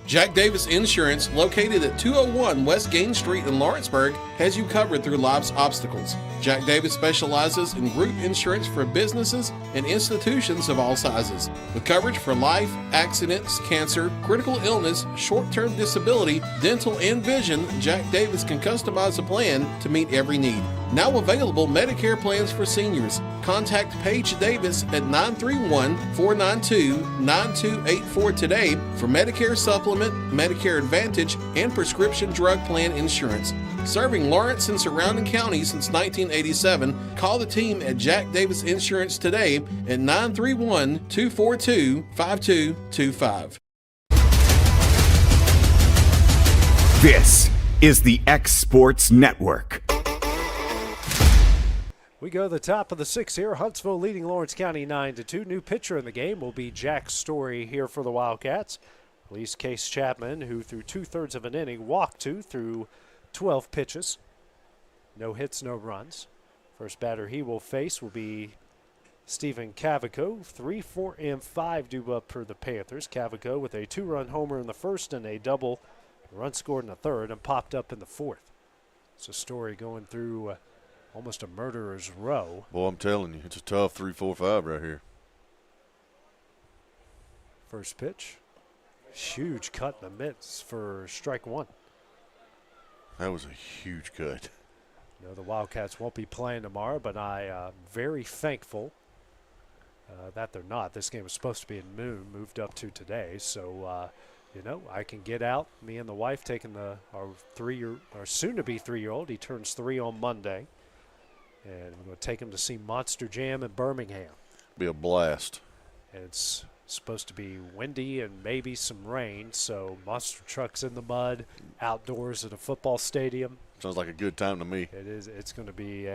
Jack Davis Insurance, located at 201 West Gain Street in Lawrenceburg, has you covered through life's obstacles. Jack Davis specializes in group insurance for businesses and institutions of all sizes. With coverage for life, accidents, cancer, critical illness, short-term disability, dental, and vision, Jack Davis can customize a plan to meet every need. Now available Medicare plans for seniors. Contact Paige Davis at 931-492-9284 today for Medicare Supplement, Medicare Advantage, and prescription drug plan insurance. Serving Lawrence and surrounding counties since 1987, call the team at Jack Davis Insurance today at 931-242-5225. This is the X Sports Network. We go to the top of the 6th here. Huntsville leading Lawrence County 9-2. New pitcher in the game will be Jack Story here for the Wildcats. Release Case Chapman, who through 2/3 of an inning walked through 12 pitches. No hits, no runs. First batter he will face will be Stephen Cavaco. 3, 4, and 5 due up for the Panthers. Cavaco with a 2-run homer in the first and a double. Run scored in the third and popped up in the fourth. So Story going through almost a murderer's row. Boy, I'm telling you, it's a tough 3, 4, 5 right here. First pitch. Huge cut in the midst for strike one. That was a huge cut. You know, the Wildcats won't be playing tomorrow, but I'm very thankful that they're not. This game was supposed to be in noon, moved up to today. So, you know, I can get out, me and the wife taking our soon-to-be 3-year-old. He turns 3 on Monday. And we're going to take him to see Monster Jam in Birmingham. Be a blast. And it's supposed to be windy and maybe some rain, so monster trucks in the mud, outdoors at a football stadium. Sounds like a good time to me. It is. It's going to be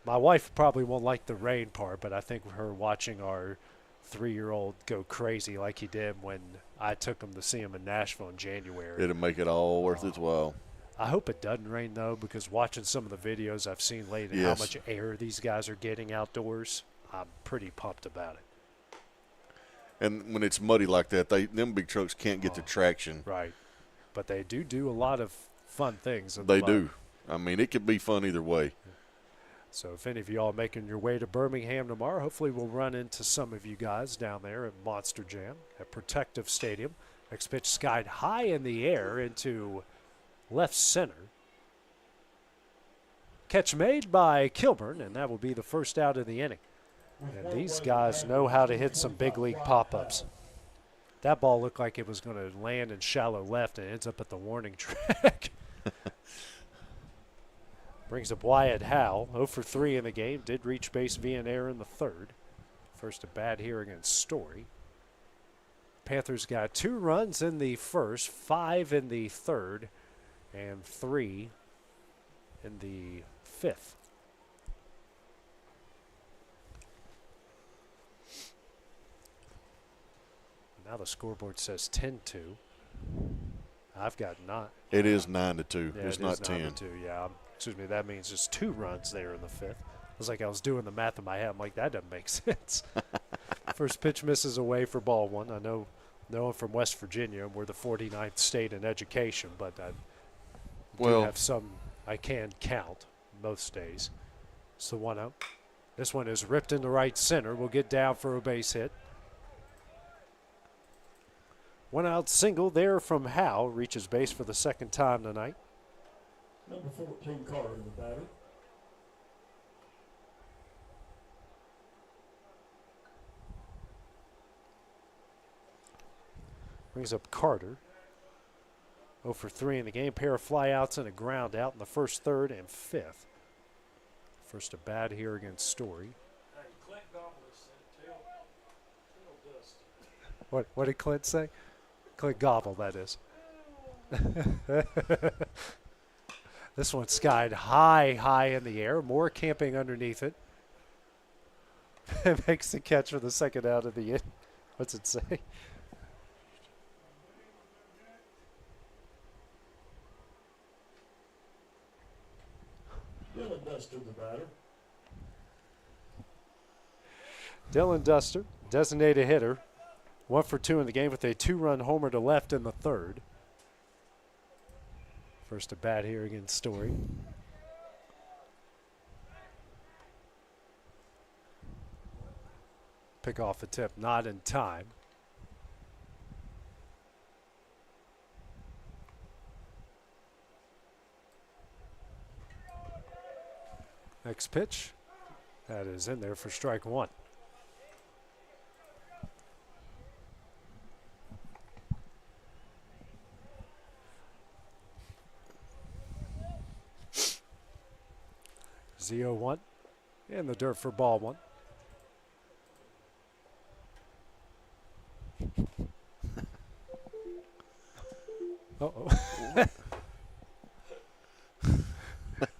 my wife probably won't like the rain part, but I think her watching our 3-year-old go crazy like he did when I took him to see him in Nashville in January. It'll make it all worth its while. I hope it doesn't rain, though, because watching some of the videos I've seen lately, how much air these guys are getting outdoors, I'm pretty pumped about it. And when it's muddy like that, them big trucks can't get the traction. Right. But they do a lot of fun things. They do. I mean, it could be fun either way. So if any of you all are making your way to Birmingham tomorrow, hopefully we'll run into some of you guys down there at Monster Jam at Protective Stadium. Next pitch skied high in the air into left center. Catch made by Kilburn, and that will be the first out of the inning. And these guys know how to hit some big league pop-ups. That ball looked like it was going to land in shallow left and ends up at the warning track. Brings up Wyatt Howe, 0 for 3 in the game. Did reach base via an error in the third. First at bat here against Story. Panthers got 2 runs in the first, 5 in the third, and 3 in the fifth. Now the scoreboard says 10-2. I've got 9. It is 9-2. Yeah, it's it not is 10. 9-2. Yeah, excuse me. That means just 2 runs there in the fifth. It was like I was doing the math in my head. I'm like, that doesn't make sense. First pitch misses away for ball 1. I know I'm from West Virginia, and we're the 49th state in education, but I do have some I can count most days. It's the 1-0. This one is ripped into right center. We'll get down for a base hit. 1 out single there from Howe. Reaches base for the second time tonight. Number 14, Carter, the batter. Brings up Carter. 0 for 3 in the game. Pair of flyouts and a ground out in the first, third, and fifth. First at bat here against Story. What did Clint say? Clint Gobble, that is. This one skied high in the air. Moore camping underneath it. Makes the catch for the second out of the inning. What's it say? Dylan Duster, the batter. Dylan Duster, designated hitter. 1 for 2 in the game with a 2-run homer to left in the third. First at bat here against Story. Pick off the tip, not in time. Next pitch. That is in there for strike 1. Z-0-1 in the dirt for ball 1. Uh-oh.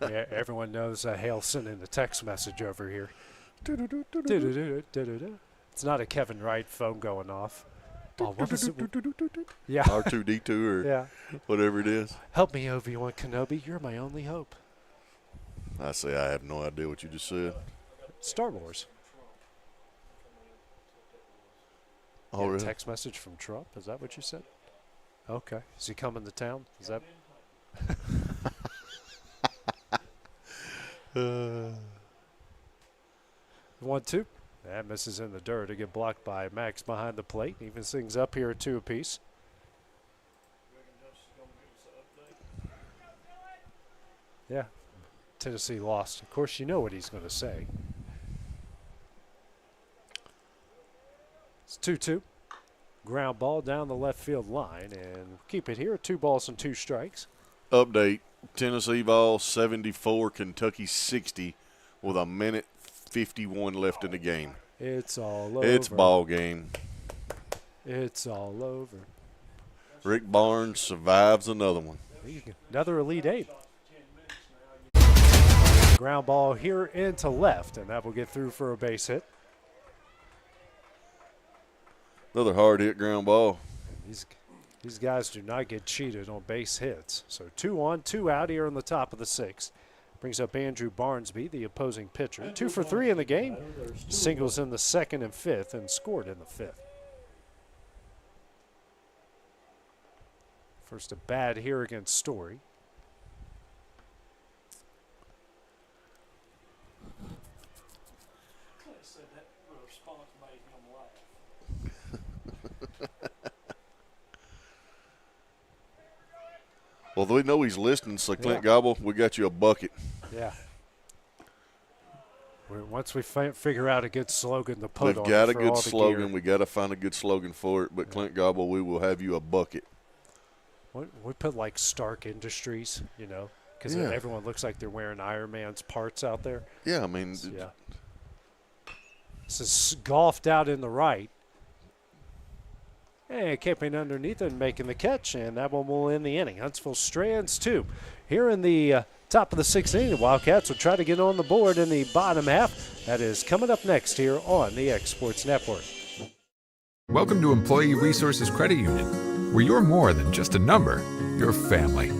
Yeah, everyone knows Hale sending the text message over here. It's not a Kevin Wright phone going off. Oh, what is it? Yeah. R2D2 or whatever it is. Help me, Obi-Wan Kenobi. You're my only hope. I say I have no idea what you just said. Star Wars. Oh, really? Text message from Trump. Is that what you said? Okay. Is he coming to town? Is that? 1-2. That misses in the dirt to get blocked by Max behind the plate. Even things up here at 2 apiece. Yeah. Tennessee lost. Of course, you know what he's going to say. It's 2-2. Ground ball down the left field line, and keep it here. 2 balls and 2 strikes. Update, Tennessee ball 74, Kentucky 60 with a minute 51 left in the game. It's all over. It's ball game. It's all over. Rick Barnes survives another one. Another Elite Eight. Ground ball here into left, and that will get through for a base hit. Another hard hit ground ball. These guys do not get cheated on base hits. So 2 on, 2 out here in the top of the 6th. Brings up Andrew Barnesby, the opposing pitcher. 2 for 3 in the game. Singles in the 2nd and 5th and scored in the 5th. First a bat here against Story. Well, we know he's listening, so Clint Gobble, we got you a bucket. Yeah. Once we figure out a good slogan to put on, we've got a good slogan. We got to find a good slogan for it. But Clint Gobble, we will have you a bucket. We put like Stark Industries, you know, because everyone looks like they're wearing Iron Man's parts out there. Yeah, I mean, This is golfed out in the right. And keeping underneath and making the catch, and that one will end the inning. Huntsville strands 2. Here in the top of the 6th inning, the Wildcats will try to get on the board in the bottom half. That is coming up next here on the X Sports Network. Welcome to Employee Resources Credit Union, where you're more than just a number, you're family.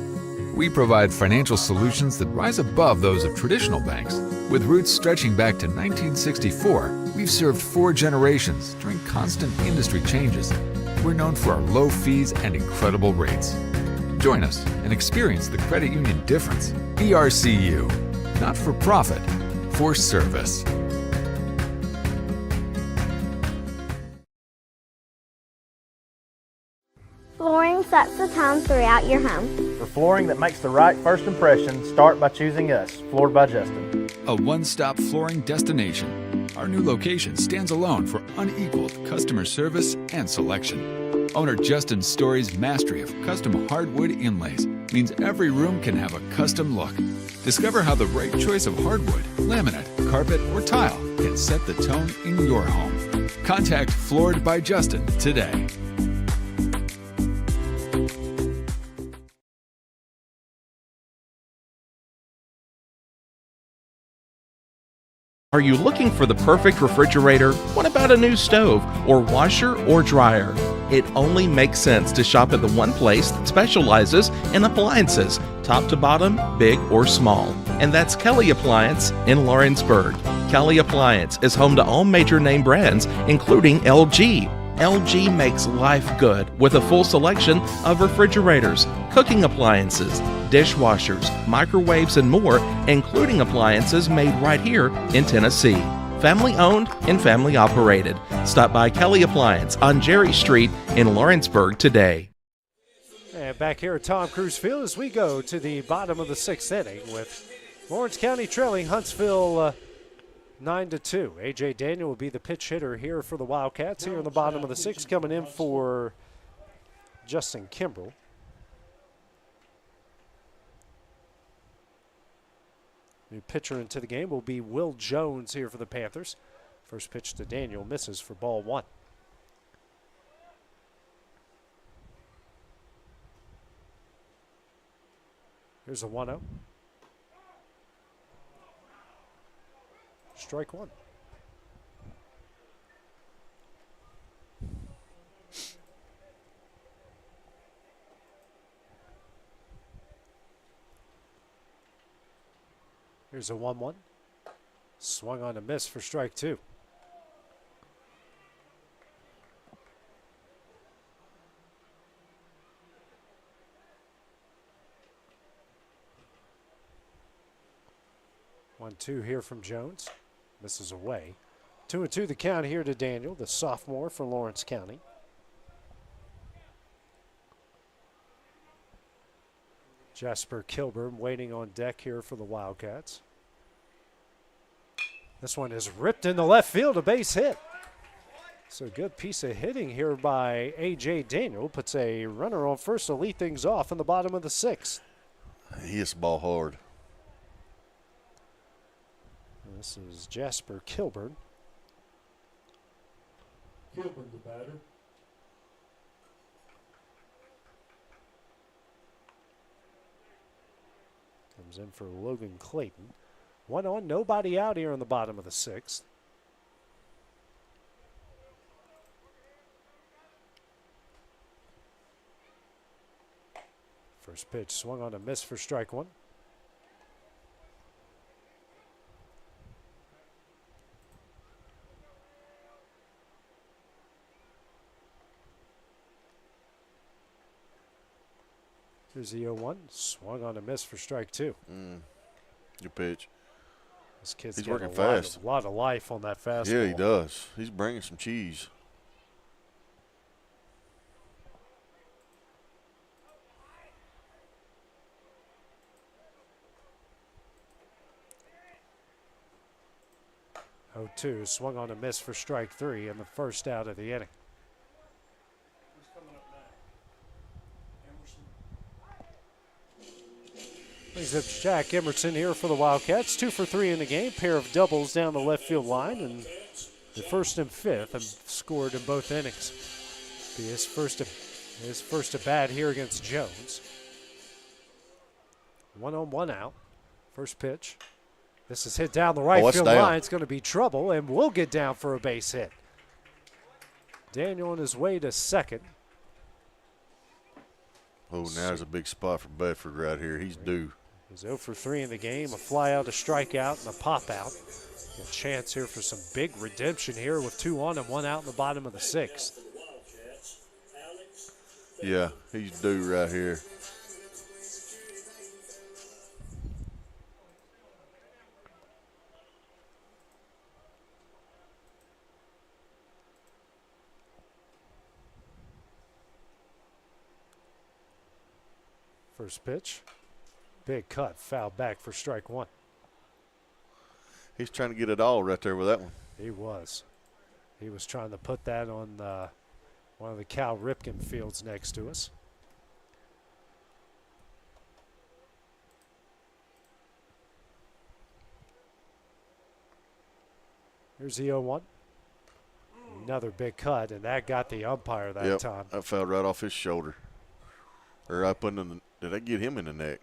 We provide financial solutions that rise above those of traditional banks. With roots stretching back to 1964, we've served 4 generations during constant industry changes. We're known for our low fees and incredible rates. Join us and experience the credit union difference. ERCU, not for profit, for service. Flooring sets the tone throughout your home. For flooring that makes the right first impression, start by choosing us, Floored by Justin. A one-stop flooring destination. Our new location stands alone for unequaled customer service and selection. Owner Justin Story's mastery of custom hardwood inlays means every room can have a custom look. Discover how the right choice of hardwood, laminate, carpet, or tile can set the tone in your home. Contact Floored by Justin today. Are you looking for the perfect refrigerator? What about a new stove or washer or dryer? It only makes sense to shop at the one place that specializes in appliances, top to bottom, big or small. And that's Kelly Appliance in Lawrenceburg. Kelly Appliance is home to all major name brands, including LG. LG makes life good with a full selection of refrigerators, cooking appliances, dishwashers, microwaves, and more, including appliances made right here in Tennessee. Family owned and family operated. Stop by Kelly Appliance on Jerry Street in Lawrenceburg today. And back here at Tom Cruise Field as we go to the bottom of the 6th inning with Lawrence County trailing Huntsville 9-2. A.J. Daniel will be the pitch hitter here for the Wildcats here in the bottom of the 6th, coming in for Justin Kimbrell. New pitcher into the game will be Will Jones here for the Panthers. First pitch to Daniel misses for ball 1. Here's a 1-0. Strike 1. Here's a 1-1. Swung on a miss for strike 2. One, 2 here from Jones. Misses away. 2-2 the count here to Daniel, the sophomore for Lawrence County. Jasper Kilburn waiting on deck here for the Wildcats. This one is ripped into left field, a base hit. So good piece of hitting here by A.J. Daniel. Puts a runner on first to lead things off in the bottom of the 6th. He hits the ball hard. This is Jasper Kilburn. Kilburn, the batter. Comes in for Logan Clayton. 1 on, nobody out here in the bottom of the 6th. First pitch swung on a miss for strike 1. Here's the 0-1. Swung on a miss for strike 2. Good pitch. This kid's He's got working a fast. lot of life on that fastball. Yeah, he does. He's bringing some cheese. Oh, 2 swung on a miss for strike 3 in the first out of the inning. Who's coming up now? Emerson. Brings up Jack Emerson here for the Wildcats. 2 for 3 in the game. Pair of doubles down the left field line, and the first and fifth have scored in both innings. Be his first at bat here against Jones. 1 on, 1 out. First pitch. This is hit down the right field line. It's going to be trouble, and will get down for a base hit. Daniel on his way to second. Oh, now there's a big spot for Bedford right here. He's due. He's 0 for 3 in the game. A fly out, a strikeout, and a pop out. A chance here for some big redemption here with 2 on and 1 out in the bottom of the 6th. Yeah, he's due right here. First pitch. Big cut, foul back for strike 1. He's trying to get it all right there with that one. He was. He was trying to put that on one of the Cal Ripken fields next to us. Here's the 0-1. Another big cut, and that got the umpire that time. That fell right off his shoulder. Or up under the, did I get him in the neck?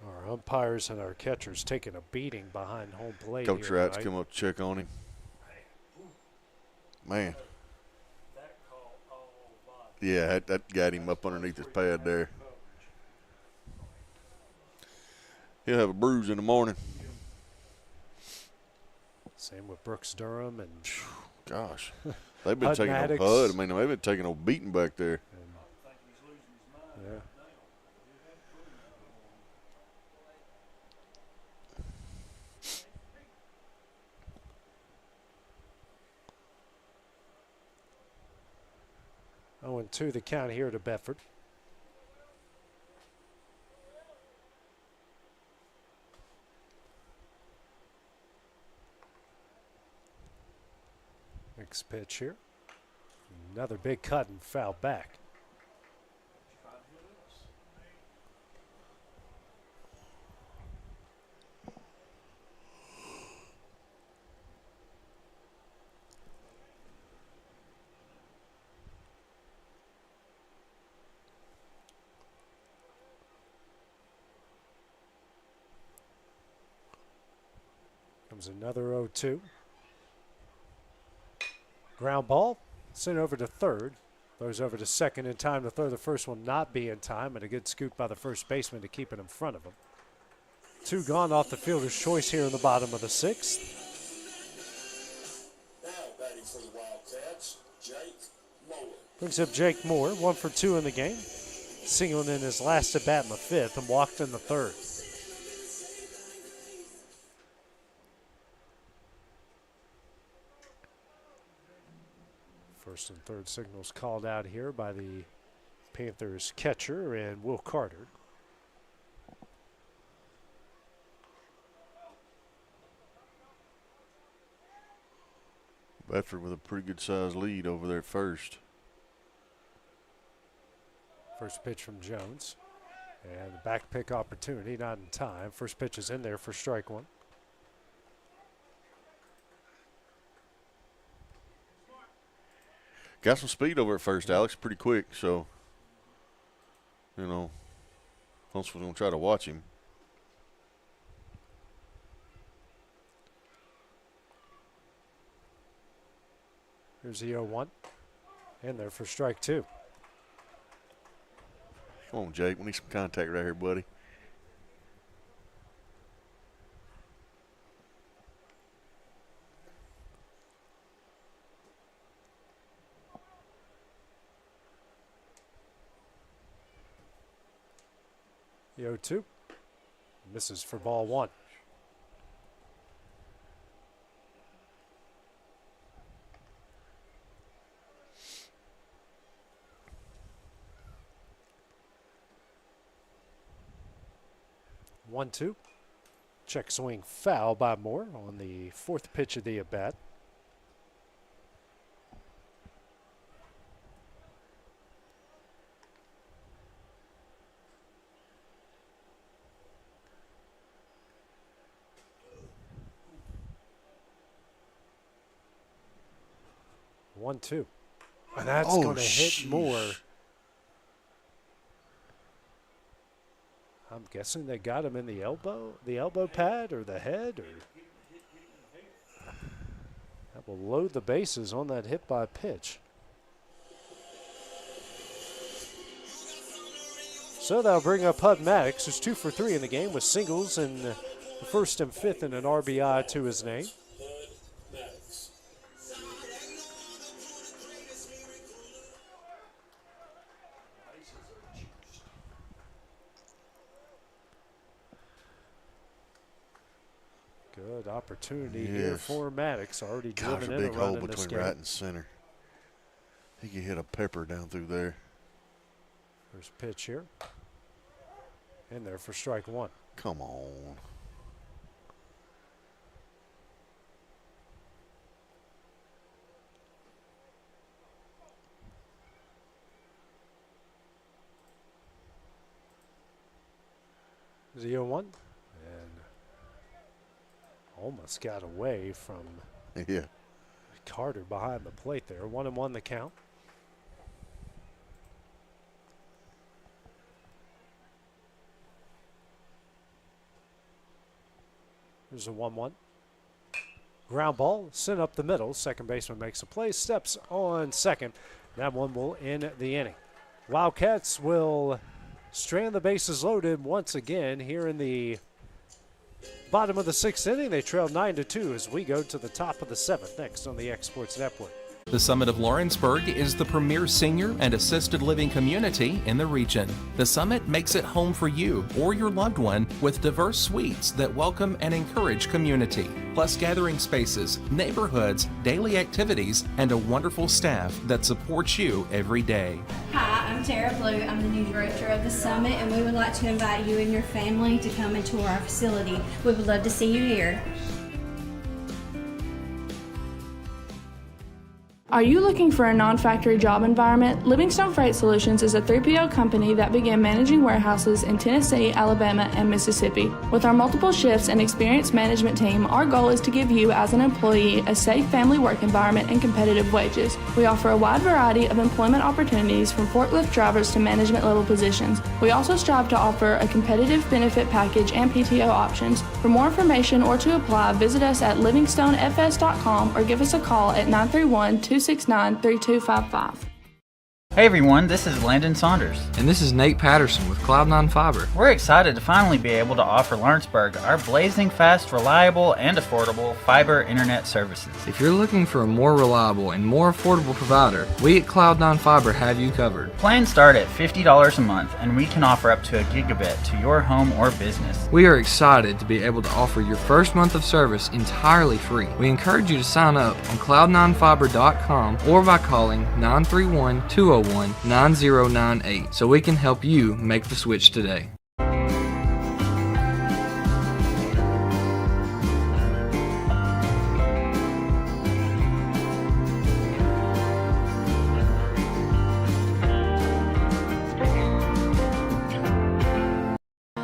Our umpires and our catchers taking a beating behind home plate. Coach here Wright's tonight. come up to check on him. Man. Yeah, that got him up underneath his pad there. He'll have a bruise in the morning. Same with Brooks Durham and gosh, they've been taking Maddox. a Bud. I mean, they've been taking a beating back there. Yeah. Oh, and 2 the count here to Bedford. Next pitch here. Another big cut and foul back. Comes another 0-2. Ground ball, sent over to third. Throws over to second in time to throw. The first will not be in time, and a good scoop by the first baseman to keep it in front of him. 2 gone off the fielder's choice here in the bottom of the 6th. Now batting for the Wildcats, Jake Moore. Brings up Jake Moore, 1 for 2 in the game. Singled in his last at bat in the 5th and walked in the 3rd. First and third signals called out here by the Panthers catcher and Will Carter. Bedford with a pretty good sized lead over there at first. First pitch from Jones. And the back pick opportunity, not in time. First pitch is in there for strike one. Got some speed over at first, Alex, pretty quick. So, you know, Huntsville's going to try to watch him. Here's the 0-1. In there for strike two. Come on, Jake. We need some contact right here, buddy. The 0-2. Misses for ball one. One-two. Check swing foul by Moore on the fourth pitch of the at-bat. One-two. And that's going to hit Moore. I'm guessing they got him in the elbow pad or the head, or that will load the bases on that hit by pitch. So that'll bring up Hud Maddox, who's 2 for 3 in the game with singles in the first and fifth and an RBI to his name. Good opportunity here for Maddox. Already driven in a big run hole in this between game. right and center. He could hit a pepper down through there. First pitch here. In there for strike one. Come on. Is he 0-1? Almost got away from Carter behind the plate there. 1-1 the count. There's a 1-1. Ground ball sent up the middle. Second baseman makes a play, steps on second. That one will end the inning. Wildcats will strand the bases loaded once again here in the bottom of the sixth inning. They trail 9-2 as we go to the top of the seventh next on the X Sports Network. The Summit of Lawrenceburg is the premier senior and assisted living community in the region. The Summit makes it home for you or your loved one with diverse suites that welcome and encourage community, plus gathering spaces, neighborhoods, daily activities, and a wonderful staff that supports you every day. Hi, I'm Tara Blue. I'm the new director of the Summit, and we would like to invite you and your family to come and tour our facility. We would love to see you here. Are you looking for a non-factory job environment? Livingstone Freight Solutions is a 3PL company that began managing warehouses in Tennessee, Alabama, and Mississippi. With our multiple shifts and experienced management team, our goal is to give you as an employee a safe family work environment and competitive wages. We offer a wide variety of employment opportunities from forklift drivers to management level positions. We also strive to offer a competitive benefit package and PTO options. For more information or to apply, visit us at livingstonefs.com or give us a call at 931-269-3255. Hey everyone, this is Landon Saunders. And this is Nate Patterson with Cloud9 Fiber. We're excited to finally be able to offer Lawrenceburg our blazing fast, reliable, and affordable fiber internet services. If you're looking for a more reliable and more affordable provider, we at Cloud9 Fiber have you covered. Plans start at $50 a month, and we can offer up to a gigabit to your home or business. We are excited to be able to offer your first month of service entirely free. We encourage you to sign up on cloud9fiber.com or by calling 931-201 301 9098 so we can help you make the switch today.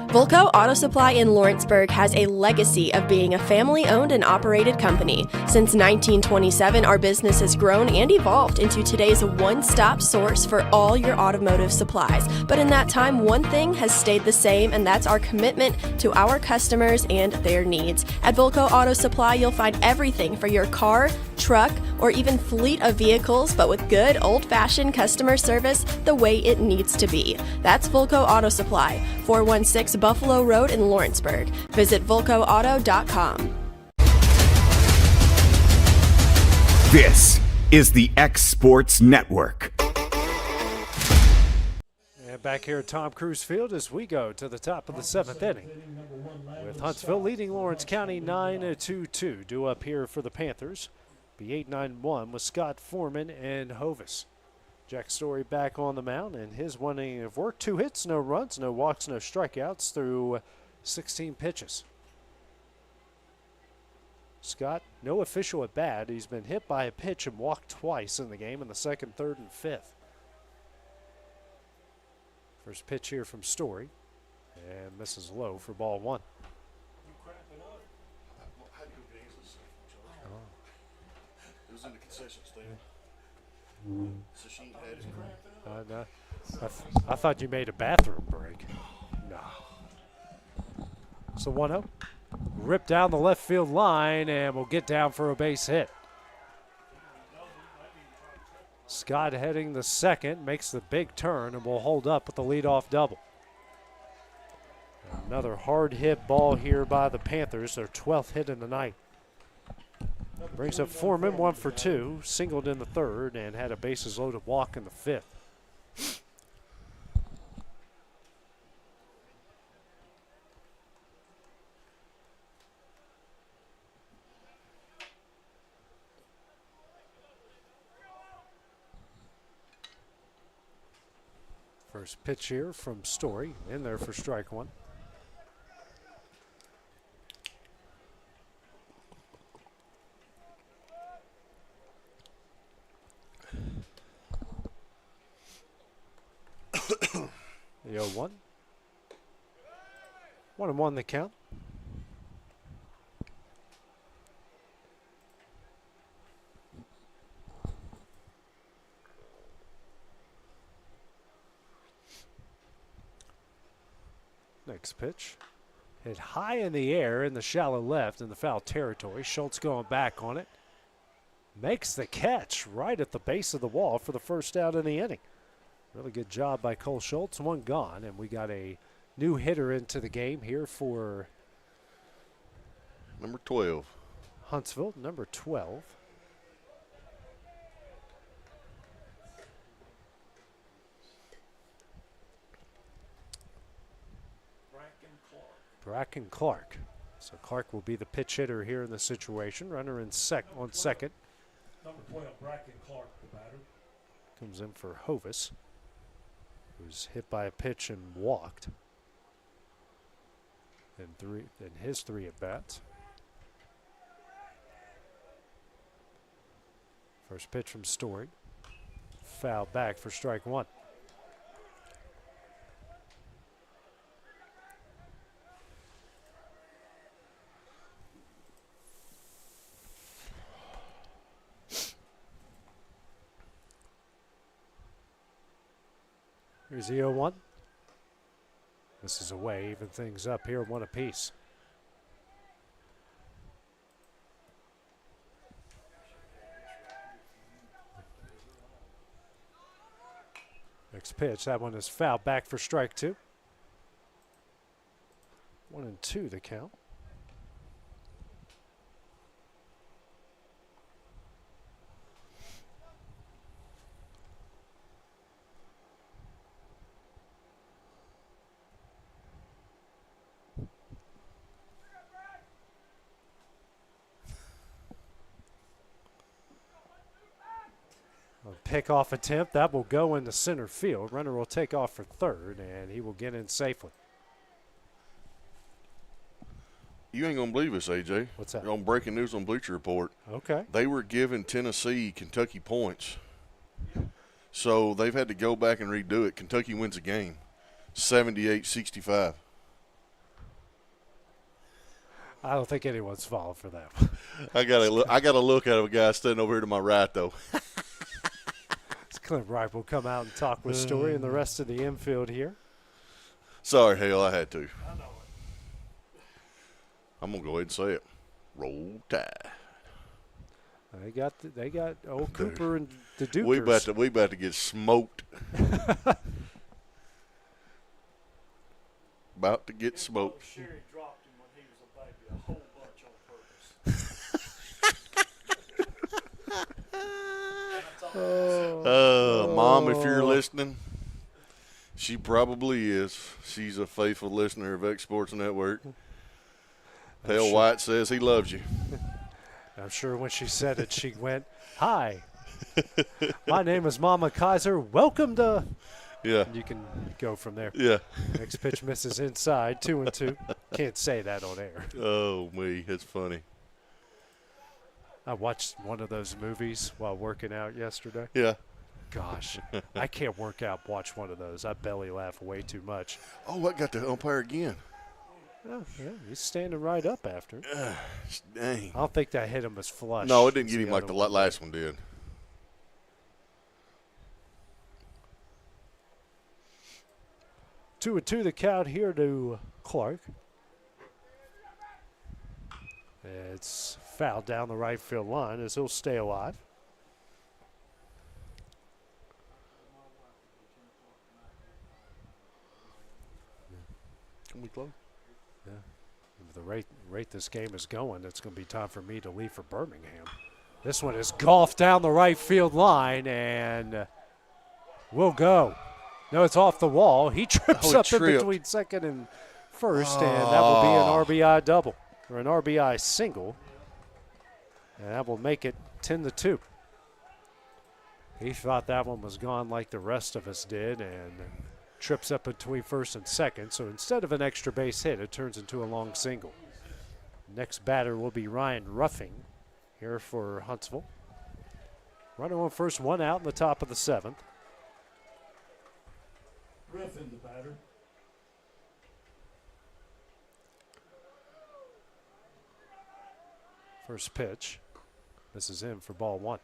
Volco Auto Supply in Lawrenceburg has a legacy of being a family-owned and operated company. Since 1927, our business has grown and evolved into today's one-stop source for all your automotive supplies. But in that time, one thing has stayed the same, and that's our commitment to our customers and their needs. At Volco Auto Supply, you'll find everything for your car, truck, or even fleet of vehicles, but with good old-fashioned customer service the way it needs to be. That's Volco Auto Supply, 416 Buffalo Road in Lawrenceburg. Visit VolcoAuto.com. This is the X Sports Network. And back here at Tom Cruise Field as we go to the top of the 7th inning, with Huntsville leading Lawrence County 9-2-2. Due up here for the Panthers be 8-9-1 with Scott Foreman and Hovis. Jack Story back on the mound, and his 1 inning of work. 2 hits, no runs, no walks, no strikeouts through 16 pitches. Scott, no official at bat. He's been hit by a pitch and walked twice in the game in the 2nd, 3rd, and 5th. First pitch here from Story, and misses low for ball 1. It was in the concession stand. So she had his No. I thought you made a bathroom break. No. So 1-0. Ripped down the left field line, and will get down for a base hit. Scott heading the second, makes the big turn, and will hold up with the leadoff double. Another hard hit ball here by the Panthers, their 12th hit in the night. Brings up Foreman, 1 for 2, singled in the 3rd, and had a bases loaded walk in the 5th. First pitch here from Story, in there for strike 1. The 0-1. 1-1 the count. Next pitch. Hit high in the air in the shallow left in the foul territory. Schultz going back on it. Makes the catch right at the base of the wall for the first out in the inning. Really good job by Cole Schultz. 1 gone, and we got a new hitter into the game here for number 12. Huntsville, number 12. Bracken Clark. So Clark will be the pitch hitter here in the situation. Runner on second. Number 12, Bracken Clark, the batter. Comes in for Hovis, who's hit by a pitch and walked in his 3 at-bats. First pitch from Story. Foul back for strike 1. Here's the 0-1. This is away, even things up here, 1 apiece. Next pitch, that one is fouled back for strike 2. 1-2 the count. pickoff attempt. That will go into center field. Runner will take off for third, and he will get in safely. You ain't going to believe this, AJ. What's that? On breaking news on Bleacher Report. Okay. They were giving Tennessee Kentucky points. So they've had to go back and redo it. Kentucky wins the game, 78-65. I don't think anyone's falling for that one. I got a look out of a guy standing over here to my right, though. Clint Wright will come out and talk with Story and the rest of the infield here. Sorry, Hale, I had to. I'm going to go ahead and say it. Roll Tide. They got old Cooper and the Dukers. We about to get smoked. About to get smoked. Sherry dropped him when he was a baby, a whole bunch on purpose. Mom, if you're listening, she probably is. She's a faithful listener of X Sports Network. Hale White says he loves you. I'm sure when she said it, she went, "Hi, my name is Mama Kaiser. Welcome to." Yeah. You can go from there. Yeah. Next pitch misses inside, 2-2. Can't say that on air. Oh, me. It's funny. I watched one of those movies while working out yesterday. Yeah. Gosh, I can't work out, watch one of those. I belly laugh way too much. Oh, I got the umpire again. Oh, yeah, he's standing right up after. Dang. I don't think that hit him as flush. No, it didn't get him like the last one did. 2-2 the count here to Clark. It's fouled down the right field line as he'll stay alive. Can we close? Yeah. With the rate this game is going, it's going to be time for me to leave for Birmingham. This one is golfed down the right field line and will go. No, it's off the wall. He trips up in between second and first, and that will be an RBI double or an RBI single. And that will make it 10-2. He thought that one was gone like the rest of us did and trips up between first and second. So instead of an extra base hit, it turns into a long single. Next batter will be Ryan Ruffing here for Huntsville. Runner on first, one out in the top of the seventh. Griffin, the batter. First pitch. This is in for ball one.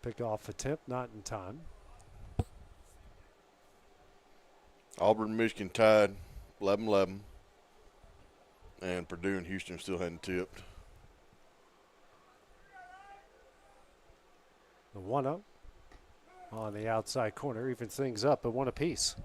Pick off attempt, not in time. Auburn, Michigan tied 11-11. And Purdue and Houston still hadn't tipped. The 1-0 on the outside corner evens things up at one apiece.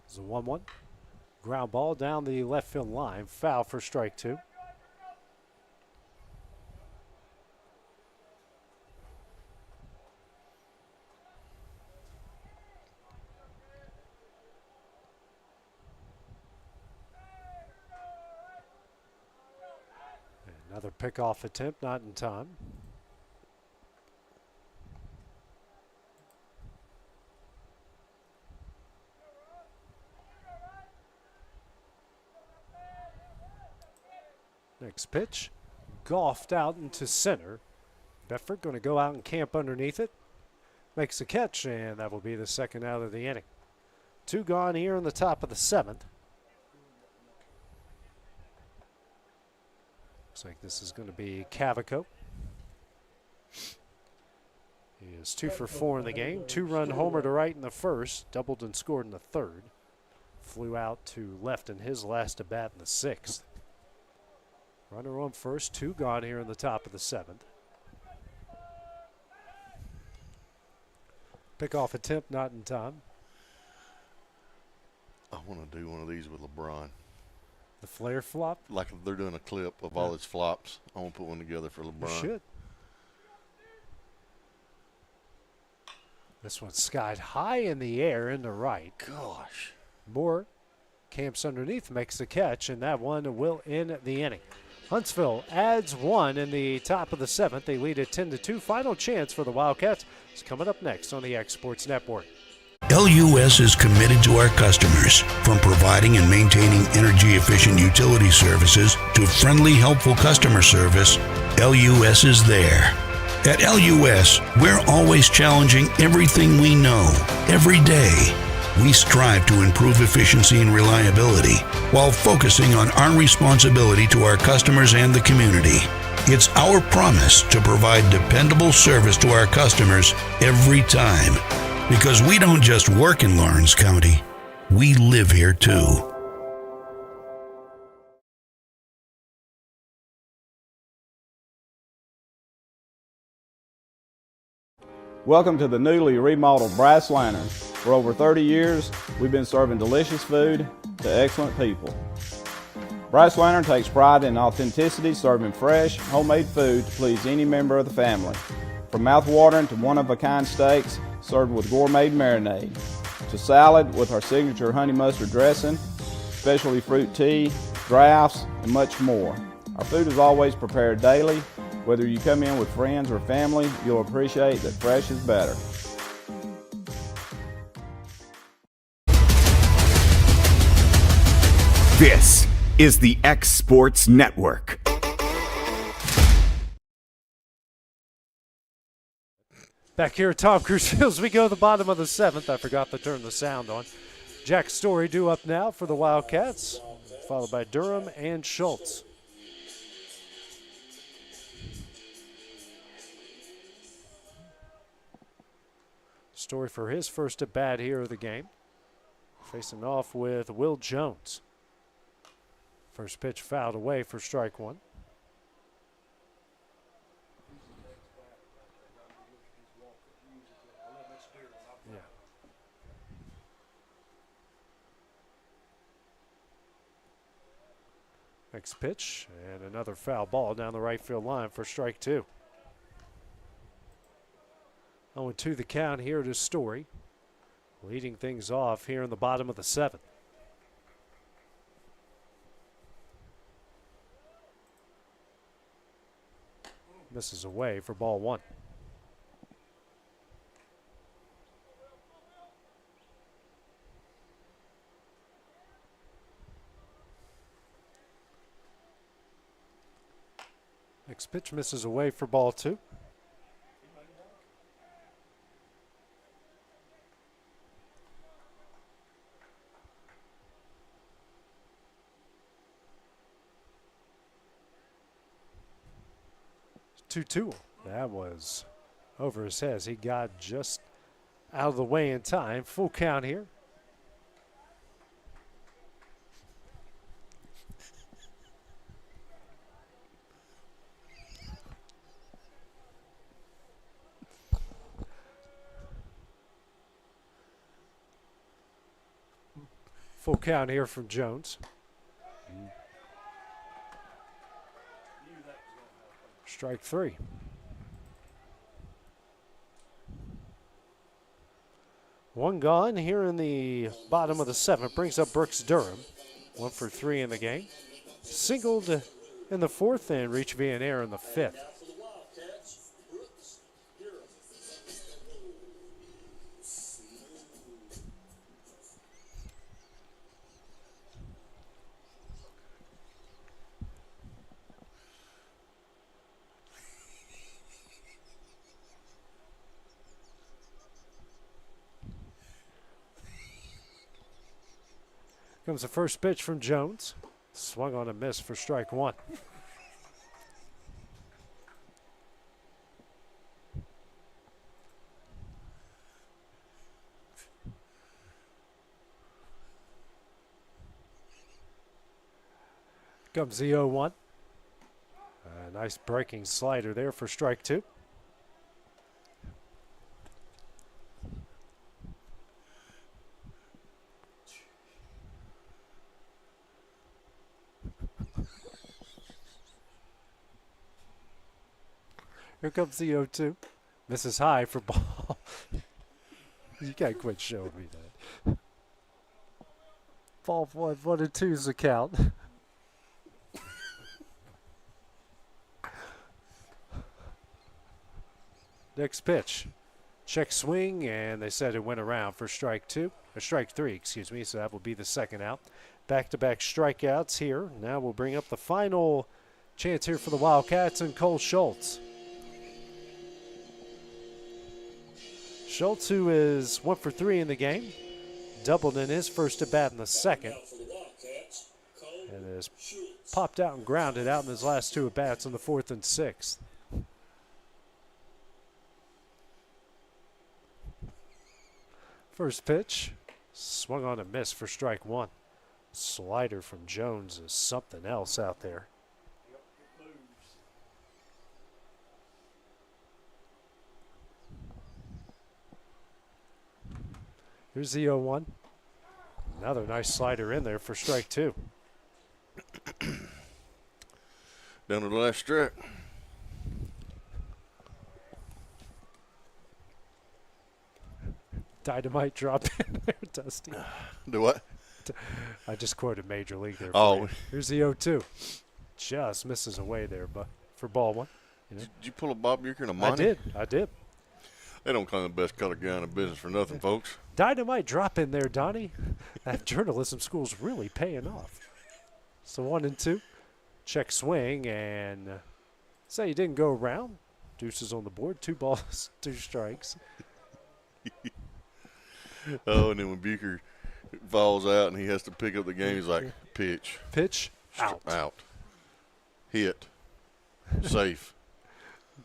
It's a 1-1. Ground ball down the left field line. Foul for strike two. Another pickoff attempt, not in time. Next pitch, golfed out into center. Bedford going to go out and camp underneath it. Makes a catch, and that will be the second out of the inning. Two gone here in the top of the seventh. Looks like this is going to be Cavaco. He is 2 for 4 in the game. 2-run homer to right in the first. Doubled and scored in the third. Flew out to left in his last at bat in the sixth. Runner on first. 2 gone here in the top of the seventh. Pickoff attempt not in time. I want to do one of these with LeBron. The flare flop? Like they're doing a clip of all his flops. I want to put one together for LeBron. You should. This one's skied high in the air into right. Gosh. Moore camps underneath, makes the catch, and that one will end the inning. Huntsville adds one in the top of the 7th. They lead at 10-2. Final chance for the Wildcats is coming up next on the X Sports Network. LUS is committed to our customers, from providing and maintaining energy-efficient utility services to friendly, helpful customer service. LUS is there. At LUS, we're always challenging everything we know, every day. We strive to improve efficiency and reliability while focusing on our responsibility to our customers and the community. It's our promise to provide dependable service to our customers every time. Because we don't just work in Lawrence County, we live here too. Welcome to the newly remodeled Brass Lantern. For over 30 years, we've been serving delicious food to excellent people. Brass Lantern takes pride in authenticity, serving fresh, homemade food to please any member of the family. From mouth-watering to one-of-a-kind steaks served with gourmet marinade, to salad with our signature honey mustard dressing, specialty fruit tea, drafts, and much more. Our food is always prepared daily. Whether you come in with friends or family, you'll appreciate that fresh is better. This is the X Sports Network. Back here at Tom Cruise Field, we go to the bottom of the 7th. I forgot to turn the sound on. Jack Story due up now for the Wildcats, followed by Durham and Schultz. Story for his first at bat here of the game. Facing off with Will Jones. First pitch fouled away for strike one. Yeah. Next pitch, and another foul ball down the right field line for strike two. 0-2 the count here to Story, leading things off here in the bottom of the 7th. Misses away for ball one. Next pitch misses away for ball two. Two. That was over his head. He got just out of the way in time. Full count here. Full count here from Jones. Strike three. One gone here in the bottom of the 7th. Brings up Brooks Durham. 1 for 3 in the game. Singled in the 4th and reached via an error in the 5th. Comes the first pitch from Jones. Swung on a miss for strike one. Comes the 0-1. A nice breaking slider there for strike two. Here comes the 0-2. Misses high for ball. You can't quit showing me that. Ball 1-2 is the count. Next pitch. Check swing, and they said it went around for strike three, so that will be the second out. Back-to-back strikeouts here. Now we'll bring up the final chance here for the Wildcats and Cole Schultz. Schultz, who is 1 for 3 in the game, doubled in his first at bat in the second, and has popped out and grounded out in his last 2 at bats in the 4th and 6th. First pitch, swung on a miss for strike 1. Slider from Jones is something else out there. Here's the 0-1. Another nice slider in there for strike 2. Down to the last strike. Dynamite drop in there, Dusty. Do what? I just quoted Major League there. Oh. Here's the 0-2. Just misses away there, but for ball 1. You know? Did you pull a Bob Uecker and a Monty? I did. They don't claim the best color guy in the business for nothing, folks. Dynamite drop in there, Donnie. That journalism school's really paying off. So 1-2. Check swing, and say he didn't go around. Deuces on the board. 2 balls, 2 strikes. Oh, and then when Buecher falls out and he has to pick up the game, he's like, pitch. Pitch, out. Out. Hit. Safe.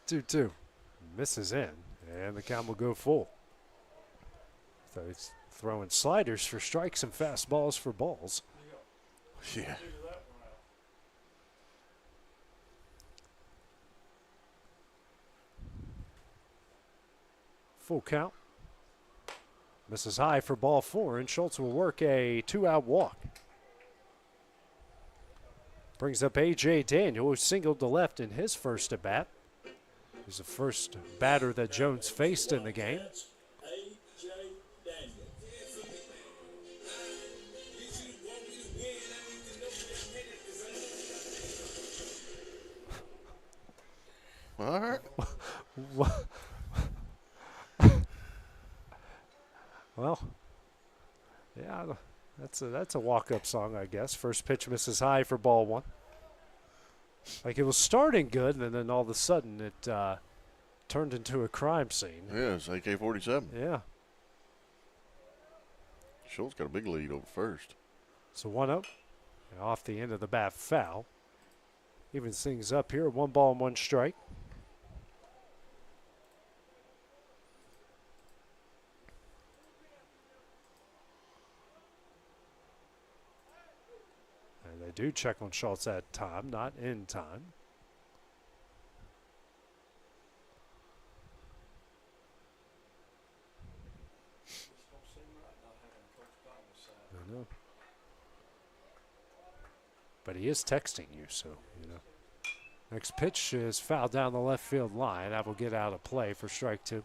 2-2. Misses in, and the count will go full. So he's throwing sliders for strikes and fastballs for balls. Yeah. Full count. Misses high for ball 4, and Schultz will work a 2-out walk. Brings up A.J. Daniel, who singled to left in his first at bat. He's the first batter that Jones faced in the game. All right. Well, yeah, that's a walk-up song, I guess. First pitch misses high for ball 1. Like it was starting good, and then all of a sudden it turned into a crime scene. Yeah, it's AK-47. Yeah. Schultz got a big lead over first. So 1-0. Off the end of the bat, foul. Evens things up here. 1 ball and 1 strike. They do check on Schultz at time, not in time. I know. But he is texting you, so, you know. Next pitch is fouled down the left field line. That will get out of play for strike 2.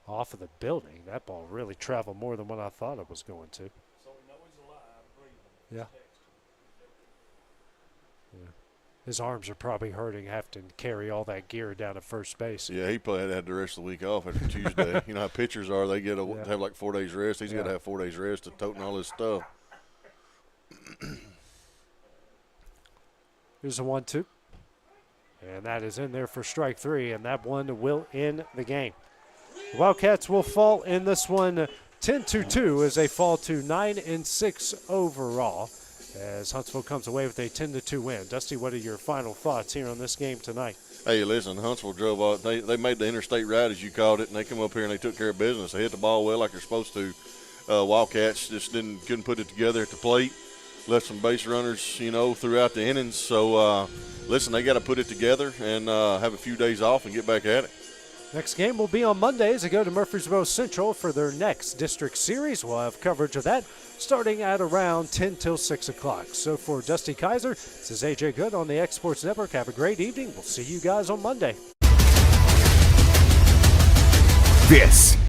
Off of the building. That ball really traveled more than what I thought it was going to. So we know he's alive, breathing. Yeah. Yeah. His arms are probably hurting, having to carry all that gear down to first base. Yeah, he probably had the rest of the week off after Tuesday. You know how pitchers are. They get have like 4 days rest. He's got to have 4 days rest to toting all his stuff. Here's a 1-2. And that is in there for strike 3, and that one will end the game. The Wildcats will fall in this one 10-2 as they fall to 9-6 overall, as Huntsville comes away with a 10-2 win. Dusty, what are your final thoughts here on this game tonight? Hey, listen, Huntsville drove off. They made the interstate ride, as you called it, and they come up here and they took care of business. They hit the ball well like they're supposed to. Wildcats just couldn't put it together at the plate. Left some base runners, you know, throughout the innings. So, listen, they got to put it together and have a few days off and get back at it. Next game will be on Monday as they go to Murfreesboro Central for their next district series. We'll have coverage of that starting at around 10 till 6 o'clock. So for Dusty Kaiser, this is AJ Good on the X Sports Network. Have a great evening. We'll see you guys on Monday. This